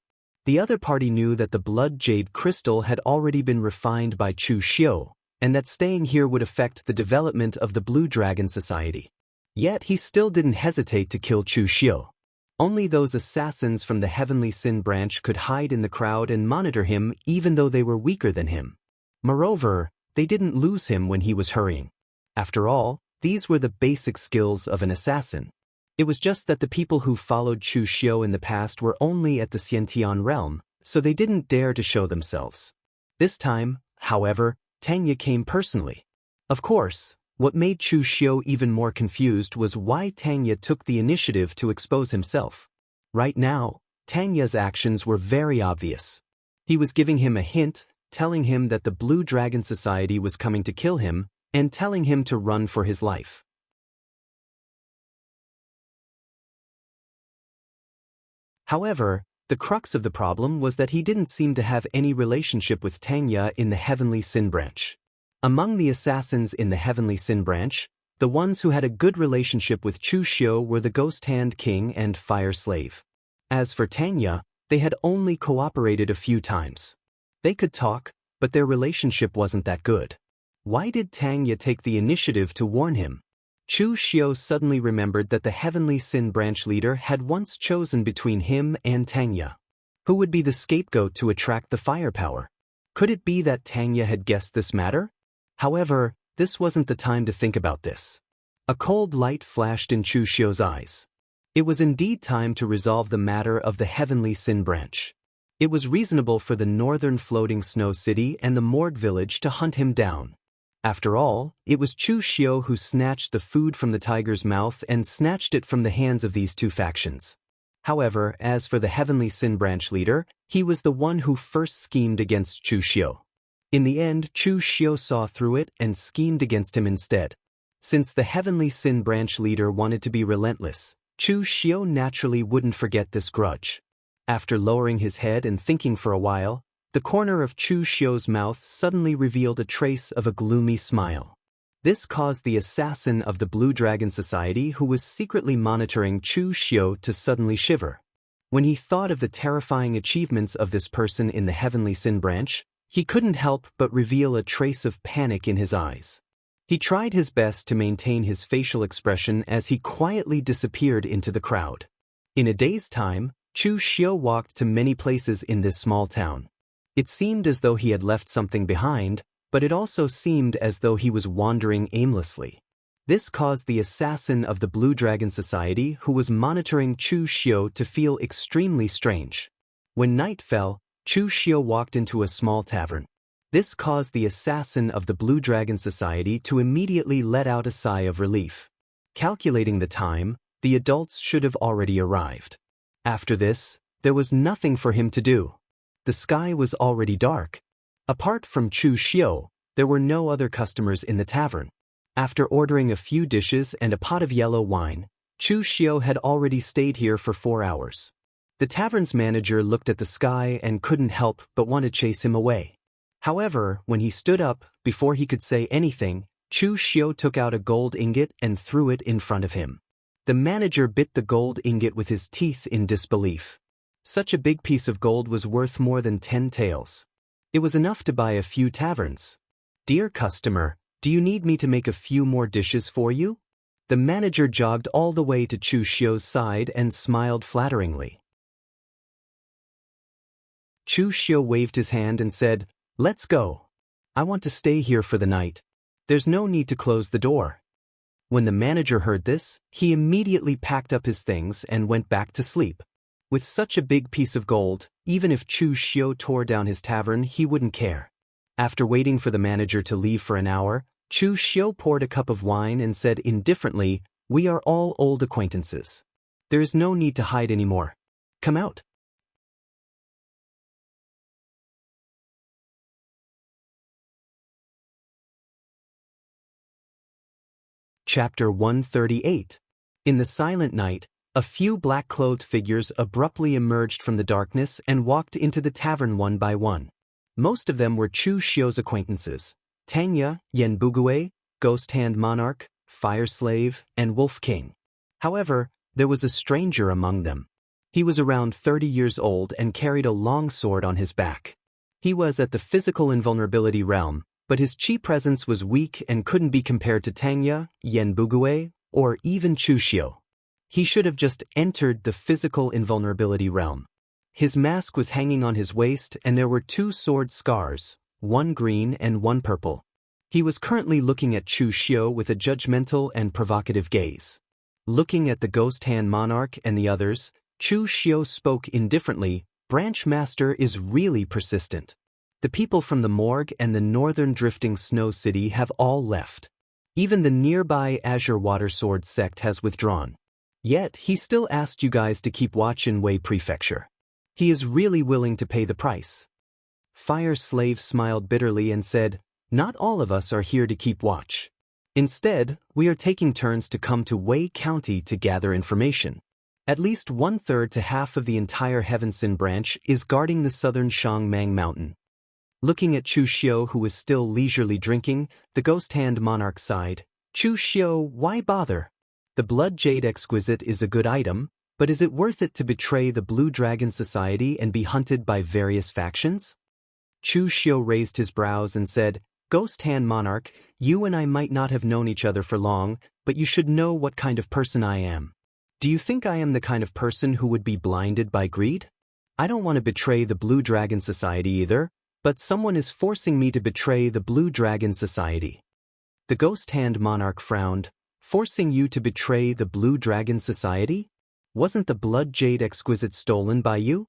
The other party knew that the blood jade crystal had already been refined by Chu Xiu, and that staying here would affect the development of the Blue Dragon Society. Yet he still didn't hesitate to kill Chu Xiu. Only those assassins from the Heavenly Sin Branch could hide in the crowd and monitor him even though they were weaker than him. Moreover, they didn't lose him when he was hurrying. After all, these were the basic skills of an assassin. It was just that the people who followed Chu Xiu in the past were only at the Xiantian realm, so they didn't dare to show themselves. This time, however, Tanya came personally. Of course, what made Chu Xiu even more confused was why Tanya took the initiative to expose himself. Right now, Tanya's actions were very obvious. He was giving him a hint, telling him that the Blue Dragon Society was coming to kill him, and telling him to run for his life. However, the crux of the problem was that he didn't seem to have any relationship with Tanya in the Heavenly Sin Branch. Among the assassins in the Heavenly Sin Branch, the ones who had a good relationship with Chu Xiu were the Ghost Hand King and Fire Slave. As for Tanya, they had only cooperated a few times. They could talk, but their relationship wasn't that good. Why did Tanya take the initiative to warn him? Chu Xiu suddenly remembered that the Heavenly Sin Branch leader had once chosen between him and Tanya. Who would be the scapegoat to attract the firepower? Could it be that Tanya had guessed this matter? However, this wasn't the time to think about this. A cold light flashed in Chu Xiu's eyes. It was indeed time to resolve the matter of the Heavenly Sin Branch. It was reasonable for the northern floating snow city and the Morgue village to hunt him down. After all, it was Chu Xiu who snatched the food from the tiger's mouth and snatched it from the hands of these two factions. However, as for the Heavenly Sin Branch leader, he was the one who first schemed against Chu Xiu. In the end, Chu Xiu saw through it and schemed against him instead. Since the Heavenly Sin Branch leader wanted to be relentless, Chu Xiu naturally wouldn't forget this grudge. After lowering his head and thinking for a while, the corner of Chu Xiu's mouth suddenly revealed a trace of a gloomy smile. This caused the assassin of the Blue Dragon Society who was secretly monitoring Chu Xiu to suddenly shiver. When he thought of the terrifying achievements of this person in the Heavenly Sin Branch, he couldn't help but reveal a trace of panic in his eyes. He tried his best to maintain his facial expression as he quietly disappeared into the crowd. In a day's time, Chu Xiu walked to many places in this small town. It seemed as though he had left something behind, but it also seemed as though he was wandering aimlessly. This caused the assassin of the Blue Dragon Society who was monitoring Chu Xiu to feel extremely strange. When night fell, Chu Xiu walked into a small tavern. This caused the assassin of the Blue Dragon Society to immediately let out a sigh of relief. Calculating the time, the adults should have already arrived. After this, there was nothing for him to do. The sky was already dark. Apart from Chu Xiu, there were no other customers in the tavern. After ordering a few dishes and a pot of yellow wine, Chu Xiu had already stayed here for 4 hours. The tavern's manager looked at the sky and couldn't help but want to chase him away. However, when he stood up, before he could say anything, Chu Xiu took out a gold ingot and threw it in front of him. The manager bit the gold ingot with his teeth in disbelief. Such a big piece of gold was worth more than 10 taels. It was enough to buy a few taverns. "Dear customer, do you need me to make a few more dishes for you?" The manager jogged all the way to Chu Xiu's side and smiled flatteringly. Chu Xiu waved his hand and said, "Let's go. I want to stay here for the night. There's no need to close the door." When the manager heard this, he immediately packed up his things and went back to sleep. With such a big piece of gold, even if Chu Xiu tore down his tavern, he wouldn't care. After waiting for the manager to leave for an hour, Chu Xiu poured a cup of wine and said indifferently, "We are all old acquaintances. There is no need to hide anymore. Come out." Chapter 138. In the silent night, a few black-clothed figures abruptly emerged from the darkness and walked into the tavern one by one. Most of them were Chu Xiu's acquaintances: Tanya, Yen Bugue, Ghost Hand Monarch, Fire Slave, and Wolf King. However, there was a stranger among them. He was around 30 years old and carried a long sword on his back. He was at the physical invulnerability realm, but his chi presence was weak and couldn't be compared to Tanya, Yen Bugue, or even Chu Xiu. He should have just entered the physical invulnerability realm. His mask was hanging on his waist and there were 2 sword scars, one green and one purple. He was currently looking at Chu Xiu with a judgmental and provocative gaze. Looking at the Ghost Hand Monarch and the others, Chu Xiu spoke indifferently, "Branch Master is really persistent. The people from the morgue and the northern drifting snow city have all left. Even the nearby Azure Water Sword sect has withdrawn. Yet he still asked you guys to keep watch in Wei Prefecture. He is really willing to pay the price." Fire Slave smiled bitterly and said, "Not all of us are here to keep watch. Instead, we are taking turns to come to Wei County to gather information. At least 1/3 to half of the entire Heavensin branch is guarding the southern Shangmang Mountain." Looking at Chu Xiu, who was still leisurely drinking, the Ghost Hand Monarch sighed. "Chu Xiu, why bother? The Blood Jade Exquisite is a good item, but is it worth it to betray the Blue Dragon Society and be hunted by various factions?" Chu Xiu raised his brows and said, "Ghost Hand Monarch, you and I might not have known each other for long, but you should know what kind of person I am. Do you think I am the kind of person who would be blinded by greed? I don't want to betray the Blue Dragon Society either, but someone is forcing me to betray the Blue Dragon Society." The Ghost Hand Monarch frowned. "Forcing you to betray the Blue Dragon Society? Wasn't the Blood Jade Exquisite stolen by you?"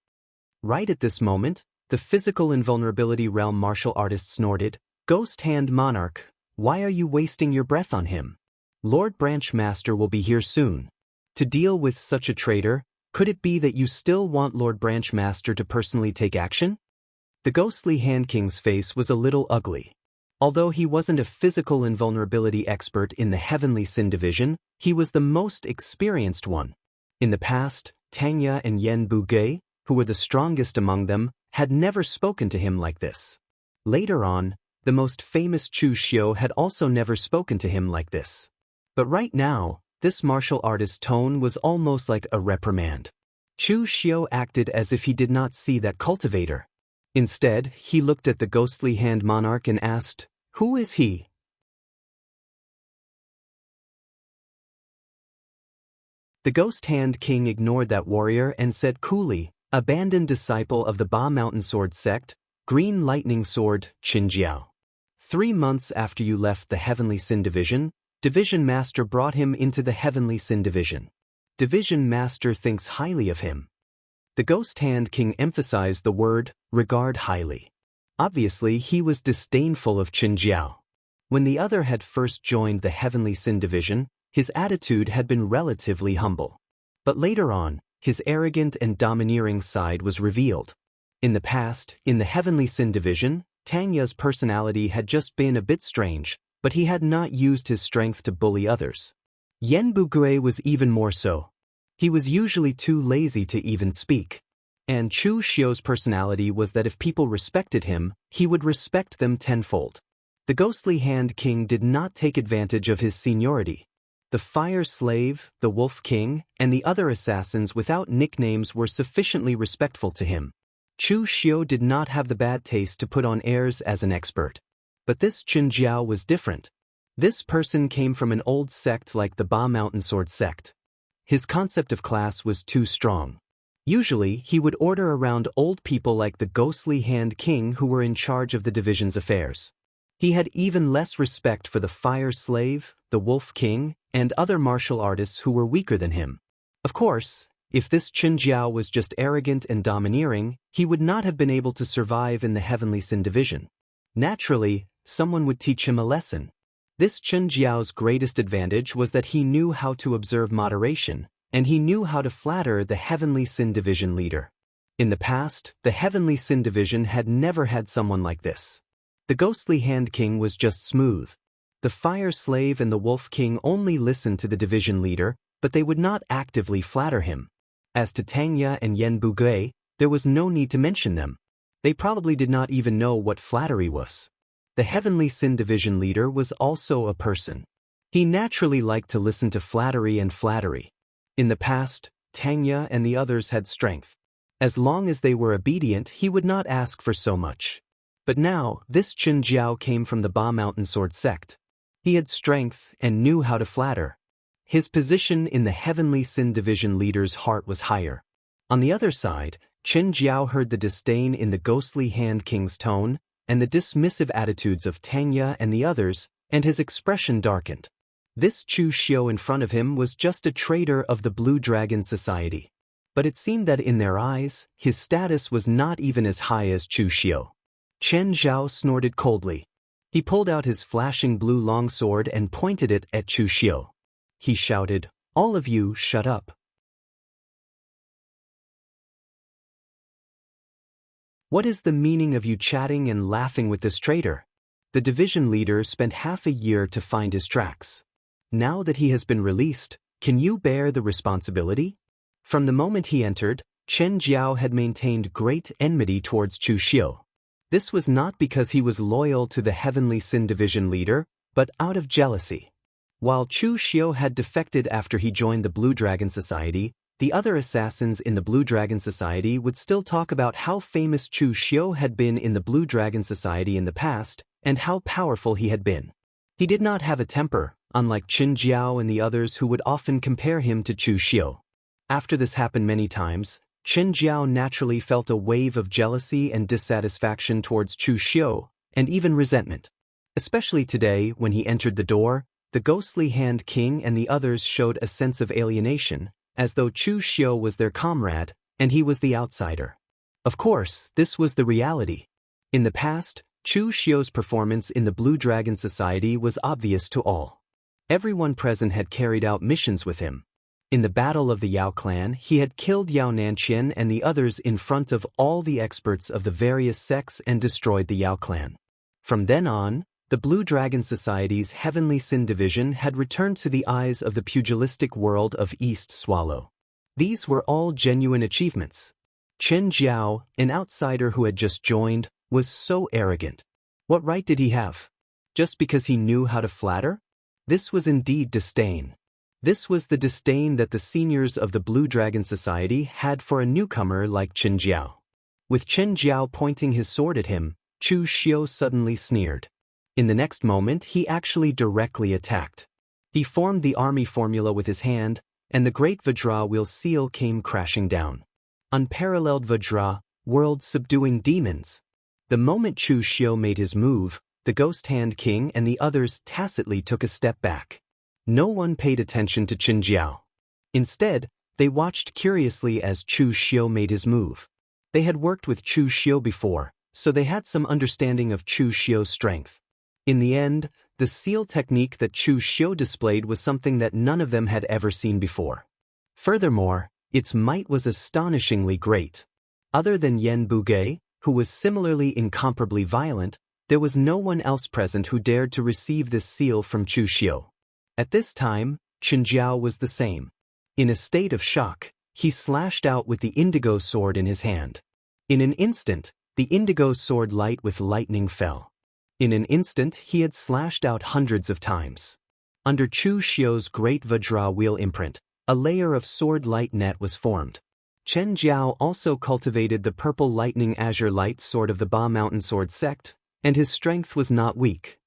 Right at this moment, the physical invulnerability realm martial artist snorted, "Ghost Hand Monarch, why are you wasting your breath on him? Lord Branch Master will be here soon. To deal with such a traitor, could it be that you still want Lord Branch Master to personally take action?" The ghostly Hand King's face was a little ugly. Although he wasn't a physical invulnerability expert in the Heavenly Sin Division, he was the most experienced one. In the past, Tanya and Yen Bugui, who were the strongest among them, had never spoken to him like this. Later on, the most famous Chu Xiu had also never spoken to him like this. But right now, this martial artist's tone was almost like a reprimand. Chu Xiu acted as if he did not see that cultivator. Instead, he looked at the ghostly hand monarch and asked, "Who is he?" The Ghost Hand King ignored that warrior and said coolly, "Abandoned disciple of the Ba Mountain Sword sect, Green Lightning Sword, Qinjiao. 3 months after you left the Heavenly Sin Division, Division Master brought him into the Heavenly Sin Division. Division Master thinks highly of him. The Ghost Hand King emphasized the word, regard highly. Obviously, he was disdainful of Qinjiao. When the other had first joined the Heavenly Sin Division, his attitude had been relatively humble. But later on, his arrogant and domineering side was revealed. In the past, in the Heavenly Sin Division, Tangya's personality had just been a bit strange, but he had not used his strength to bully others. Yan Bugui was even more so. He was usually too lazy to even speak. And Chu Xiu's personality was that if people respected him, he would respect them tenfold. The Ghostly Hand King did not take advantage of his seniority. The Fire Slave, the Wolf King, and the other assassins without nicknames were sufficiently respectful to him. Chu Xiu did not have the bad taste to put on airs as an expert. But this Qinjiao was different. This person came from an old sect like the Ba Mountain Sword sect. His concept of class was too strong. Usually, he would order around old people like the Ghostly Hand King who were in charge of the division's affairs. He had even less respect for the Fire Slave, the Wolf King, and other martial artists who were weaker than him. Of course, if this Qinjiao was just arrogant and domineering, he would not have been able to survive in the Heavenly Sin Division. Naturally, someone would teach him a lesson. This Qinjiao's greatest advantage was that he knew how to observe moderation, and he knew how to flatter the Heavenly Sin Division leader. In the past, the Heavenly Sin Division had never had someone like this. The Ghostly Hand King was just smooth. The Fire Slave and the Wolf King only listened to the division leader, but they would not actively flatter him. As to Tangya and Yan Bugui, there was no need to mention them. They probably did not even know what flattery was. The Heavenly Sin Division leader was also a person. He naturally liked to listen to flattery and flattery. In the past, Tangya and the others had strength. As long as they were obedient, he would not ask for so much. But now, this Qinjiao came from the Ba Mountain Sword sect. He had strength and knew how to flatter. His position in the Heavenly Sin Division leader's heart was higher. On the other side, Qinjiao heard the disdain in the Ghostly Hand King's tone, and the dismissive attitudes of Tangya and the others, and his expression darkened. This Chu Xiu in front of him was just a traitor of the Blue Dragon Society. But it seemed that in their eyes, his status was not even as high as Chu Xiu. Chen Zhao snorted coldly. He pulled out his flashing blue longsword and pointed it at Chu Xiu. He shouted, "All of you, shut up." What is the meaning of you chatting and laughing with this traitor? The division leader spent half a year to find his tracks. Now that he has been released, can you bear the responsibility? From the moment he entered, Chen Jiao had maintained great enmity towards Chu Xiu. This was not because he was loyal to the Heavenly Sin Division leader, but out of jealousy. While Chu Xiu had defected after he joined the Blue Dragon Society, the other assassins in the Blue Dragon Society would still talk about how famous Chu Xiu had been in the Blue Dragon Society in the past, and how powerful he had been. He did not have a temper, unlike Qin Jiao and the others who would often compare him to Chu Xiu. After this happened many times, Qin Jiao naturally felt a wave of jealousy and dissatisfaction towards Chu Xiu, and even resentment. Especially today, when he entered the door, the Ghostly Hand King and the others showed a sense of alienation, as though Chu Xiu was their comrade, and he was the outsider. Of course, this was the reality. In the past, Chu Xiu's performance in the Blue Dragon Society was obvious to all. Everyone present had carried out missions with him. In the Battle of the Yao clan, he had killed Yao Nanqian and the others in front of all the experts of the various sects and destroyed the Yao clan. From then on, the Blue Dragon Society's Heavenly Sin Division had returned to the eyes of the pugilistic world of East Swallow. These were all genuine achievements. Chen Jiao, an outsider who had just joined, was so arrogant. What right did he have? Just because he knew how to flatter? This was indeed disdain. This was the disdain that the seniors of the Blue Dragon Society had for a newcomer like Chen Jiao. With Chen Jiao pointing his sword at him, Chu Xiu suddenly sneered. In the next moment, he actually directly attacked. He formed the army formula with his hand, and the great Vajra wheel seal came crashing down. Unparalleled Vajra, world-subduing demons. The moment Chu Xiu made his move, the Ghost Hand King and the others tacitly took a step back. No one paid attention to Qin Jiao. Instead, they watched curiously as Chu Xiu made his move. They had worked with Chu Xiu before, so they had some understanding of Chu Xiu's strength. In the end, the seal technique that Chu Xiu displayed was something that none of them had ever seen before. Furthermore, its might was astonishingly great. Other than Yan Bugei, who was similarly incomparably violent, there was no one else present who dared to receive this seal from Chu Xiu. At this time, Qin Jiao was the same. In a state of shock, he slashed out with the indigo sword in his hand. In an instant, the indigo sword light with lightning fell. In an instant he had slashed out hundreds of times. Under Chu Xiu's great Vajra wheel imprint, a layer of sword light net was formed. Chen Jiao also cultivated the purple lightning azure light sword of the Ba Mountain Sword sect, and his strength was not weak.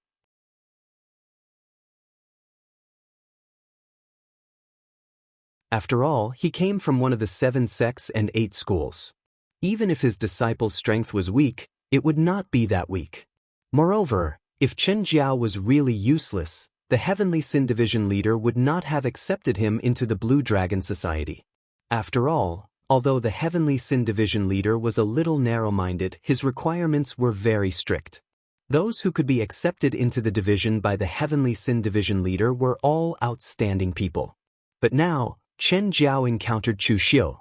After all, he came from one of the 7 sects and 8 schools. Even if his disciple's strength was weak, it would not be that weak. Moreover, if Chen Jiao was really useless, the Heavenly Sin Division leader would not have accepted him into the Blue Dragon Society. After all, although the Heavenly Sin Division leader was a little narrow-minded, his requirements were very strict. Those who could be accepted into the division by the Heavenly Sin Division leader were all outstanding people. But now, Chen Jiao encountered Chu Xiu.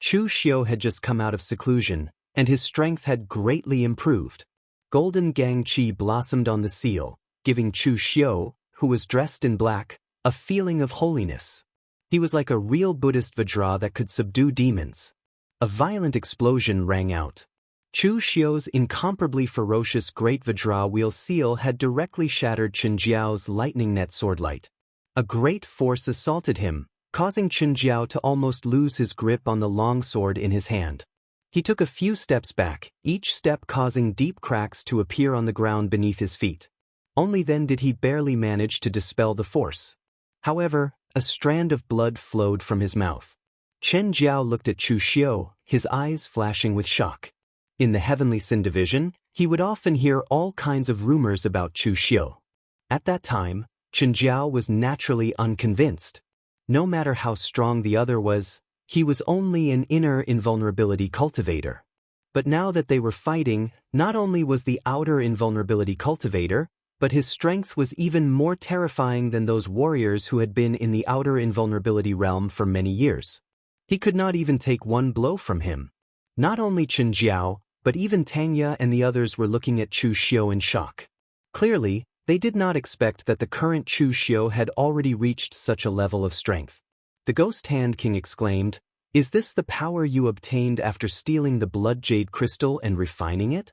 Chu Xiu had just come out of seclusion, and his strength had greatly improved. Golden Gang Qi blossomed on the seal, giving Chu Xiu, who was dressed in black, a feeling of holiness. He was like a real Buddhist Vajra that could subdue demons. A violent explosion rang out. Chu Xiu's incomparably ferocious great Vajra wheel seal had directly shattered Qin Jiao's lightning net sword light. A great force assaulted him, causing Qin Jiao to almost lose his grip on the long sword in his hand. He took a few steps back, each step causing deep cracks to appear on the ground beneath his feet. Only then did he barely manage to dispel the force. However, a strand of blood flowed from his mouth. Chen Jiao looked at Chu Xiu, his eyes flashing with shock. In the Heavenly Sin Division, he would often hear all kinds of rumors about Chu Xiu. At that time, Chen Jiao was naturally unconvinced. No matter how strong the other was, he was only an inner invulnerability cultivator. But now that they were fighting, not only was the outer invulnerability cultivator, but his strength was even more terrifying than those warriors who had been in the outer invulnerability realm for many years. He could not even take one blow from him. Not only Qin Jiao, but even Tangya and the others were looking at Chu Xiu in shock. Clearly, they did not expect that the current Chu Xiu had already reached such a level of strength. The Ghost Hand King exclaimed, "Is this the power you obtained after stealing the blood jade crystal and refining it?"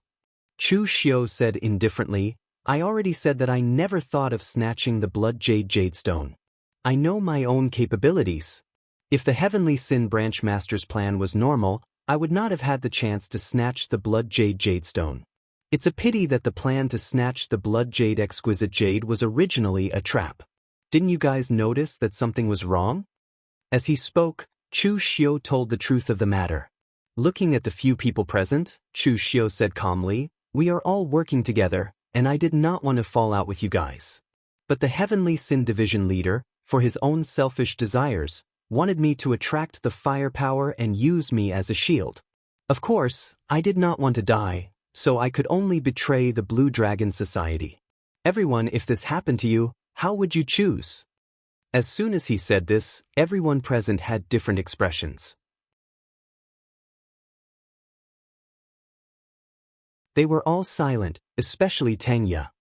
Chu Xiu said indifferently, "I already said that I never thought of snatching the blood jade stone. I know my own capabilities. If the Heavenly Sin Branch Master's plan was normal, I would not have had the chance to snatch the blood jade stone. It's a pity that the plan to snatch the blood jade exquisite jade was originally a trap. Didn't you guys notice that something was wrong?" As he spoke, Chu Xiu told the truth of the matter. Looking at the few people present, Chu Xiu said calmly, "We are all working together, and I did not want to fall out with you guys. But the Heavenly Sin Division leader, for his own selfish desires, wanted me to attract the firepower and use me as a shield. Of course, I did not want to die, so I could only betray the Blue Dragon Society. Everyone, if this happened to you, how would you choose?" As soon as he said this, everyone present had different expressions. They were all silent, especially Tangya.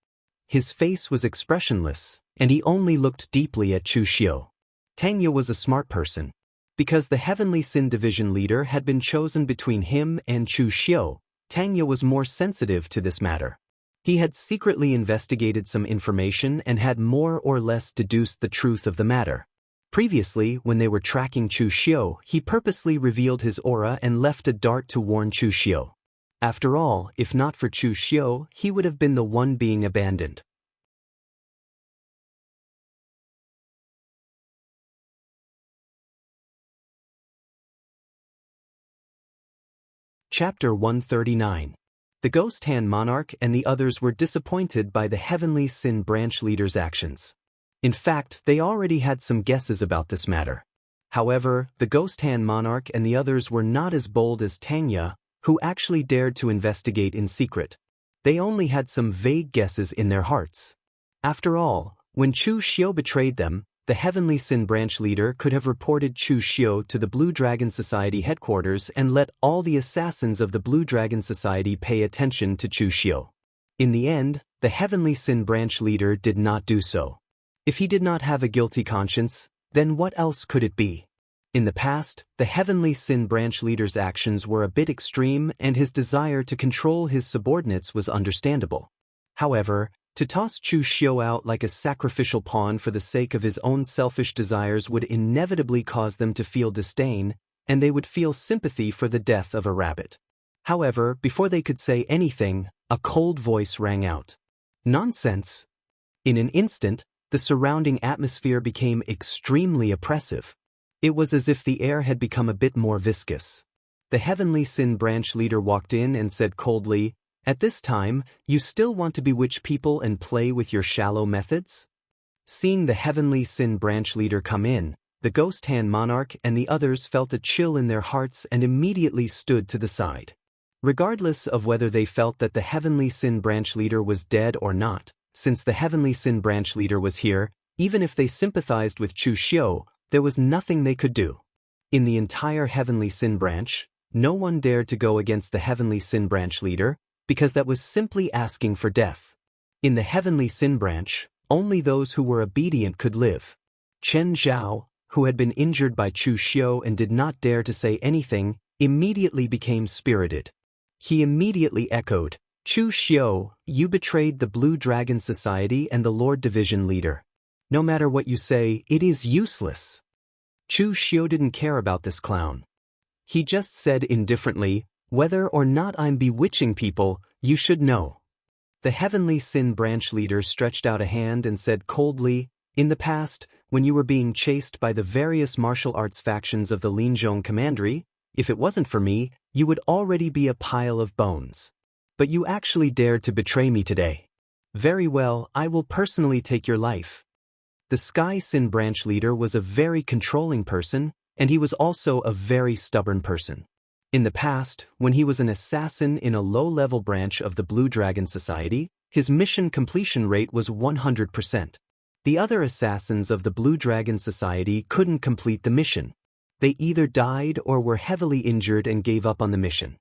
His face was expressionless, and he only looked deeply at Chu Xiu. Tangya was a smart person. Because the Heavenly Sin Division leader had been chosen between him and Chu Xiu, Tangya was more sensitive to this matter. He had secretly investigated some information and had more or less deduced the truth of the matter. Previously, when they were tracking Chu Xiu, he purposely revealed his aura and left a dart to warn Chu Xiu. After all, if not for Chu Xiu, he would have been the one being abandoned. Chapter 139. The Ghost Hand Monarch and the others were disappointed by the Heavenly Sin Branch leader's actions. In fact, they already had some guesses about this matter. However, the Ghost Hand Monarch and the others were not as bold as Tanya, who actually dared to investigate in secret. They only had some vague guesses in their hearts. After all, when Chu Xiu betrayed them, the Heavenly Sin Branch leader could have reported Chu Xiu to the Blue Dragon Society headquarters and let all the assassins of the Blue Dragon Society pay attention to Chu Xiu. In the end, the Heavenly Sin Branch leader did not do so. If he did not have a guilty conscience, then what else could it be? In the past, the Heavenly Sin Branch leader's actions were a bit extreme and his desire to control his subordinates was understandable. However, to toss Chu Xiu out like a sacrificial pawn for the sake of his own selfish desires would inevitably cause them to feel disdain, and they would feel sympathy for the death of a rabbit. However, before they could say anything, a cold voice rang out. Nonsense! In an instant, the surrounding atmosphere became extremely oppressive. It was as if the air had become a bit more viscous. The Heavenly Sin Branch leader walked in and said coldly, "At this time, you still want to bewitch people and play with your shallow methods?" Seeing the Heavenly Sin Branch leader come in, the Ghost Hand Monarch and the others felt a chill in their hearts and immediately stood to the side. Regardless of whether they felt that the Heavenly Sin Branch leader was dead or not, since the Heavenly Sin Branch leader was here, even if they sympathized with Chu Xiu, there was nothing they could do. In the entire Heavenly Sin Branch, no one dared to go against the Heavenly Sin Branch leader, because that was simply asking for death. In the Heavenly Sin Branch, only those who were obedient could live. Chen Zhao, who had been injured by Chu Xiu and did not dare to say anything, immediately became spirited. He immediately echoed, "Chu Xiu, you betrayed the Blue Dragon Society and the Lord Division leader. No matter what you say, it is useless." Chu Xiu didn't care about this clown. He just said indifferently, "Whether or not I'm bewitching people, you should know." The Heavenly Sin Branch leader stretched out a hand and said coldly, "In the past, when you were being chased by the various martial arts factions of the Linzhong Commandery, if it wasn't for me, you would already be a pile of bones. But you actually dared to betray me today. Very well, I will personally take your life." The Sky Sin Branch leader was a very controlling person, and he was also a very stubborn person. In the past, when he was an assassin in a low-level branch of the Blue Dragon Society, his mission completion rate was 100%. The other assassins of the Blue Dragon Society couldn't complete the mission. They either died or were heavily injured and gave up on the mission.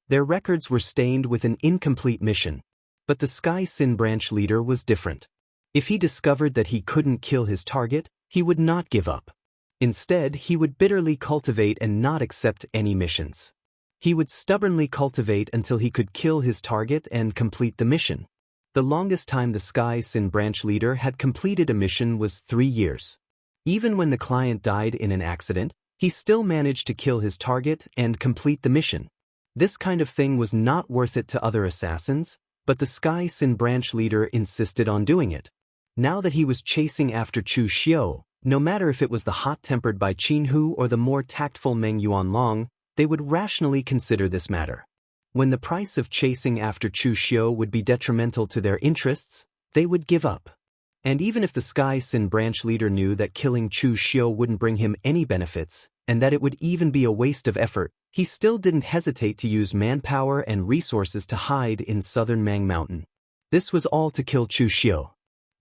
Their records were stained with an incomplete mission. But the Sky Sin Branch leader was different. If he discovered that he couldn't kill his target, he would not give up. Instead, he would bitterly cultivate and not accept any missions. He would stubbornly cultivate until he could kill his target and complete the mission. The longest time the Sky Sin Branch leader had completed a mission was 3 years. Even when the client died in an accident, he still managed to kill his target and complete the mission. This kind of thing was not worth it to other assassins, but the Sky Sin Branch leader insisted on doing it. Now that he was chasing after Chu Xiu, no matter if it was the hot-tempered Bai Qinhu or the more tactful Meng Yuanlong, they would rationally consider this matter. When the price of chasing after Chu Xiu would be detrimental to their interests, they would give up. And even if the Sky Sin Branch leader knew that killing Chu Xiu wouldn't bring him any benefits, and that it would even be a waste of effort, he still didn't hesitate to use manpower and resources to hide in southern Mang Mountain. This was all to kill Chu Xiu.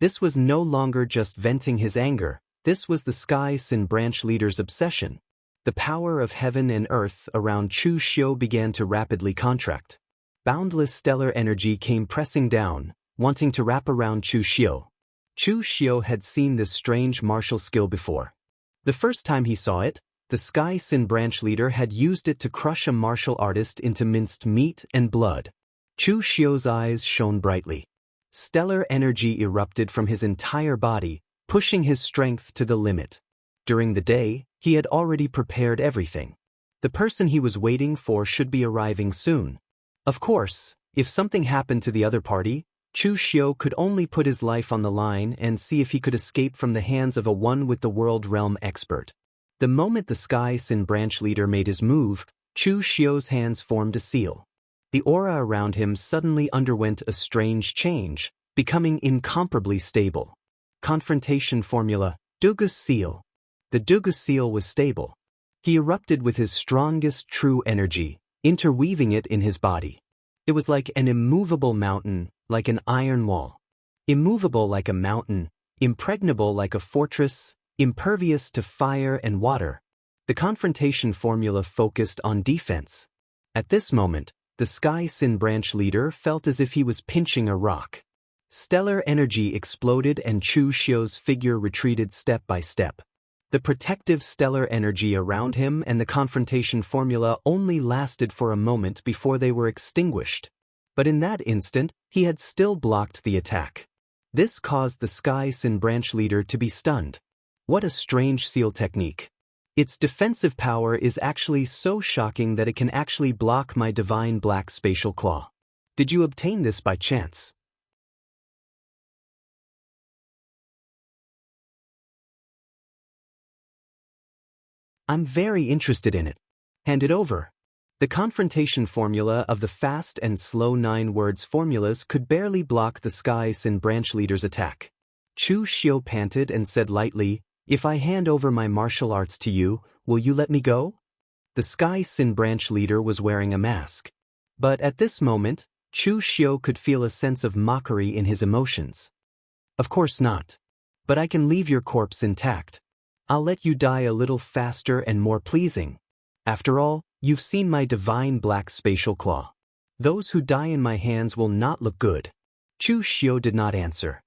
This was no longer just venting his anger, this was the Sky Sin Branch leader's obsession. The power of heaven and earth around Chu Xiu began to rapidly contract. Boundless stellar energy came pressing down, wanting to wrap around Chu Xiu. Chu Xiu had seen this strange martial skill before. The first time he saw it, the Sky Sin Branch leader had used it to crush a martial artist into minced meat and blood. Chu Xiu's eyes shone brightly. Stellar energy erupted from his entire body, pushing his strength to the limit. During the day, he had already prepared everything. The person he was waiting for should be arriving soon. Of course, if something happened to the other party, Chu Xiu could only put his life on the line and see if he could escape from the hands of a one-with-the-world realm expert. The moment the Sky Sin branch leader made his move, Chu Xiu's hands formed a seal. The aura around him suddenly underwent a strange change, becoming incomparably stable. Confrontation formula, Dugus Seal. The Dugus Seal was stable. He erupted with his strongest true energy, interweaving it in his body. It was like an immovable mountain, like an iron wall. Immovable like a mountain, impregnable like a fortress, impervious to fire and water. The confrontation formula focused on defense. At this moment, the Sky Sin branch leader felt as if he was pinching a rock. Stellar energy exploded and Chu Xiu's figure retreated step by step. The protective stellar energy around him and the confrontation formula only lasted for a moment before they were extinguished. But in that instant, he had still blocked the attack. This caused the Sky Sin branch leader to be stunned. What a strange seal technique. Its defensive power is actually so shocking that it can actually block my divine black spatial claw. Did you obtain this by chance? I'm very interested in it. Hand it over. The confrontation formula of the fast and slow 9 words formulas could barely block the Sky Sin branch leader's attack. Chu Xiu panted and said lightly, "If I hand over my martial arts to you, will you let me go?" The Sky Sin branch leader was wearing a mask. But at this moment, Chu Xiu could feel a sense of mockery in his emotions. "Of course not. But I can leave your corpse intact. I'll let you die a little faster and more pleasing. After all, you've seen my divine black spatial claw. Those who die in my hands will not look good." Chu Xiu did not answer.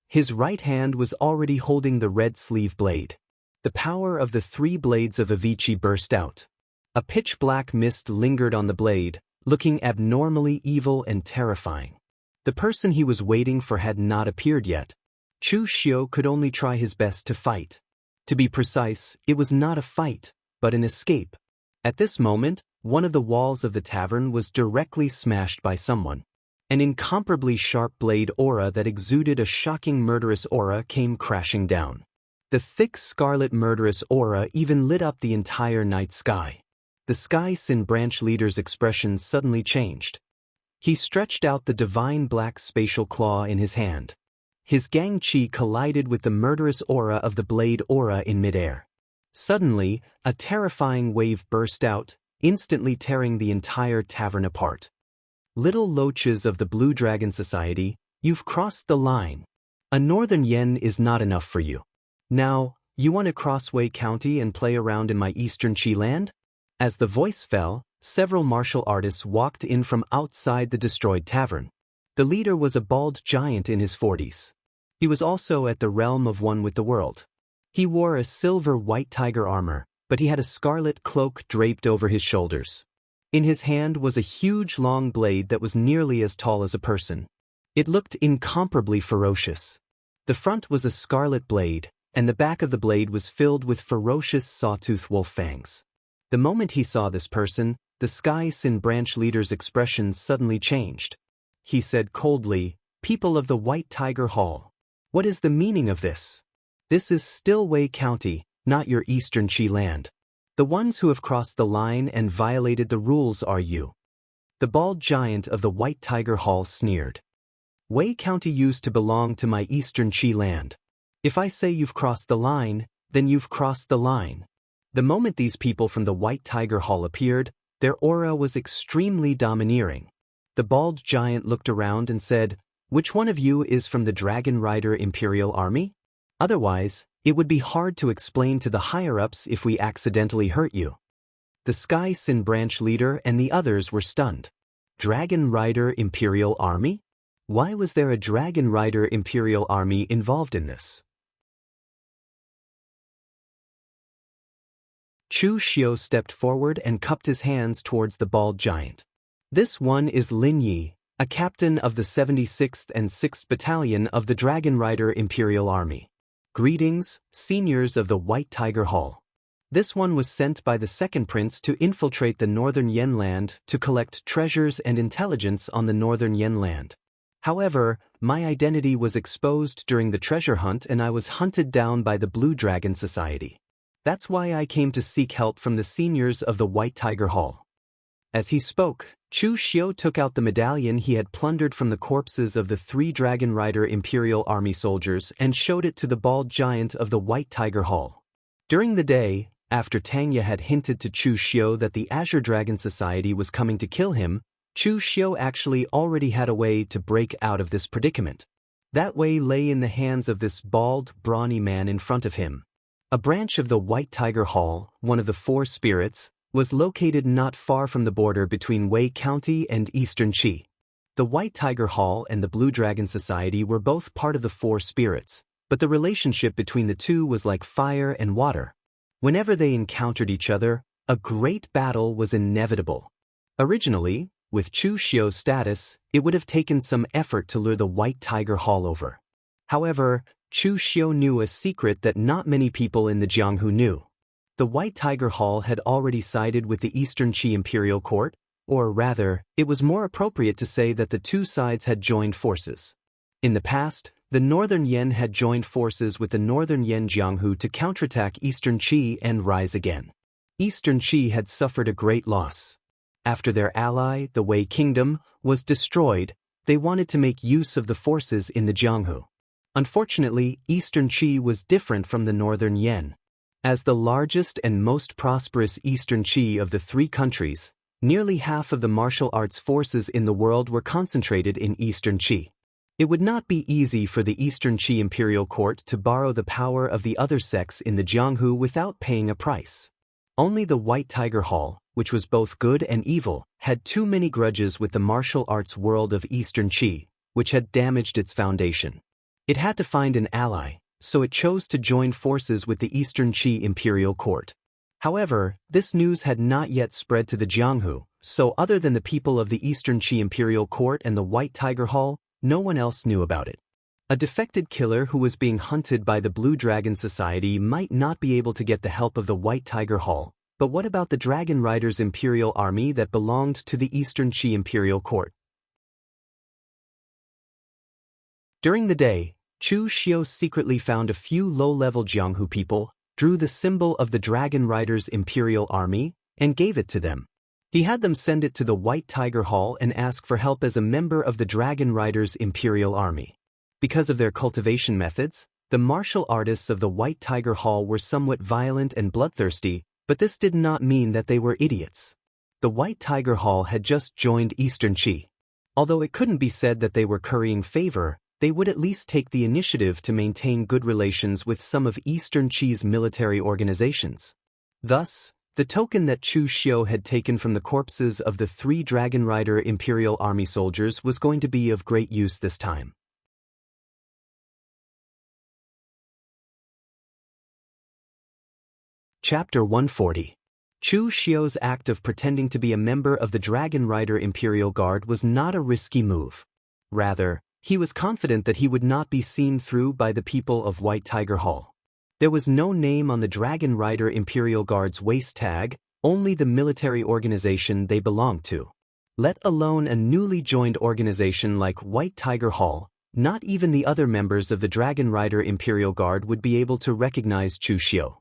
His right hand was already holding the red sleeve blade. The power of the 3 blades of Avicii burst out. A pitch-black mist lingered on the blade, looking abnormally evil and terrifying. The person he was waiting for had not appeared yet. Chu Xiu could only try his best to fight. To be precise, it was not a fight, but an escape. At this moment, one of the walls of the tavern was directly smashed by someone. An incomparably sharp blade aura that exuded a shocking murderous aura came crashing down. The thick scarlet murderous aura even lit up the entire night sky. The Sky Sin branch leader's expression suddenly changed. He stretched out the divine black spatial claw in his hand. His gang chi collided with the murderous aura of the blade aura in midair. Suddenly, a terrifying wave burst out, instantly tearing the entire tavern apart. "Little loaches of the Blue Dragon Society, you've crossed the line. A northern yen is not enough for you. Now, you want to cross Wei County and play around in my eastern Qi land?" As the voice fell, several martial artists walked in from outside the destroyed tavern. The leader was a bald giant in his 40s. He was also at the realm of one with the world. He wore a silver white tiger armor, but he had a scarlet cloak draped over his shoulders. In his hand was a huge long blade that was nearly as tall as a person. It looked incomparably ferocious. The front was a scarlet blade, and the back of the blade was filled with ferocious sawtooth wolf fangs. The moment he saw this person, the Sky Sin branch leader's expression suddenly changed. He said coldly, "People of the White Tiger Hall, what is the meaning of this? This is still Wei County, not your eastern Qi land. The ones who have crossed the line and violated the rules are you." The bald giant of the White Tiger Hall sneered. "Wei County used to belong to my eastern Qi land. If I say you've crossed the line, then you've crossed the line." The moment these people from the White Tiger Hall appeared, their aura was extremely domineering. The bald giant looked around and said, "Which one of you is from the Dragon Rider Imperial Army? Otherwise, it would be hard to explain to the higher-ups if we accidentally hurt you." The Sky Sin branch leader and the others were stunned. Dragon Rider Imperial Army? Why was there a Dragon Rider Imperial Army involved in this? Chu Xiu stepped forward and cupped his hands towards the bald giant. "This one is Lin Yi, a captain of the 76th and 6th Battalion of the Dragon Rider Imperial Army. Greetings, seniors of the White Tiger Hall. This one was sent by the second prince to infiltrate the northern Yen land to collect treasures and intelligence on the northern Yen land. However, my identity was exposed during the treasure hunt and I was hunted down by the Blue Dragon Society. That's why I came to seek help from the seniors of the White Tiger Hall." As he spoke, Chu Xiu took out the medallion he had plundered from the corpses of the 3 Dragon Rider Imperial Army soldiers and showed it to the bald giant of the White Tiger Hall. During the day, after Tanya had hinted to Chu Xiu that the Azure Dragon Society was coming to kill him, Chu Xiu actually already had a way to break out of this predicament. That way lay in the hands of this bald, brawny man in front of him. A branch of the White Tiger Hall, one of the 4 spirits, was located not far from the border between Wei County and Eastern Qi. The White Tiger Hall and the Blue Dragon Society were both part of the 4 spirits, but the relationship between the two was like fire and water. Whenever they encountered each other, a great battle was inevitable. Originally, with Chu Xiu's status, it would have taken some effort to lure the White Tiger Hall over. However, Chu Xiu knew a secret that not many people in the Jianghu knew. The White Tiger Hall had already sided with the Eastern Qi Imperial Court, or rather, it was more appropriate to say that the 2 sides had joined forces. In the past, the Northern Yan had joined forces with the Northern Yan Jianghu to counterattack Eastern Qi and rise again. Eastern Qi had suffered a great loss. After their ally, the Wei Kingdom, was destroyed, they wanted to make use of the forces in the Jianghu. Unfortunately, Eastern Qi was different from the Northern Yan. As the largest and most prosperous Eastern Qi of the 3 countries, nearly half of the martial arts forces in the world were concentrated in Eastern Qi. It would not be easy for the Eastern Qi Imperial Court to borrow the power of the other sects in the Jianghu without paying a price. Only the White Tiger Hall, which was both good and evil, had too many grudges with the martial arts world of Eastern Qi, which had damaged its foundation. It had to find an ally, so it chose to join forces with the Eastern Qi Imperial Court. However, this news had not yet spread to the Jianghu, so other than the people of the Eastern Qi Imperial Court and the White Tiger Hall, no one else knew about it. A defected killer who was being hunted by the Blue Dragon Society might not be able to get the help of the White Tiger Hall, but what about the Dragon Riders Imperial Army that belonged to the Eastern Qi Imperial Court? During the day, Chu Xiu secretly found a few low-level Jianghu people, drew the symbol of the Dragon Riders Imperial Army, and gave it to them. He had them send it to the White Tiger Hall and ask for help as a member of the Dragon Riders Imperial Army. Because of their cultivation methods, the martial artists of the White Tiger Hall were somewhat violent and bloodthirsty, but this did not mean that they were idiots. The White Tiger Hall had just joined Eastern Qi. Although it couldn't be said that they were currying favor, they would at least take the initiative to maintain good relations with some of Eastern Qi's military organizations. Thus, the token that Chu Xiu had taken from the corpses of the 3 Dragon Rider Imperial Army soldiers was going to be of great use this time. Chapter 140. Chu Xiu's act of pretending to be a member of the Dragon Rider Imperial Guard was not a risky move. Rather, he was confident that he would not be seen through by the people of White Tiger Hall. There was no name on the Dragon Rider Imperial Guard's waist tag, only the military organization they belonged to. Let alone a newly joined organization like White Tiger Hall, not even the other members of the Dragon Rider Imperial Guard would be able to recognize Chu Xiu.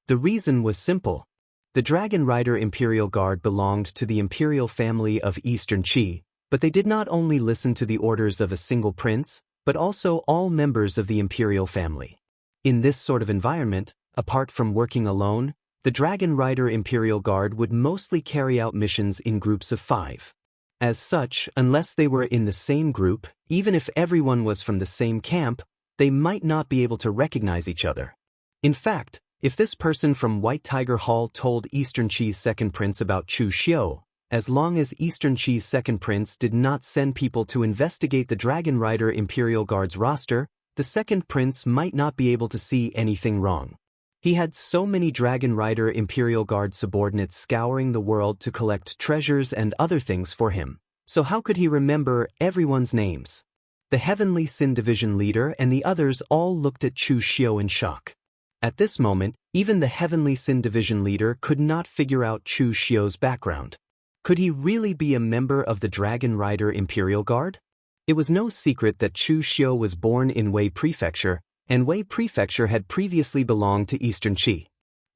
The reason was simple. The Dragon Rider Imperial Guard belonged to the imperial family of Eastern Qi, but they did not only listen to the orders of a single prince, but also all members of the imperial family. In this sort of environment, apart from working alone, the Dragon Rider Imperial Guard would mostly carry out missions in groups of 5. As such, unless they were in the same group, even if everyone was from the same camp, they might not be able to recognize each other. In fact, if this person from White Tiger Hall told Eastern Qi's second prince about Chu Xiu, as long as Eastern Qi's second prince did not send people to investigate the Dragon Rider Imperial Guard's roster, the second prince might not be able to see anything wrong. He had so many Dragon Rider Imperial Guard subordinates scouring the world to collect treasures and other things for him, so how could he remember everyone's names? The Heavenly Sin Division leader and the others all looked at Chu Xiu in shock. At this moment, even the Heavenly Sin Division leader could not figure out Chu Xiu's background. Could he really be a member of the Dragon Rider Imperial Guard? It was no secret that Chu Xiu was born in Wei Prefecture, and Wei Prefecture had previously belonged to Eastern Qi.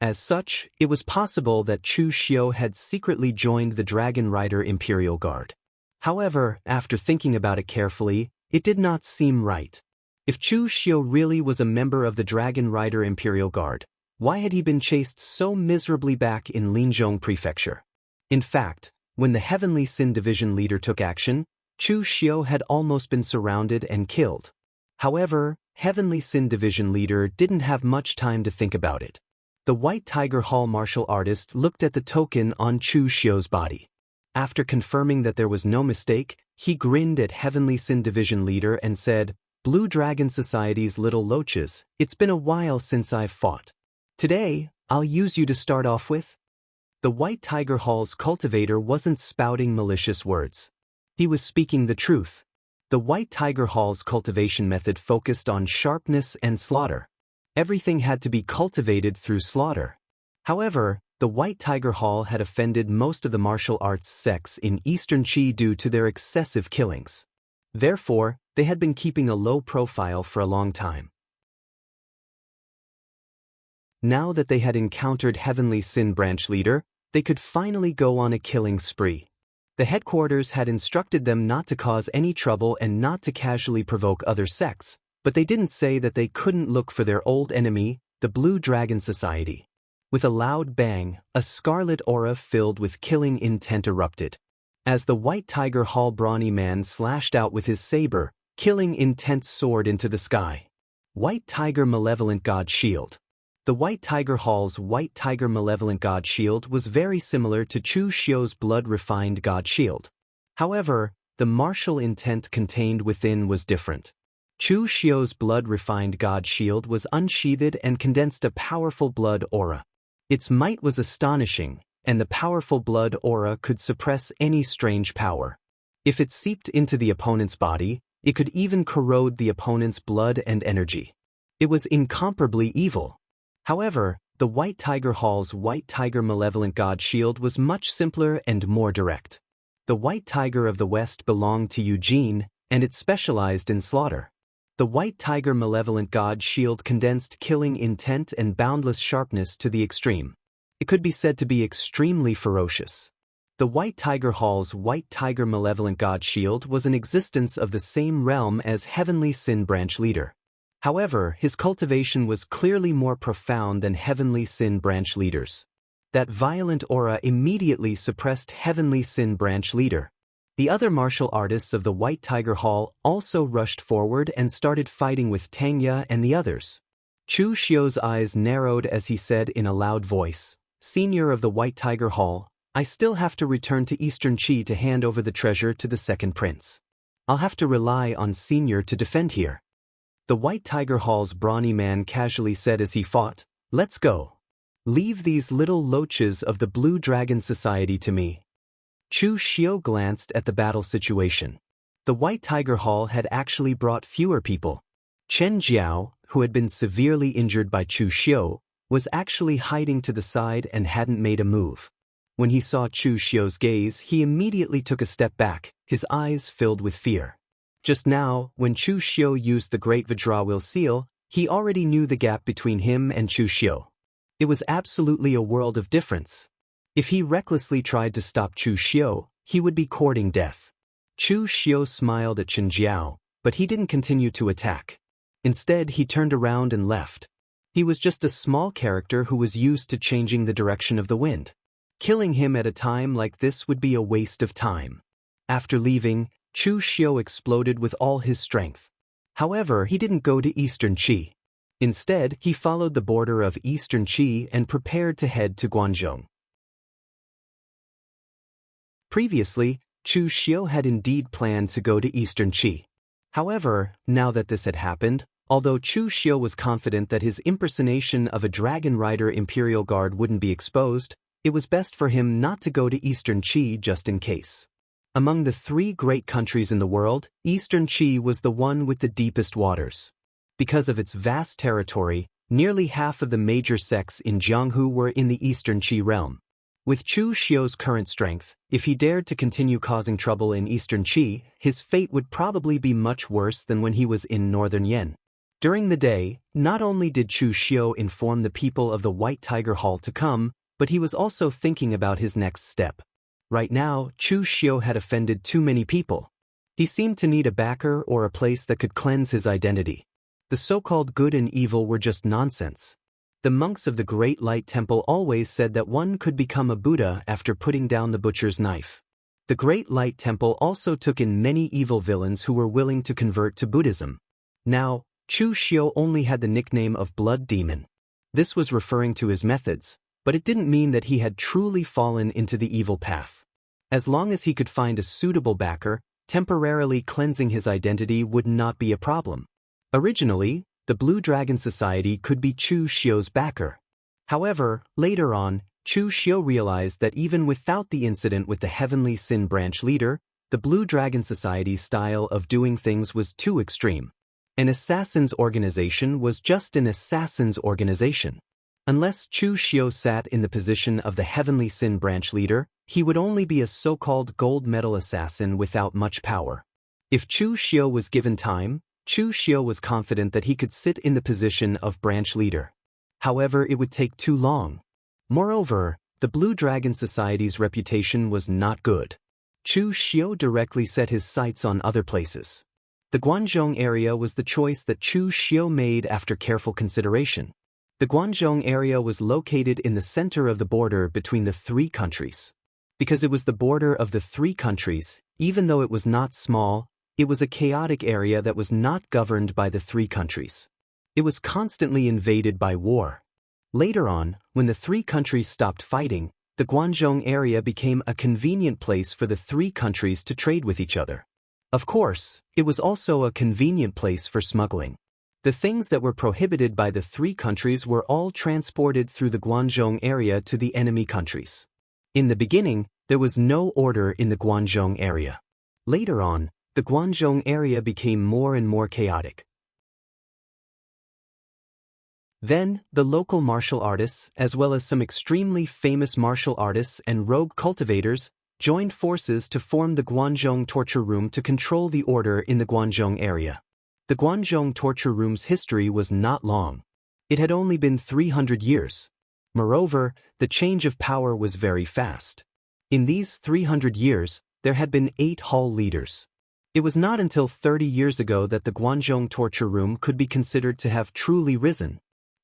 As such, it was possible that Chu Xiu had secretly joined the Dragon Rider Imperial Guard. However, after thinking about it carefully, it did not seem right. If Chu Xiu really was a member of the Dragon Rider Imperial Guard, why had he been chased so miserably back in Linzhong Prefecture? In fact, when the Heavenly Sin Division leader took action, Chu Xiu had almost been surrounded and killed. However, Heavenly Sin Division leader didn't have much time to think about it. The White Tiger Hall martial artist looked at the token on Chu Xiu's body. After confirming that there was no mistake, he grinned at Heavenly Sin Division leader and said, "Blue Dragon Society's little loaches, it's been a while since I've fought. Today, I'll use you to start off with." The White Tiger Hall's cultivator wasn't spouting malicious words. He was speaking the truth. The White Tiger Hall's cultivation method focused on sharpness and slaughter. Everything had to be cultivated through slaughter. However, the White Tiger Hall had offended most of the martial arts sects in Eastern Qi due to their excessive killings. Therefore, they had been keeping a low profile for a long time. Now that they had encountered Heavenly Sin Branch leader, they could finally go on a killing spree. The headquarters had instructed them not to cause any trouble and not to casually provoke other sects, but they didn't say that they couldn't look for their old enemy, the Blue Dragon Society. With a loud bang, a scarlet aura filled with killing intent erupted. As the White Tiger Hall brawny man slashed out with his saber, killing intent soared into the sky. White Tiger Malevolent God Shield. The White Tiger Hall's White Tiger Malevolent God Shield was very similar to Chu Xiu's blood-refined God Shield. However, the martial intent contained within was different. Chu Xiu's blood-refined God Shield was unsheathed and condensed a powerful blood aura. Its might was astonishing, and the powerful blood aura could suppress any strange power. If it seeped into the opponent's body, it could even corrode the opponent's blood and energy. It was incomparably evil. However, the White Tiger Hall's White Tiger Malevolent God Shield was much simpler and more direct. The White Tiger of the West belonged to Eugene, and it specialized in slaughter. The White Tiger Malevolent God Shield condensed killing intent and boundless sharpness to the extreme. It could be said to be extremely ferocious. The White Tiger Hall's White Tiger Malevolent God Shield was an existence of the same realm as Heavenly Sin Branch leader. However, his cultivation was clearly more profound than Heavenly Sin Branch leaders. That violent aura immediately suppressed Heavenly Sin Branch leader. The other martial artists of the White Tiger Hall also rushed forward and started fighting with Tangya and the others. Chu Xiu's eyes narrowed as he said in a loud voice, "Senior of the White Tiger Hall, I still have to return to Eastern Qi to hand over the treasure to the second prince. I'll have to rely on Senior to defend here." The White Tiger Hall's brawny man casually said as he fought, "Let's go. Leave these little loaches of the Blue Dragon Society to me." Chu Xiu glanced at the battle situation. The White Tiger Hall had actually brought fewer people. Chen Jiao, who had been severely injured by Chu Xiu, was actually hiding to the side and hadn't made a move. When he saw Chu Xiu's gaze, he immediately took a step back, his eyes filled with fear. Just now, when Chu Xiu used the Great Vajrawheel Seal, he already knew the gap between him and Chu Xiu. It was absolutely a world of difference. If he recklessly tried to stop Chu Xiu, he would be courting death. Chu Xiu smiled at Chen Jiao, but he didn't continue to attack. Instead, he turned around and left. He was just a small character who was used to changing the direction of the wind. Killing him at a time like this would be a waste of time. After leaving, Chu Xiu exploded with all his strength. However, he didn't go to Eastern Qi. Instead, he followed the border of Eastern Qi and prepared to head to Guangzhou. Previously, Chu Xiu had indeed planned to go to Eastern Qi. However, now that this had happened, although Chu Xiu was confident that his impersonation of a Dragon Rider Imperial Guard wouldn't be exposed, it was best for him not to go to Eastern Qi just in case. Among the 3 great countries in the world, Eastern Qi was the one with the deepest waters. Because of its vast territory, nearly half of the major sects in Jianghu were in the Eastern Qi realm. With Chu Xiu's current strength, if he dared to continue causing trouble in Eastern Qi, his fate would probably be much worse than when he was in Northern Yen. During the day, not only did Chu Xiu inform the people of the White Tiger Hall to come, but he was also thinking about his next step. Right now, Chu Xiu had offended too many people. He seemed to need a backer or a place that could cleanse his identity. The so-called good and evil were just nonsense. The monks of the Great Light Temple always said that one could become a Buddha after putting down the butcher's knife. The Great Light Temple also took in many evil villains who were willing to convert to Buddhism. Now, Chu Xiu only had the nickname of Blood Demon. This was referring to his methods, but it didn't mean that he had truly fallen into the evil path. As long as he could find a suitable backer, temporarily cleansing his identity would not be a problem. Originally, the Blue Dragon Society could be Chu Xiu's backer. However, later on, Chu Xiu realized that even without the incident with the Heavenly Sin Branch leader, the Blue Dragon Society's style of doing things was too extreme. An assassin's organization was just an assassin's organization. Unless Chu Xiu sat in the position of the Heavenly Sin Branch leader, he would only be a so-called gold medal assassin without much power. If Chu Xiu was given time, Chu Xiu was confident that he could sit in the position of branch leader. However, it would take too long. Moreover, the Blue Dragon Society's reputation was not good. Chu Xiu directly set his sights on other places. The Guanzhong area was the choice that Chu Xiu made after careful consideration. The Guanzhong area was located in the center of the border between the three countries. Because it was the border of the three countries, even though it was not small, it was a chaotic area that was not governed by the three countries. It was constantly invaded by war. Later on, when the three countries stopped fighting, the Guanzhong area became a convenient place for the three countries to trade with each other. Of course, it was also a convenient place for smuggling. The things that were prohibited by the three countries were all transported through the Guanzhong area to the enemy countries. In the beginning, there was no order in the Guanzhong area. Later on, the Guanzhong area became more and more chaotic. Then, the local martial artists, as well as some extremely famous martial artists and rogue cultivators, joined forces to form the Guanzhong torture room to control the order in the Guanzhong area. The Guanzhong torture room's history was not long. It had only been 300 years. Moreover, the change of power was very fast. In these 300 years, there had been 8 hall leaders. It was not until 30 years ago that the Guanzhong torture room could be considered to have truly risen.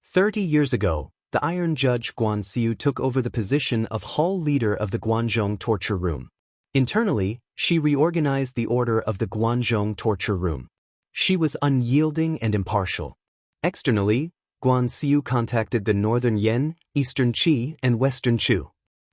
30 years ago, the Iron Judge Guanxiu took over the position of hall leader of the Guanzhong torture room. Internally, she reorganized the order of the Guanzhong torture room. She was unyielding and impartial. Externally, Guanxiu contacted the Northern Yen, Eastern Qi, and Western Chu.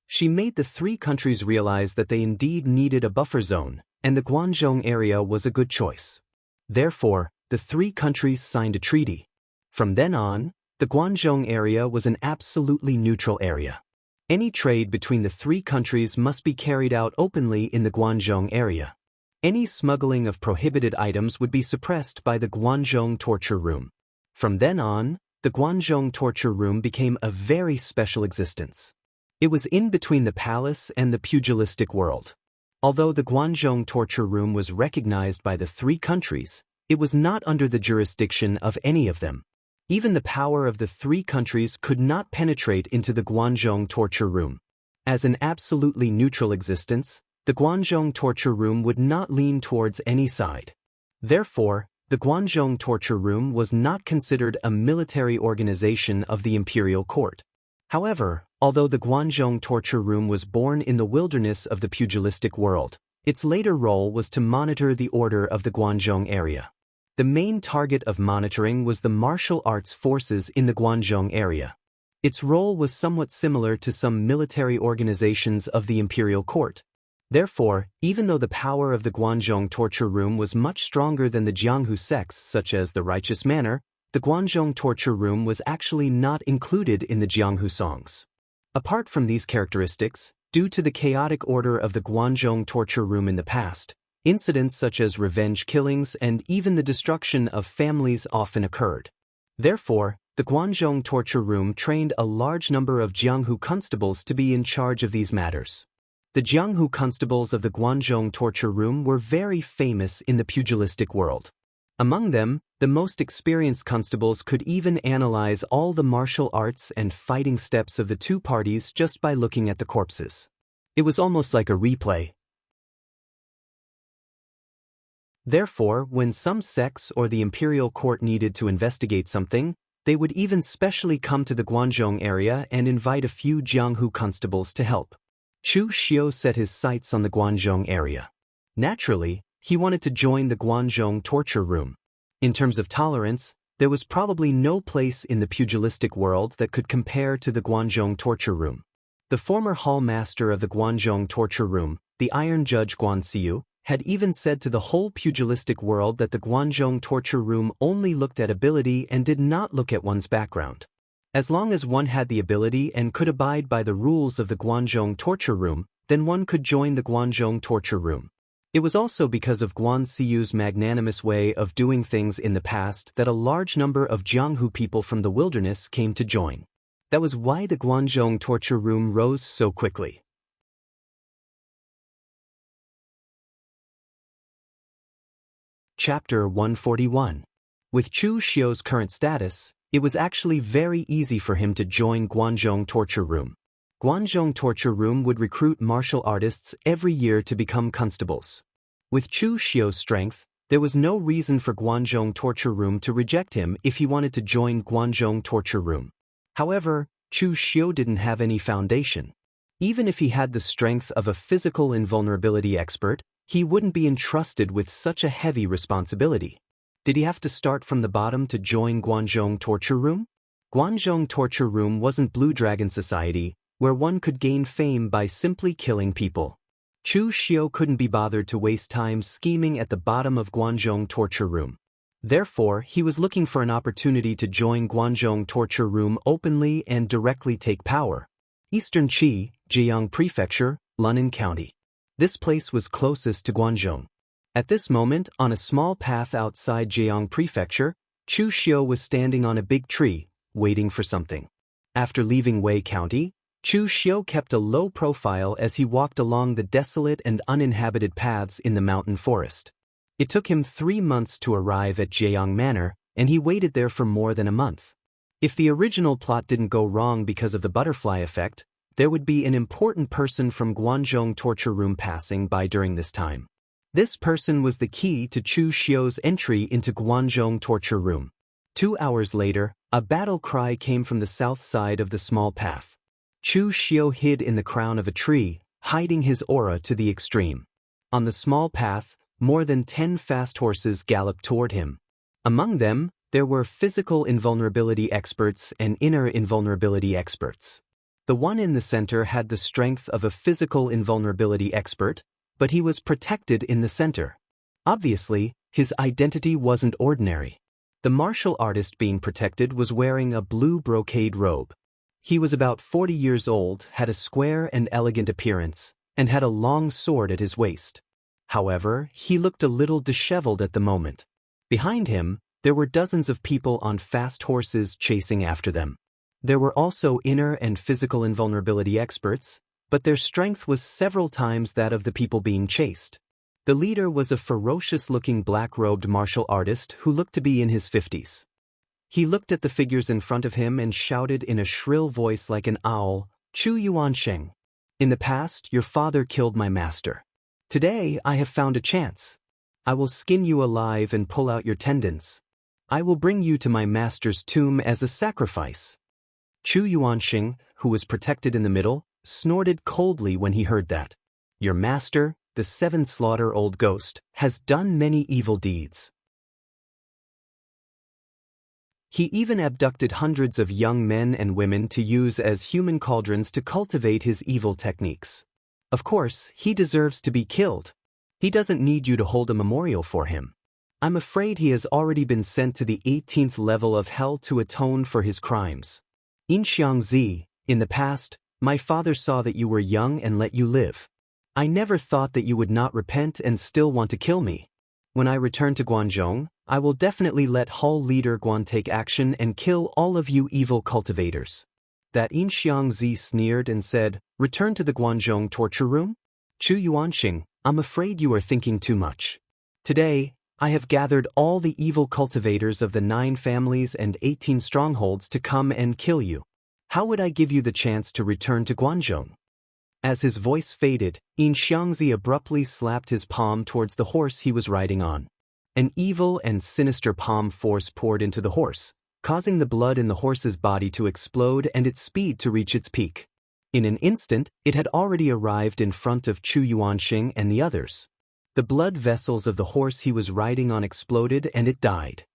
She made the three countries realize that they indeed needed a buffer zone, and the Guanzhong area was a good choice. Therefore, the three countries signed a treaty. From then on, the Guanzhong area was an absolutely neutral area. Any trade between the three countries must be carried out openly in the Guanzhong area. Any smuggling of prohibited items would be suppressed by the Guanzhong torture room. From then on, the Guanzhong torture room became a very special existence. It was in between the palace and the pugilistic world. Although the Guanzhong torture room was recognized by the three countries, it was not under the jurisdiction of any of them. Even the power of the three countries could not penetrate into the Guanzhong torture room. As an absolutely neutral existence, the Guanzhong torture room would not lean towards any side. Therefore, the Guanzhong torture room was not considered a military organization of the imperial court. However, although the Guanzhong torture room was born in the wilderness of the pugilistic world, its later role was to monitor the order of the Guanzhong area. The main target of monitoring was the martial arts forces in the Guanzhong area. Its role was somewhat similar to some military organizations of the imperial court. Therefore, even though the power of the Guanzhong torture room was much stronger than the Jianghu sects such as the Righteous Manor, the Guanzhong torture room was actually not included in the Jianghu songs. Apart from these characteristics, due to the chaotic order of the Guanzhong torture room in the past, incidents such as revenge killings and even the destruction of families often occurred. Therefore, The Guanzhong torture room trained a large number of Jianghu constables to be in charge of these matters. The Jianghu constables of the Guanzhong torture room were very famous in the pugilistic world. Among them, the most experienced constables could even analyze all the martial arts and fighting steps of the two parties just by looking at the corpses. It was almost like a replay. Therefore, when some sects or the imperial court needed to investigate something, they would even specially come to the Guanzhong area and invite a few Jianghu constables to help. Chu Xiu set his sights on the Guanzhong area. Naturally, he wanted to join the Guanzhong torture room. In terms of tolerance, there was probably no place in the pugilistic world that could compare to the Guanzhong torture room. The former hall master of the Guanzhong torture room, the Iron Judge Guanxiu, had even said to the whole pugilistic world that the Guanzhong torture room only looked at ability and did not look at one's background. As long as one had the ability and could abide by the rules of the Guanzhong torture room, then one could join the Guanzhong torture room. It was also because of Guanxiu's magnanimous way of doing things in the past that a large number of Jianghu people from the wilderness came to join. That was why the Guanzhong torture room rose so quickly. Chapter 141. With Chu Xiu's current status, it was actually very easy for him to join Guanzhong torture room. Guanzhong torture room would recruit martial artists every year to become constables. With Chu Xiu's strength, there was no reason for Guanzhong torture room to reject him if he wanted to join Guanzhong torture room. However, Chu Xiu didn't have any foundation. Even if he had the strength of a physical invulnerability expert, he wouldn't be entrusted with such a heavy responsibility. Did he have to start from the bottom to join Guanzhong torture room? Guanzhong torture room wasn't Blue Dragon Society, where one could gain fame by simply killing people. Chu Xiu couldn't be bothered to waste time scheming at the bottom of Guanzhong torture room. Therefore, he was looking for an opportunity to join Guanzhong torture room openly and directly take power. Eastern Qi, Jianghu Prefecture, Lunan County. This place was closest to Guanzhong. At this moment, on a small path outside Jianghu Prefecture, Chu Xiu was standing on a big tree, waiting for something. After leaving Wei County, Chu Xiu kept a low profile as he walked along the desolate and uninhabited paths in the mountain forest. It took him 3 months to arrive at Jianghu Manor, and he waited there for more than a month. If the original plot didn't go wrong because of the butterfly effect, there would be an important person from Guanzhong torture room passing by during this time. This person was the key to Chu Xiu's entry into Guanzhong torture room. 2 hours later, a battle cry came from the south side of the small path. Chu Xiu hid in the crown of a tree, hiding his aura to the extreme. On the small path, more than 10 fast horses galloped toward him. Among them, there were physical invulnerability experts and inner invulnerability experts. The one in the center had the strength of a physical invulnerability expert, but he was protected in the center. Obviously, his identity wasn't ordinary. The martial artist being protected was wearing a blue brocade robe. He was about 40 years old, had a square and elegant appearance, and had a long sword at his waist. However, he looked a little disheveled at the moment. Behind him, there were dozens of people on fast horses chasing after them. There were also inner and physical invulnerability experts, but their strength was several times that of the people being chased. The leader was a ferocious-looking black-robed martial artist who looked to be in his 50s. He looked at the figures in front of him and shouted in a shrill voice like an owl, "Chu Yuansheng. In the past, your father killed my master. Today, I have found a chance. I will skin you alive and pull out your tendons. I will bring you to my master's tomb as a sacrifice." Chu Yuansheng, who was protected in the middle, snorted coldly when he heard that. "Your master, the 7-slaughter-old ghost, has done many evil deeds. He even abducted hundreds of young men and women to use as human cauldrons to cultivate his evil techniques. Of course, he deserves to be killed. He doesn't need you to hold a memorial for him. I'm afraid he has already been sent to the 18th level of hell to atone for his crimes. In Xiangzi, in the past, my father saw that you were young and let you live. I never thought that you would not repent and still want to kill me. When I returned to Guanzhong, I will definitely let Hall leader Guan take action and kill all of you evil cultivators. That Yin Xiangzi sneered and said, return to the Guanzhong torture room? Chu Yuanxing, I'm afraid you are thinking too much. Today, I have gathered all the evil cultivators of the 9 families and 18 strongholds to come and kill you. How would I give you the chance to return to Guanzhong? As his voice faded, Yin Xiangzi abruptly slapped his palm towards the horse he was riding on. An evil and sinister palm force poured into the horse, causing the blood in the horse's body to explode and its speed to reach its peak. In an instant, it had already arrived in front of Chu Yuanxing and the others. The blood vessels of the horse he was riding on exploded and it died.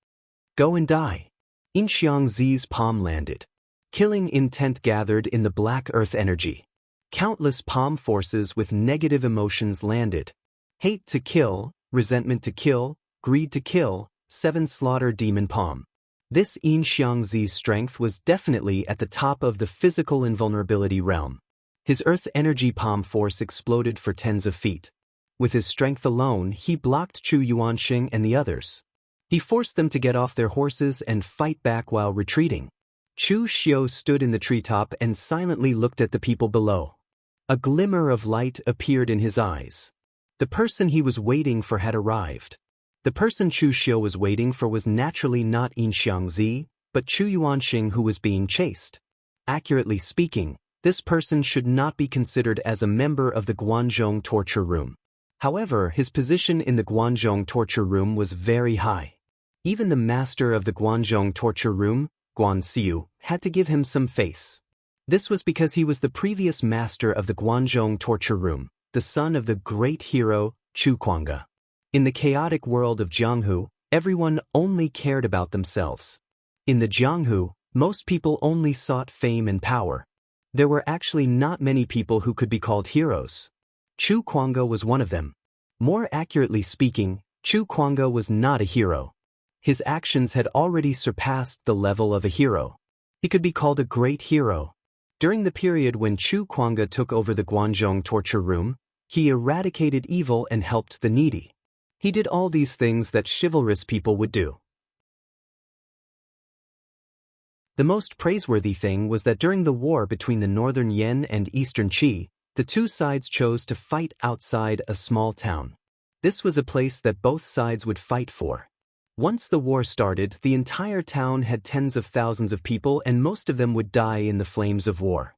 Go and die. Yin Xiangzi's palm landed. Killing intent gathered in the black earth energy. Countless palm forces with negative emotions landed. Hate to kill, resentment to kill, greed to kill, 7 slaughter demon palm. This Yin Xiangzi's strength was definitely at the top of the physical invulnerability realm. His earth energy palm force exploded for tens of feet. With his strength alone, he blocked Chu Yuanxing and the others. He forced them to get off their horses and fight back while retreating. Chu Xiu stood in the treetop and silently looked at the people below. A glimmer of light appeared in his eyes. The person he was waiting for had arrived. The person Chu Xiu was waiting for was naturally not Yin Xiangzi, but Chu Yuanxing, who was being chased. Accurately speaking, this person should not be considered as a member of the Guanzhong torture room. However, his position in the Guanzhong torture room was very high. Even the master of the Guanzhong torture room, Guan Xiu, had to give him some face. This was because he was the previous master of the Guanzhong torture room, the son of the great hero, Chu Kuanga. In the chaotic world of Jianghu, everyone only cared about themselves. In the Jianghu, most people only sought fame and power. There were actually not many people who could be called heroes. Chu Kuanga was one of them. More accurately speaking, Chu Kuanga was not a hero. His actions had already surpassed the level of a hero. He could be called a great hero. During the period when Chu Kuanga took over the Guanzhong torture room, he eradicated evil and helped the needy. He did all these things that chivalrous people would do. The most praiseworthy thing was that during the war between the northern Yan and eastern Qi, the two sides chose to fight outside a small town. This was a place that both sides would fight for. Once the war started, the entire town had tens of thousands of people and most of them would die in the flames of war.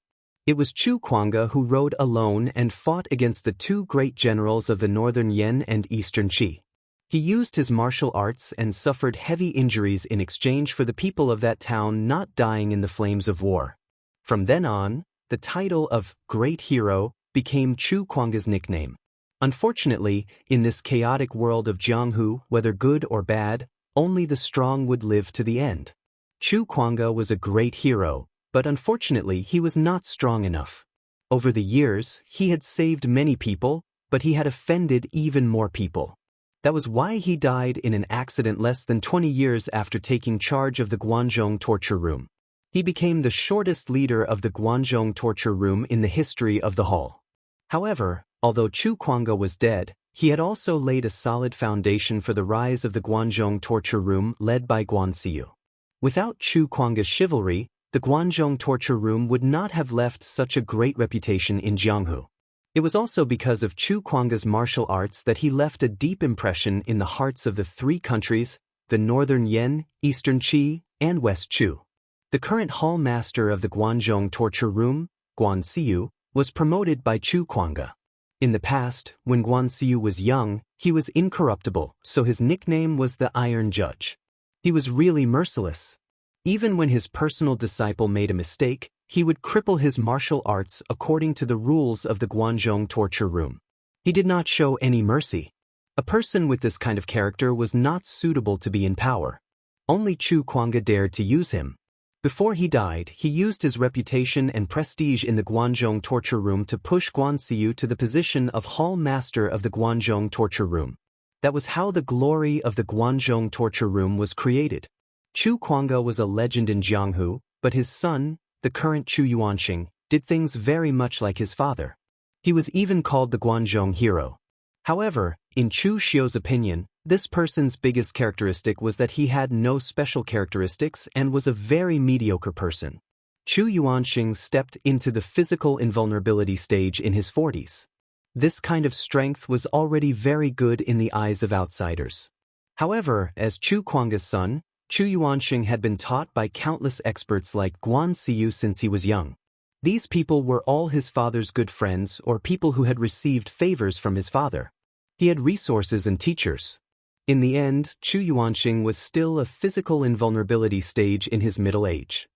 It was Chu Kuanga who rode alone and fought against the 2 great generals of the northern Yan and eastern Qi. He used his martial arts and suffered heavy injuries in exchange for the people of that town not dying in the flames of war. From then on, the title of Great Hero became Chu Kuanga's nickname. Unfortunately, in this chaotic world of Jianghu, whether good or bad, only the strong would live to the end. Chu Kuanga was a great hero, but unfortunately he was not strong enough. Over the years, he had saved many people, but he had offended even more people. That was why he died in an accident less than 20 years after taking charge of the Guanzhong torture room. He became the shortest leader of the Guanzhong torture room in the history of the hall. However, although Chu Kuanga was dead, he had also laid a solid foundation for the rise of the Guanzhong torture room led by Guan Xiu. Without Chu Kuanga's chivalry, the Guanzhong torture room would not have left such a great reputation in Jianghu. It was also because of Chu Kuanga's martial arts that he left a deep impression in the hearts of the 3 countries, the northern Yan, eastern Qi, and west Chu. The current hall master of the Guanzhong torture room, Guan Xiu, was promoted by Chu Kuanga. In the past, when Guan Xiu was young, he was incorruptible, so his nickname was the Iron Judge. He was really merciless. Even when his personal disciple made a mistake, he would cripple his martial arts according to the rules of the Guanzhong torture room. He did not show any mercy. A person with this kind of character was not suitable to be in power. Only Chu Kuanga dared to use him. Before he died, he used his reputation and prestige in the Guanzhong torture room to push Guan Xiu to the position of hall master of the Guanzhong torture room. That was how the glory of the Guanzhong torture room was created. Chu Kuanga was a legend in Jianghu, but his son, the current Chu Yuanxing, did things very much like his father. He was even called the Guanzhong hero. However, in Chu Xiu's opinion, This person's biggest characteristic was that he had no special characteristics and was a very mediocre person. Chu Yuanxing stepped into the physical invulnerability stage in his 40s. This kind of strength was already very good in the eyes of outsiders. However, as Chu Kuang's son, Chu Yuanxing had been taught by countless experts like Guan Xiyu since he was young. These people were all his father's good friends or people who had received favors from his father. He had resources and teachers. In the end, Chu Yuanxing was still a physical invulnerability stage in his middle age.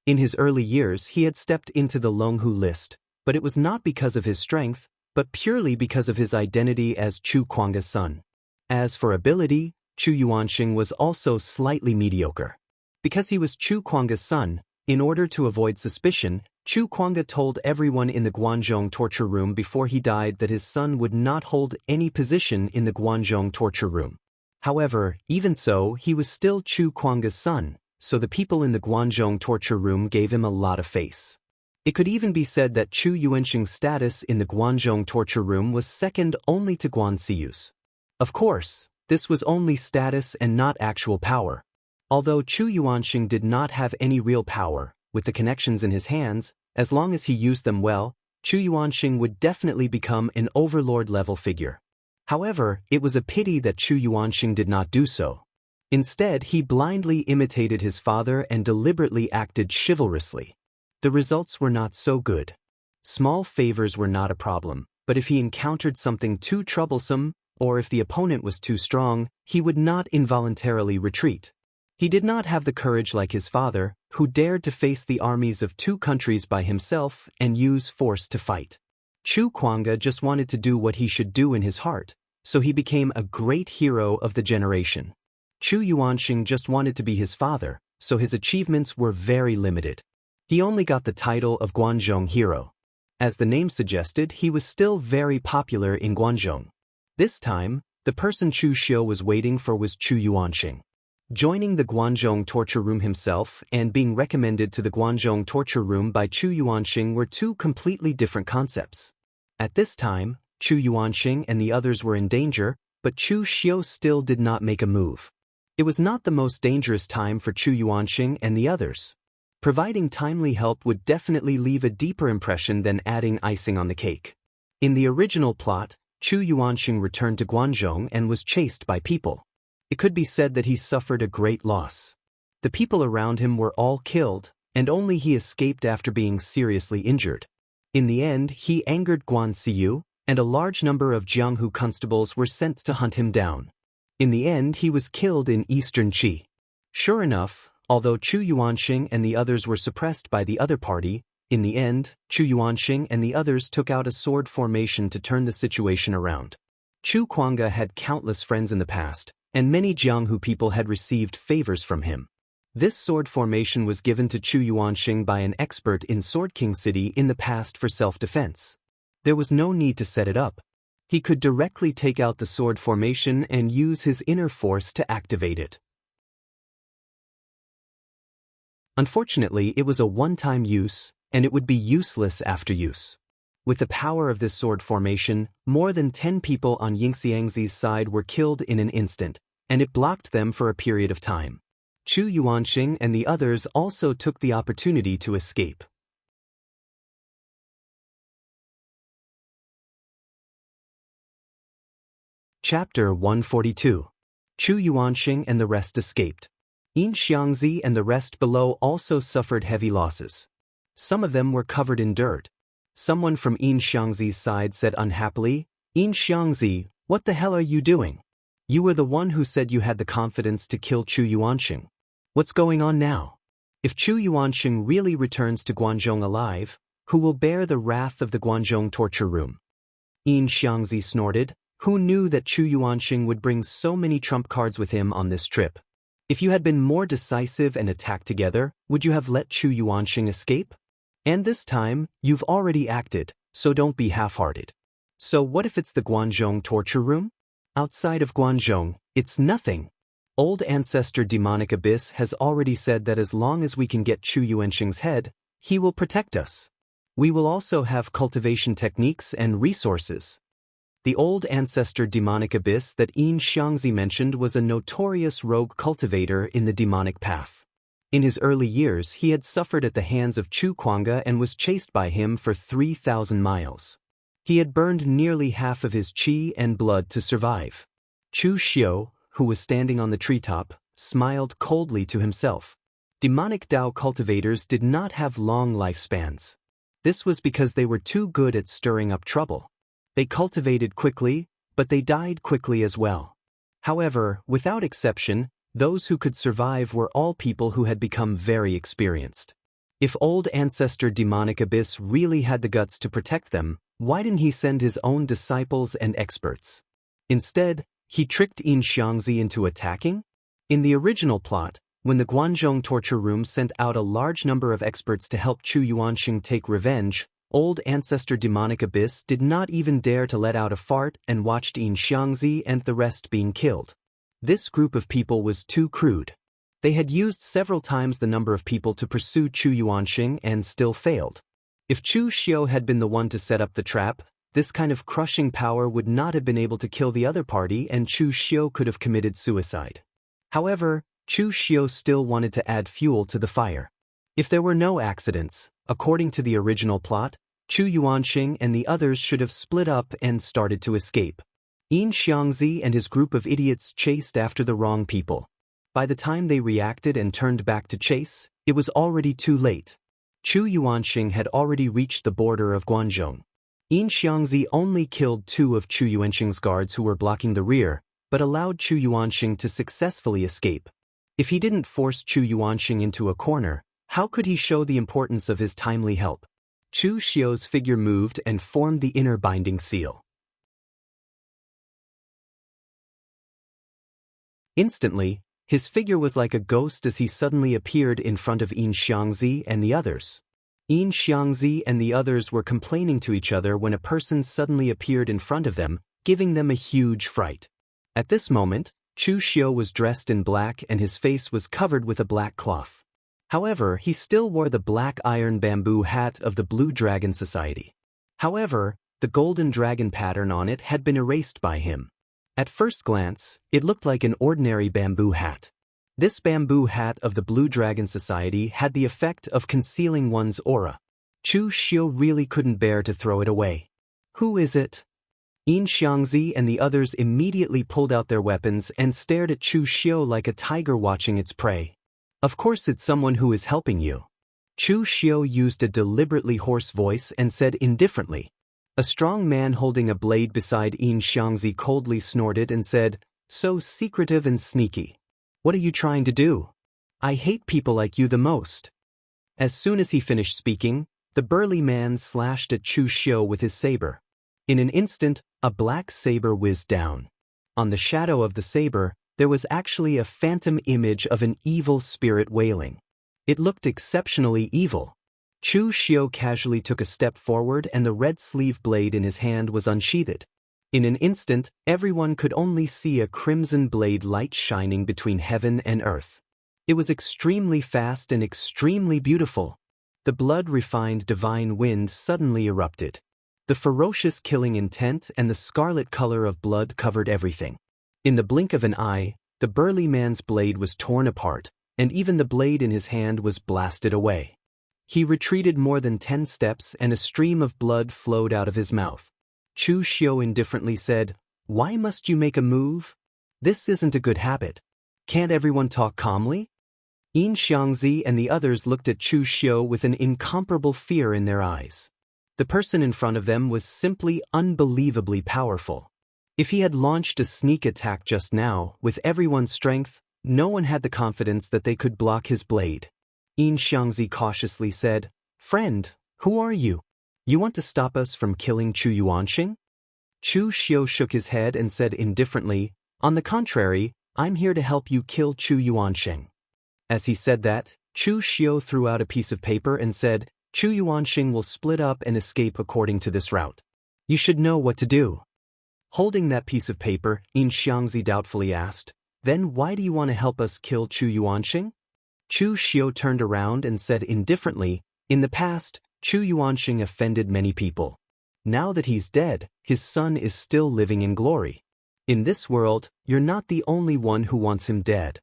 In his early years he had stepped into the Longhu list, but it was not because of his strength, but purely because of his identity as Chu Kuang's son. As for ability, Chu Yuanxing was also slightly mediocre. Because he was Chu Kuang's son, in order to avoid suspicion, Chu Kuang told everyone in the Guanzhong torture room before he died that his son would not hold any position in the Guanzhong torture room. However, even so, he was still Chu Kuang's son, so the people in the Guanzhong torture room gave him a lot of face. It could even be said that Chu Yuanxing's status in the Guanzhong torture room was second only to Guan Xiyu's. Of course, this was only status and not actual power. Although Chu Yuanxing did not have any real power, with the connections in his hands, as long as he used them well, Chu Yuanxing would definitely become an overlord-level figure. However, it was a pity that Chu Yuanxing did not do so. Instead, he blindly imitated his father and deliberately acted chivalrously. The results were not so good. Small favors were not a problem, but if he encountered something too troublesome, or if the opponent was too strong, he would not involuntarily retreat. He did not have the courage like his father, who dared to face the armies of two countries by himself and use force to fight. Chu Kuang just wanted to do what he should do in his heart, so he became a great hero of the generation. Chu Yuanxing just wanted to be his father, so his achievements were very limited. He only got the title of Guanzhong Hero. As the name suggested, he was still very popular in Guanzhong. This time, the person Chu Xiu was waiting for was Chu Yuanxing. Joining the Guanzhong torture room himself and being recommended to the Guanzhong torture room by Chu Yuanxing were two completely different concepts. At this time, Chu Yuanxing and the others were in danger, but Chu Xiu still did not make a move. It was not the most dangerous time for Chu Yuanxing and the others. Providing timely help would definitely leave a deeper impression than adding icing on the cake. In the original plot, Chu Yuanxing returned to Guanzhong and was chased by people. It could be said that he suffered a great loss. The people around him were all killed, and only he escaped after being seriously injured. In the end, he angered Guan Xiyu, and a large number of Jianghu constables were sent to hunt him down. In the end, he was killed in eastern Qi. Sure enough, although Chu Yuanxing and the others were suppressed by the other party, in the end, Chu Yuanxing and the others took out a sword formation to turn the situation around. Chu Kuang had countless friends in the past, and many Jianghu people had received favors from him. This sword formation was given to Chu Yuanxing by an expert in Sword King City in the past for self-defense. There was no need to set it up. He could directly take out the sword formation and use his inner force to activate it. Unfortunately, it was a one-time use, and it would be useless after use. With the power of this sword formation, more than 10 people on Yingxiangzi's side were killed in an instant, and it blocked them for a period of time. Chu Yuanxing and the others also took the opportunity to escape. Chapter 142. Chu Yuanxing and the rest escaped. Yin Xiangzi and the rest below also suffered heavy losses. Some of them were covered in dirt. Someone from Yin Xiangzi's side said unhappily, "Yin Xiangzi, what the hell are you doing? You were the one who said you had the confidence to kill Chu Yuanxing. What's going on now? If Chu Yuanxing really returns to Guanzhong alive, who will bear the wrath of the Guanzhong torture room?" Yin Xiangzi snorted. Who knew that Chu Yuanxing would bring so many trump cards with him on this trip? If you had been more decisive and attacked together, would you have let Chu Yuanxing escape? And this time, you've already acted, so don't be half-hearted. So what if it's the Guanzhong torture room? Outside of Guanzhong, it's nothing. Old ancestor Demonic Abyss has already said that as long as we can get Chu Yuanxing's head, he will protect us. We will also have cultivation techniques and resources. The old ancestor demonic abyss that Yin Xiangzi mentioned was a notorious rogue cultivator in the demonic path. In his early years, he had suffered at the hands of Chu Kuanga and was chased by him for 3,000 miles. He had burned nearly half of his qi and blood to survive. Chu Xiu, who was standing on the treetop, smiled coldly to himself. Demonic Dao cultivators did not have long lifespans. This was because they were too good at stirring up trouble. They cultivated quickly, but they died quickly as well. However, without exception, those who could survive were all people who had become very experienced. If old ancestor demonic abyss really had the guts to protect them, why didn't he send his own disciples and experts? Instead, he tricked Yin Xiangzi into attacking? In the original plot, when the Guanzhong torture room sent out a large number of experts to help Chu Yuanxing take revenge, old ancestor demonic abyss did not even dare to let out a fart and watched Yin Xiangzi and the rest being killed. This group of people was too crude. They had used several times the number of people to pursue Chu Yuanxing and still failed. If Chu Xiu had been the one to set up the trap, this kind of crushing power would not have been able to kill the other party and Chu Xiu could have committed suicide. However, Chu Xiu still wanted to add fuel to the fire. If there were no accidents, according to the original plot, Chu Yuanxing and the others should have split up and started to escape. Yin Xiangzi and his group of idiots chased after the wrong people. By the time they reacted and turned back to chase, it was already too late. Chu Yuanxing had already reached the border of Guanzhong. Yin Xiangzi only killed 2 of Chu Yuanxing's guards who were blocking the rear, but allowed Chu Yuanxing to successfully escape. If he didn't force Chu Yuanxing into a corner, how could he show the importance of his timely help? Chu Xiu's figure moved and formed the inner binding seal. Instantly, his figure was like a ghost as he suddenly appeared in front of Yin Xiangzi and the others. Yin Xiangzi and the others were complaining to each other when a person suddenly appeared in front of them, giving them a huge fright. At this moment, Chu Xiu was dressed in black and his face was covered with a black cloth. However, he still wore the black iron bamboo hat of the Blue Dragon Society. However, the golden dragon pattern on it had been erased by him. At first glance, it looked like an ordinary bamboo hat. This bamboo hat of the Blue Dragon Society had the effect of concealing one's aura. Chu Xiu really couldn't bear to throw it away. Who is it? Yin Xiangzi and the others immediately pulled out their weapons and stared at Chu Xiu like a tiger watching its prey. Of course it's someone who is helping you. Chu Xiu used a deliberately hoarse voice and said indifferently. A strong man holding a blade beside Yin Xiangzi coldly snorted and said, "So secretive and sneaky. What are you trying to do? I hate people like you the most." As soon as he finished speaking, the burly man slashed at Chu Xiu with his saber. In an instant, a black saber whizzed down. On the shadow of the saber, there was actually a phantom image of an evil spirit wailing. It looked exceptionally evil. Chu Xiu casually took a step forward and the red sleeve blade in his hand was unsheathed. In an instant, everyone could only see a crimson blade light shining between heaven and earth. It was extremely fast and extremely beautiful. The blood-refined divine wind suddenly erupted. The ferocious killing intent and the scarlet color of blood covered everything. In the blink of an eye, the burly man's blade was torn apart, and even the blade in his hand was blasted away. He retreated more than 10 steps and a stream of blood flowed out of his mouth. Chu Xiu indifferently said, "Why must you make a move? This isn't a good habit. Can't everyone talk calmly?" Yin Xiangzi and the others looked at Chu Xiu with an incomparable fear in their eyes. The person in front of them was simply unbelievably powerful. If he had launched a sneak attack just now, with everyone's strength, no one had the confidence that they could block his blade. Yin Xiangzi cautiously said, "Friend, who are you? You want to stop us from killing Chu Yuanxing?" Chu Xiu shook his head and said indifferently, "On the contrary, I'm here to help you kill Chu Yuanxing." As he said that, Chu Xiu threw out a piece of paper and said, "Chu Yuanxing will split up and escape according to this route. You should know what to do." Holding that piece of paper, Yin Xiangzi doubtfully asked, "Then why do you want to help us kill Chu Yuanxing?" Chu Xiu turned around and said indifferently, "In the past, Chu Yuanxing offended many people. Now that he's dead, his son is still living in glory. In this world, you're not the only one who wants him dead.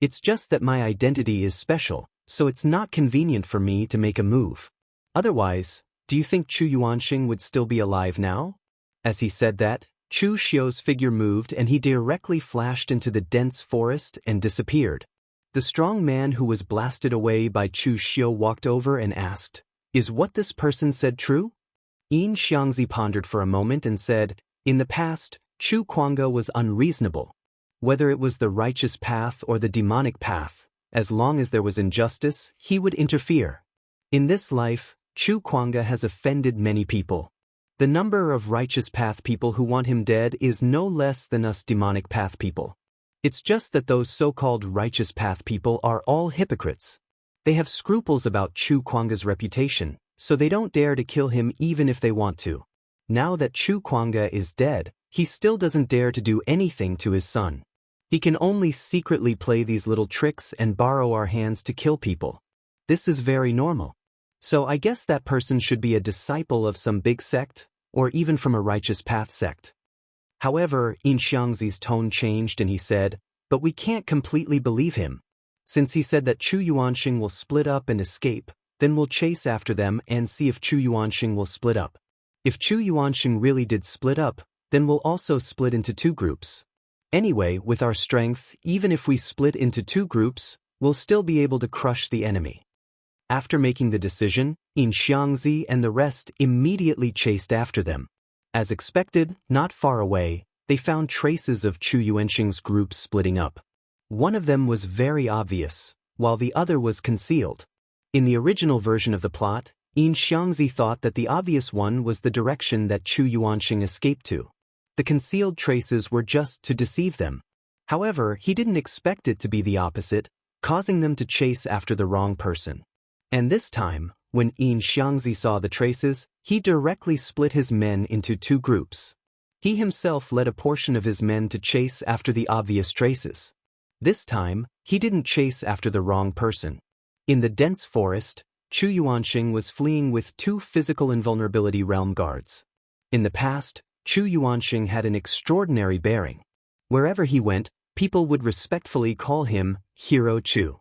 It's just that my identity is special, so it's not convenient for me to make a move. Otherwise, do you think Chu Yuanxing would still be alive now? As he said that, Chu Xiu's figure moved and he directly flashed into the dense forest and disappeared. The strong man who was blasted away by Chu Xiu walked over and asked, "Is what this person said true?" Yin Xiangzi pondered for a moment and said, "In the past, Chu Kuanga was unreasonable. Whether it was the righteous path or the demonic path, as long as there was injustice, he would interfere. In this life, Chu Kuanga has offended many people. The number of righteous path people who want him dead is no less than us demonic path people. It's just that those so-called righteous path people are all hypocrites. They have scruples about Chu Kuanga's reputation, so they don't dare to kill him even if they want to. Now that Chu Kuanga is dead, he still doesn't dare to do anything to his son. He can only secretly play these little tricks and borrow our hands to kill people. This is very normal. So I guess that person should be a disciple of some big sect, or even from a righteous path sect." However, Yin Xiangzi's tone changed and he said, "But we can't completely believe him. Since he said that Chu Yuanxing will split up and escape, then we'll chase after them and see if Chu Yuanxing will split up. If Chu Yuanxing really did split up, then we'll also split into two groups. Anyway, with our strength, even if we split into two groups, we'll still be able to crush the enemy." After making the decision, Yin Xiangzi and the rest immediately chased after them. As expected, not far away, they found traces of Chu Yuanxing's group splitting up. One of them was very obvious, while the other was concealed. In the original version of the plot, Yin Xiangzi thought that the obvious one was the direction that Chu Yuanxing escaped to. The concealed traces were just to deceive them. However, he didn't expect it to be the opposite, causing them to chase after the wrong person. And this time, when Yin Xiangzi saw the traces, he directly split his men into two groups. He himself led a portion of his men to chase after the obvious traces. This time, he didn't chase after the wrong person. In the dense forest, Chu Yuanxing was fleeing with two physical invulnerability realm guards. In the past, Chu Yuanxing had an extraordinary bearing. Wherever he went, people would respectfully call him Hero Chu.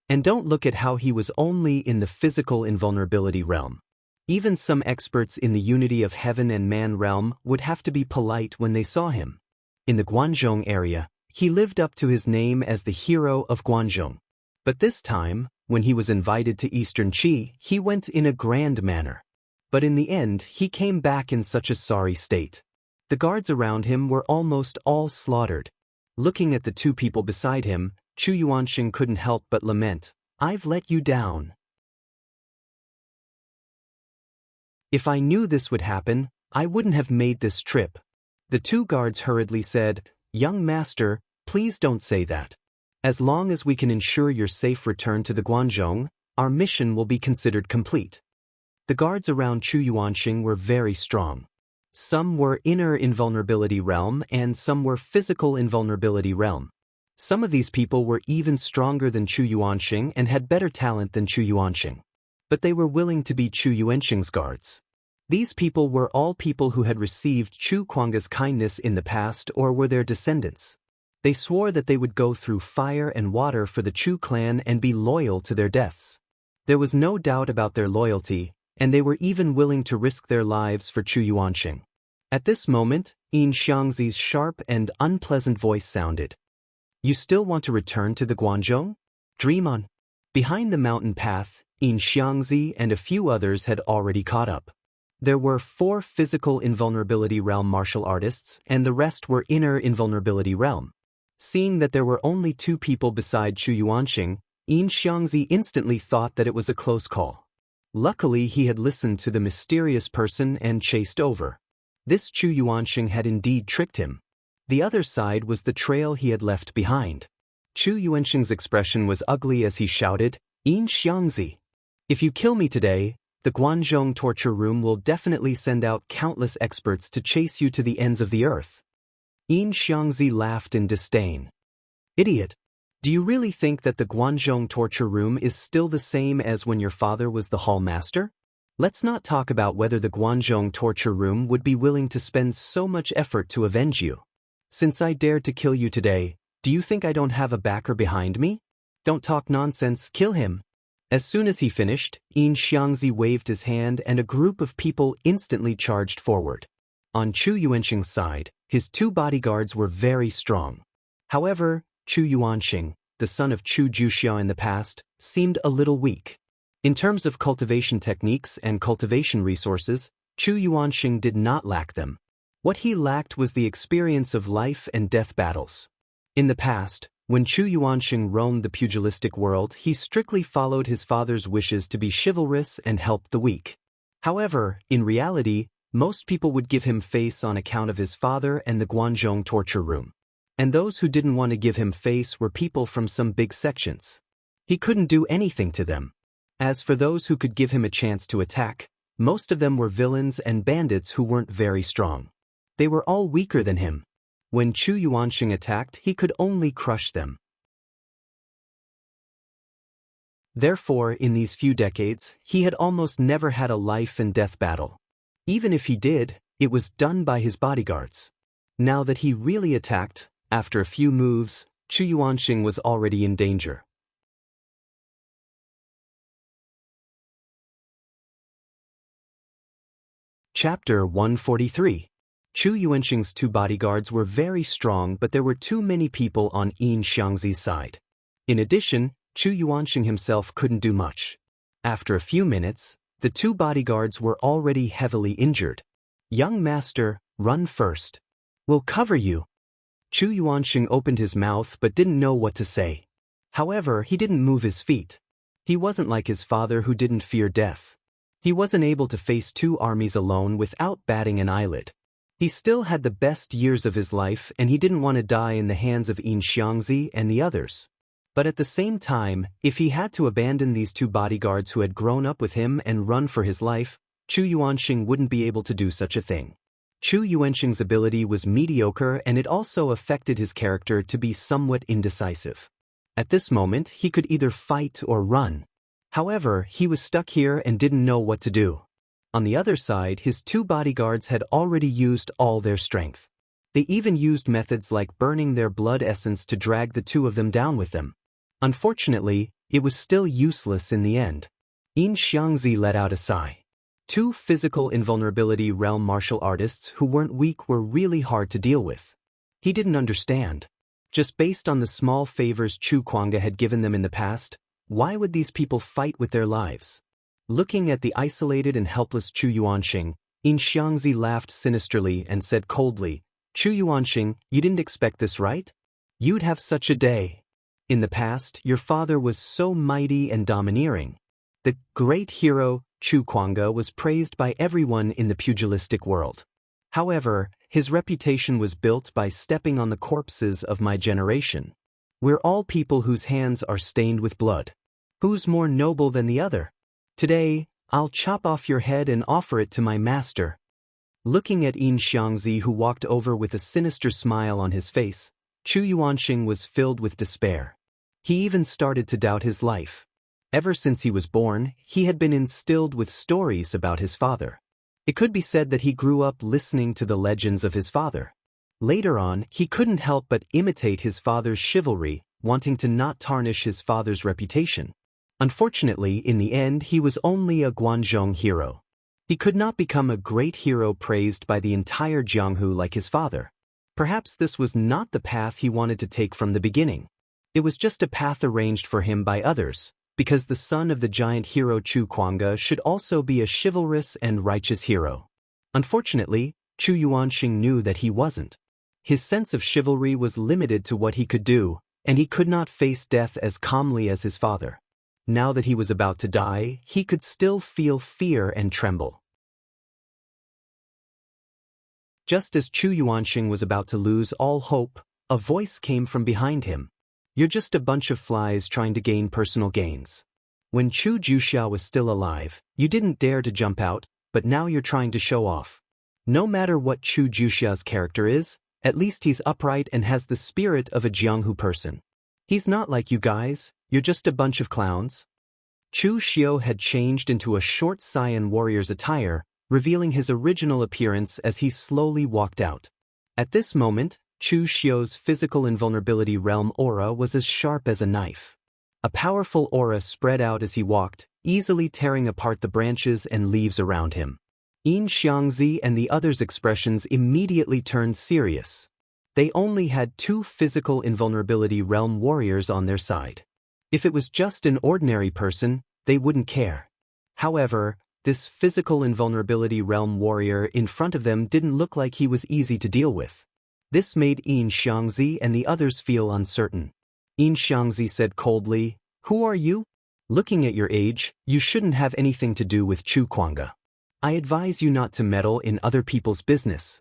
And don't look at how he was only in the physical invulnerability realm. Even some experts in the unity of heaven and man realm would have to be polite when they saw him. In the Guanzhong area, he lived up to his name as the hero of Guanzhong. But this time, when he was invited to Eastern Qi, he went in a grand manner. But in the end, he came back in such a sorry state. The guards around him were almost all slaughtered. Looking at the two people beside him, Chu Yuanxing couldn't help but lament, "I've let you down. If I knew this would happen, I wouldn't have made this trip." The two guards hurriedly said, "Young master, please don't say that. As long as we can ensure your safe return to the Guanzhong, our mission will be considered complete." The guards around Chu Yuanxing were very strong. Some were inner invulnerability realm and some were physical invulnerability realm. Some of these people were even stronger than Chu Yuanxing and had better talent than Chu Yuanxing. But they were willing to be Chu Yuanxing's guards. These people were all people who had received Chu Kuanga's kindness in the past or were their descendants. They swore that they would go through fire and water for the Chu clan and be loyal to their deaths. There was no doubt about their loyalty, and they were even willing to risk their lives for Chu Yuanxing. At this moment, Yin Xiangzi's sharp and unpleasant voice sounded. "You still want to return to the Guanzhong? Dream on." Behind the mountain path, Yin Xiangzi and a few others had already caught up. There were 4 physical invulnerability realm martial artists, and the rest were inner invulnerability realm. Seeing that there were only 2 people beside Chu Yuanxing, Yin Xiangzi instantly thought that it was a close call. Luckily, he had listened to the mysterious person and chased over. This Chu Yuanxing had indeed tricked him. The other side was the trail he had left behind. Chu Yuanxing's expression was ugly as he shouted, "Yin Xiangzi, if you kill me today, the Guanzhong torture room will definitely send out countless experts to chase you to the ends of the earth." Yin Xiangzi laughed in disdain. "Idiot! Do you really think that the Guanzhong torture room is still the same as when your father was the hall master? Let's not talk about whether the Guanzhong torture room would be willing to spend so much effort to avenge you. Since I dared to kill you today, do you think I don't have a backer behind me? Don't talk nonsense, kill him. As soon as he finished, Yin Xiangzi waved his hand and a group of people instantly charged forward. On Chu Yuanxing's side, his 2 bodyguards were very strong. However, Chu Yuanxing, the son of Chu Juxiao in the past, seemed a little weak. In terms of cultivation techniques and cultivation resources, Chu Yuanxing did not lack them. What he lacked was the experience of life and death battles. In the past, when Chu Yuanxing roamed the pugilistic world, he strictly followed his father's wishes to be chivalrous and help the weak. However, in reality, most people would give him face on account of his father and the Guanzhong torture room. And those who didn't want to give him face were people from some big sections. He couldn't do anything to them. As for those who could give him a chance to attack, most of them were villains and bandits who weren't very strong. They were all weaker than him. When Chu Yuanxing attacked, he could only crush them. Therefore, in these few decades, he had almost never had a life and death battle. Even if he did, it was done by his bodyguards. Now that he really attacked, after a few moves, Chu Yuanxing was already in danger. Chapter 143. Chu Yuanxing's 2 bodyguards were very strong, but there were too many people on Yin Xiangzi's side. In addition, Chu Yuanxing himself couldn't do much. After a few minutes, the 2 bodyguards were already heavily injured. Young master, run first. We'll cover you. Chu Yuanxing opened his mouth but didn't know what to say. However, he didn't move his feet. He wasn't like his father who didn't fear death. He wasn't able to face 2 armies alone without batting an eyelid. He still had the best years of his life and he didn't want to die in the hands of Yin Xiangzi and the others. But at the same time, if he had to abandon these 2 bodyguards who had grown up with him and run for his life, Chu Yuanxing wouldn't be able to do such a thing. Chu Yuanxing's ability was mediocre and it also affected his character to be somewhat indecisive. At this moment, he could either fight or run. However, he was stuck here and didn't know what to do. On the other side, his 2 bodyguards had already used all their strength. They even used methods like burning their blood essence to drag the 2 of them down with them. Unfortunately, it was still useless in the end. Yin Xiangzi let out a sigh. 2 physical invulnerability realm martial artists who weren't weak were really hard to deal with. He didn't understand. Just based on the small favors Chu Kuanga had given them in the past, why would these people fight with their lives? Looking at the isolated and helpless Chu Yuanxing, Yin Xiangzi laughed sinisterly and said coldly, Chu Yuanxing, you didn't expect this, right? You'd have such a day. In the past, your father was so mighty and domineering. The great hero, Chu Kuanga, was praised by everyone in the pugilistic world. However, his reputation was built by stepping on the corpses of my generation. We're all people whose hands are stained with blood. Who's more noble than the other? Today, I'll chop off your head and offer it to my master. Looking at Yin Xiangzi, who walked over with a sinister smile on his face, Chu Yuanxing was filled with despair. He even started to doubt his life. Ever since he was born, he had been instilled with stories about his father. It could be said that he grew up listening to the legends of his father. Later on, he couldn't help but imitate his father's chivalry, wanting to not tarnish his father's reputation. Unfortunately, in the end, he was only a Guanzhong hero. He could not become a great hero praised by the entire Jianghu like his father. Perhaps this was not the path he wanted to take from the beginning. It was just a path arranged for him by others, because the son of the giant hero Chu Kuanga should also be a chivalrous and righteous hero. Unfortunately, Chu Yuanxing knew that he wasn't. His sense of chivalry was limited to what he could do, and he could not face death as calmly as his father. Now that he was about to die, he could still feel fear and tremble. Just as Chu Yuanxing was about to lose all hope, a voice came from behind him. You're just a bunch of flies trying to gain personal gains. When Chu Juxiao was still alive, you didn't dare to jump out, but now you're trying to show off. No matter what Chu Juxiao's character is, at least he's upright and has the spirit of a Jianghu person. He's not like you guys, you're just a bunch of clowns. Chu Xiu had changed into a short Saiyan warrior's attire, revealing his original appearance as he slowly walked out. At this moment, Chu Xiu's physical invulnerability realm aura was as sharp as a knife. A powerful aura spread out as he walked, easily tearing apart the branches and leaves around him. Yin Xiangzi and the others' expressions immediately turned serious. They only had 2 physical invulnerability realm warriors on their side. If it was just an ordinary person, they wouldn't care. However, this physical invulnerability realm warrior in front of them didn't look like he was easy to deal with. This made Yin Xiangzi and the others feel uncertain. Yin Xiangzi said coldly, "Who are you? Looking at your age, you shouldn't have anything to do with Chu Kuanga. I advise you not to meddle in other people's business."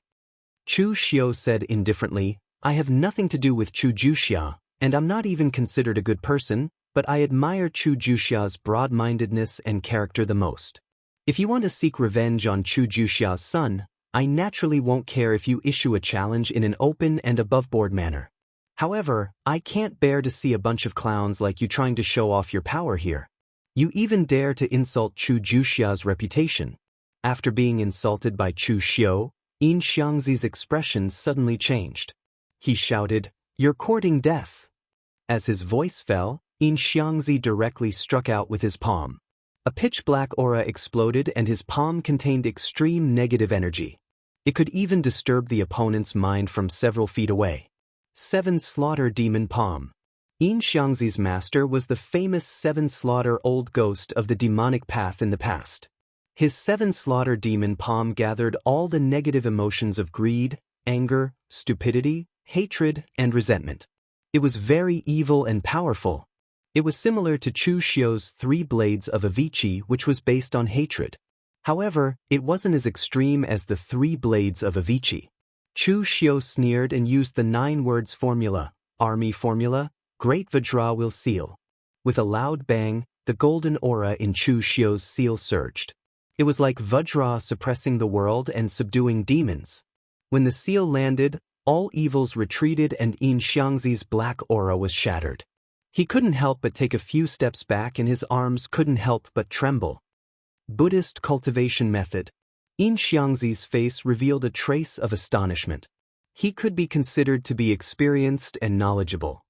Chu Xiu said indifferently, "I have nothing to do with Chu Juxia, and I'm not even considered a good person, but I admire Chu Juxia's broad-mindedness and character the most. If you want to seek revenge on Chu Juxia's son, I naturally won't care if you issue a challenge in an open and above-board manner. However, I can't bear to see a bunch of clowns like you trying to show off your power here. You even dare to insult Chu Juxia's reputation." After being insulted by Chu Xiu, Yin Xiangzi's expression suddenly changed. He shouted, "You're courting death." As his voice fell, Yin Xiangzi directly struck out with his palm. A pitch-black aura exploded and his palm contained extreme negative energy. It could even disturb the opponent's mind from several feet away. 7 Slaughter Demon Palm. Yin Xiangzi's master was the famous 7 Slaughter Old Ghost of the demonic path in the past. His 7 Slaughter Demon Palm gathered all the negative emotions of greed, anger, stupidity, hatred, and resentment. It was very evil and powerful. It was similar to Chu Xiu's 3 Blades of Avicii, which was based on hatred. However, it wasn't as extreme as the 3 Blades of Avicii. Chu Xiu sneered and used the 9 words formula, Army Formula, Great Vajra will seal. With a loud bang, the golden aura in Chu Xiu's seal surged. It was like Vajra suppressing the world and subduing demons. When the seal landed, all evils retreated and Yin Xiangzi's black aura was shattered. He couldn't help but take a few steps back and his arms couldn't help but tremble. Buddhist Cultivation Method. Yin Xiangzi's face revealed a trace of astonishment. He could be considered to be experienced and knowledgeable.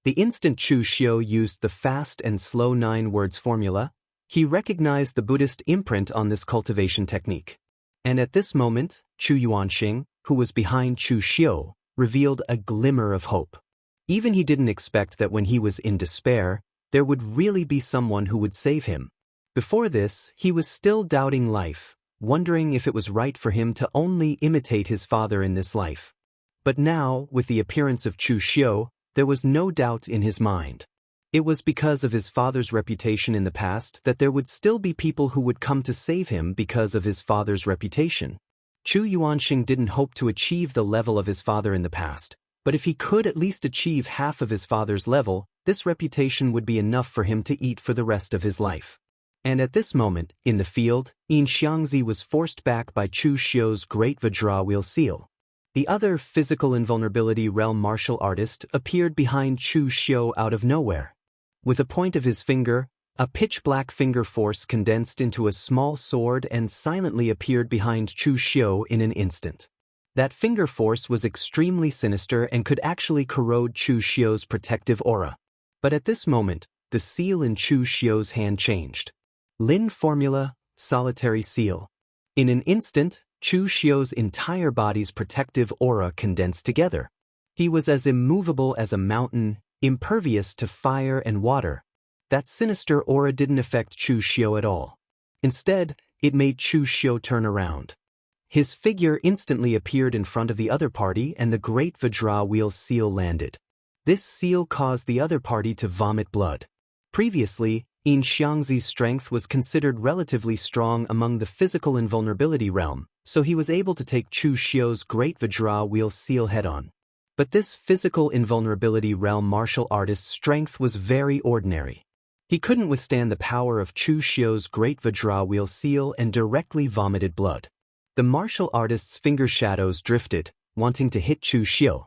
The instant Chu Xiu used the fast and slow 9 words formula, he recognized the Buddhist imprint on this cultivation technique. And at this moment, Chu Yuanxing, who was behind Chu Xiu, revealed a glimmer of hope. Even he didn't expect that when he was in despair, there would really be someone who would save him. Before this, he was still doubting life, wondering if it was right for him to only imitate his father in this life. But now, with the appearance of Chu Xiu, there was no doubt in his mind. It was because of his father's reputation in the past that there would still be people who would come to save him because of his father's reputation. Chu Yuanxing didn't hope to achieve the level of his father in the past, but if he could at least achieve half of his father's level, this reputation would be enough for him to eat for the rest of his life. And at this moment, in the field, Yin Xiangzi was forced back by Chu Xiu's Great Vajra Wheel Seal. The other physical invulnerability realm martial artist appeared behind Chu Xiu out of nowhere. With a point of his finger, a pitch-black finger force condensed into a small sword and silently appeared behind Chu Xiu in an instant. That finger force was extremely sinister and could actually corrode Chu Xiu's protective aura. But at this moment, the seal in Chu Xiu's hand changed. Lin Formula, Solitary Seal. In an instant, Chu Xiu's entire body's protective aura condensed together. He was as immovable as a mountain, impervious to fire and water. That sinister aura didn't affect Chu Xiu at all. Instead, it made Chu Xiu turn around. His figure instantly appeared in front of the other party and the Great Vajra Wheel Seal landed. This seal caused the other party to vomit blood. Previously, Yin Xiangzi's strength was considered relatively strong among the physical invulnerability realm, so he was able to take Chu Xiu's Great Vajra Wheel Seal head-on. But this physical invulnerability realm martial artist's strength was very ordinary. He couldn't withstand the power of Chu Xiu's Great Vajra Wheel Seal and directly vomited blood. The martial artist's finger shadows drifted, wanting to hit Chu Xiu.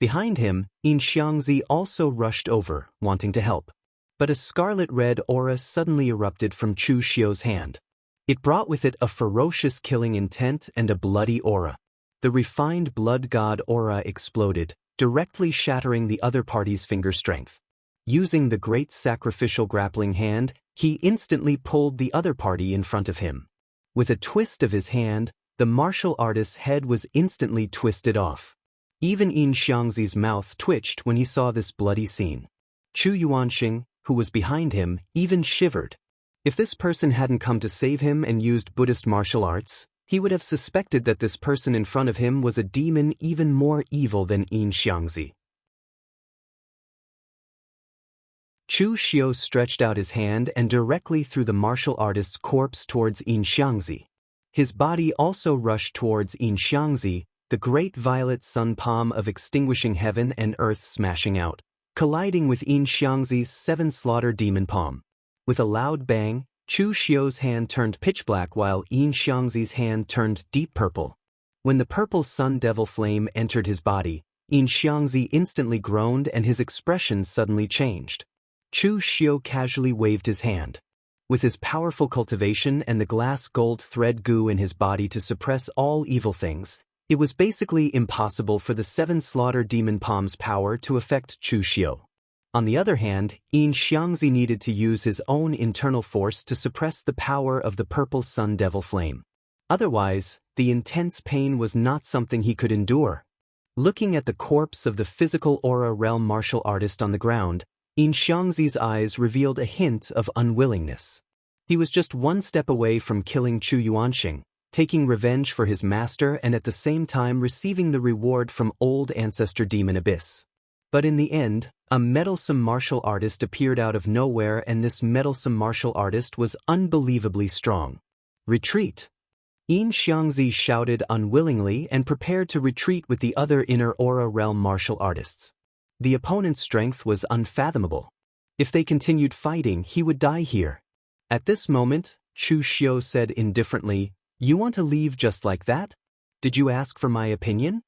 Behind him, Yin Xiangzi also rushed over, wanting to help. But a scarlet-red aura suddenly erupted from Chu Xiu's hand. It brought with it a ferocious killing intent and a bloody aura. The refined blood god aura exploded, directly shattering the other party's finger strength. Using the great sacrificial grappling hand, he instantly pulled the other party in front of him. With a twist of his hand, the martial artist's head was instantly twisted off. Even Yin Xiangzi's mouth twitched when he saw this bloody scene. Chu Yuanxing, who was behind him, even shivered. If this person hadn't come to save him and used Buddhist martial arts, he would have suspected that this person in front of him was a demon even more evil than Yin Xiangzi. Chu Xiu stretched out his hand and directly threw the martial artist's corpse towards Yin Xiangzi. His body also rushed towards Yin Xiangzi, the great violet sun palm of extinguishing heaven and earth smashing out, colliding with Yin Xiangzi's seven slaughter demon palm. With a loud bang, Chu Xiu's hand turned pitch black while Yin Xiangzi's hand turned deep purple. When the purple sun devil flame entered his body, Yin Xiangzi instantly groaned and his expression suddenly changed. Chu Xiu casually waved his hand. With his powerful cultivation and the glass gold thread goo in his body to suppress all evil things, it was basically impossible for the seven slaughter demon palm's power to affect Chu Xiu. On the other hand, Yin Xiangzi needed to use his own internal force to suppress the power of the purple sun devil flame. Otherwise, the intense pain was not something he could endure. Looking at the corpse of the physical aura realm martial artist on the ground, Yin Xiangzi's eyes revealed a hint of unwillingness. He was just one step away from killing Chu Yuanxing, taking revenge for his master and at the same time receiving the reward from old ancestor demon Abyss. But in the end, a meddlesome martial artist appeared out of nowhere, and this meddlesome martial artist was unbelievably strong. Retreat! Yin Xiangzi shouted unwillingly and prepared to retreat with the other inner aura realm martial artists. The opponent's strength was unfathomable. If they continued fighting, he would die here. At this moment, Chu Xiu said indifferently, "You want to leave just like that? Did you ask for my opinion?"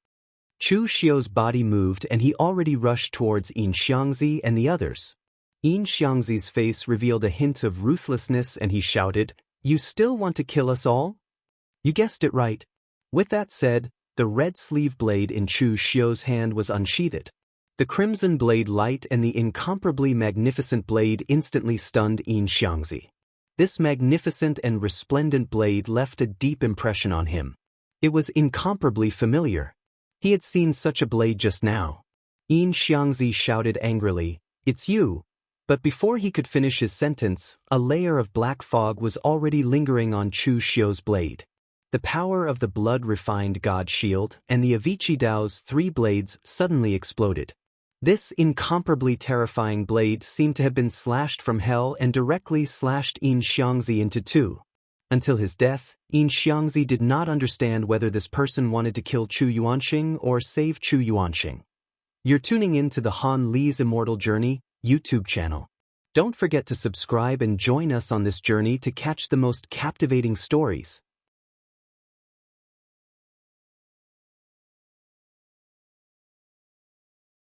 Chu Xiu's body moved and he already rushed towards Yin Xiangzi and the others. Yin Xiangzi's face revealed a hint of ruthlessness and he shouted, "You still want to kill us all?" "You guessed it right." With that said, the red sleeve blade in Chu Xiu's hand was unsheathed. The crimson blade light and the incomparably magnificent blade instantly stunned Yin Xiangzi. This magnificent and resplendent blade left a deep impression on him. It was incomparably familiar. He had seen such a blade just now. Yin Xiangzi shouted angrily, "It's you!" But before he could finish his sentence, a layer of black fog was already lingering on Chu Xiu's blade. The power of the blood-refined god shield and the Avicii Dao's three blades suddenly exploded. This incomparably terrifying blade seemed to have been slashed from hell and directly slashed Yin Xiangzi into two. Until his death, Yin Xiangzi did not understand whether this person wanted to kill Chu Yuanxing or save Chu Yuanxing. You're tuning in to the Han Li's Immortal Journey YouTube channel. Don't forget to subscribe and join us on this journey to catch the most captivating stories.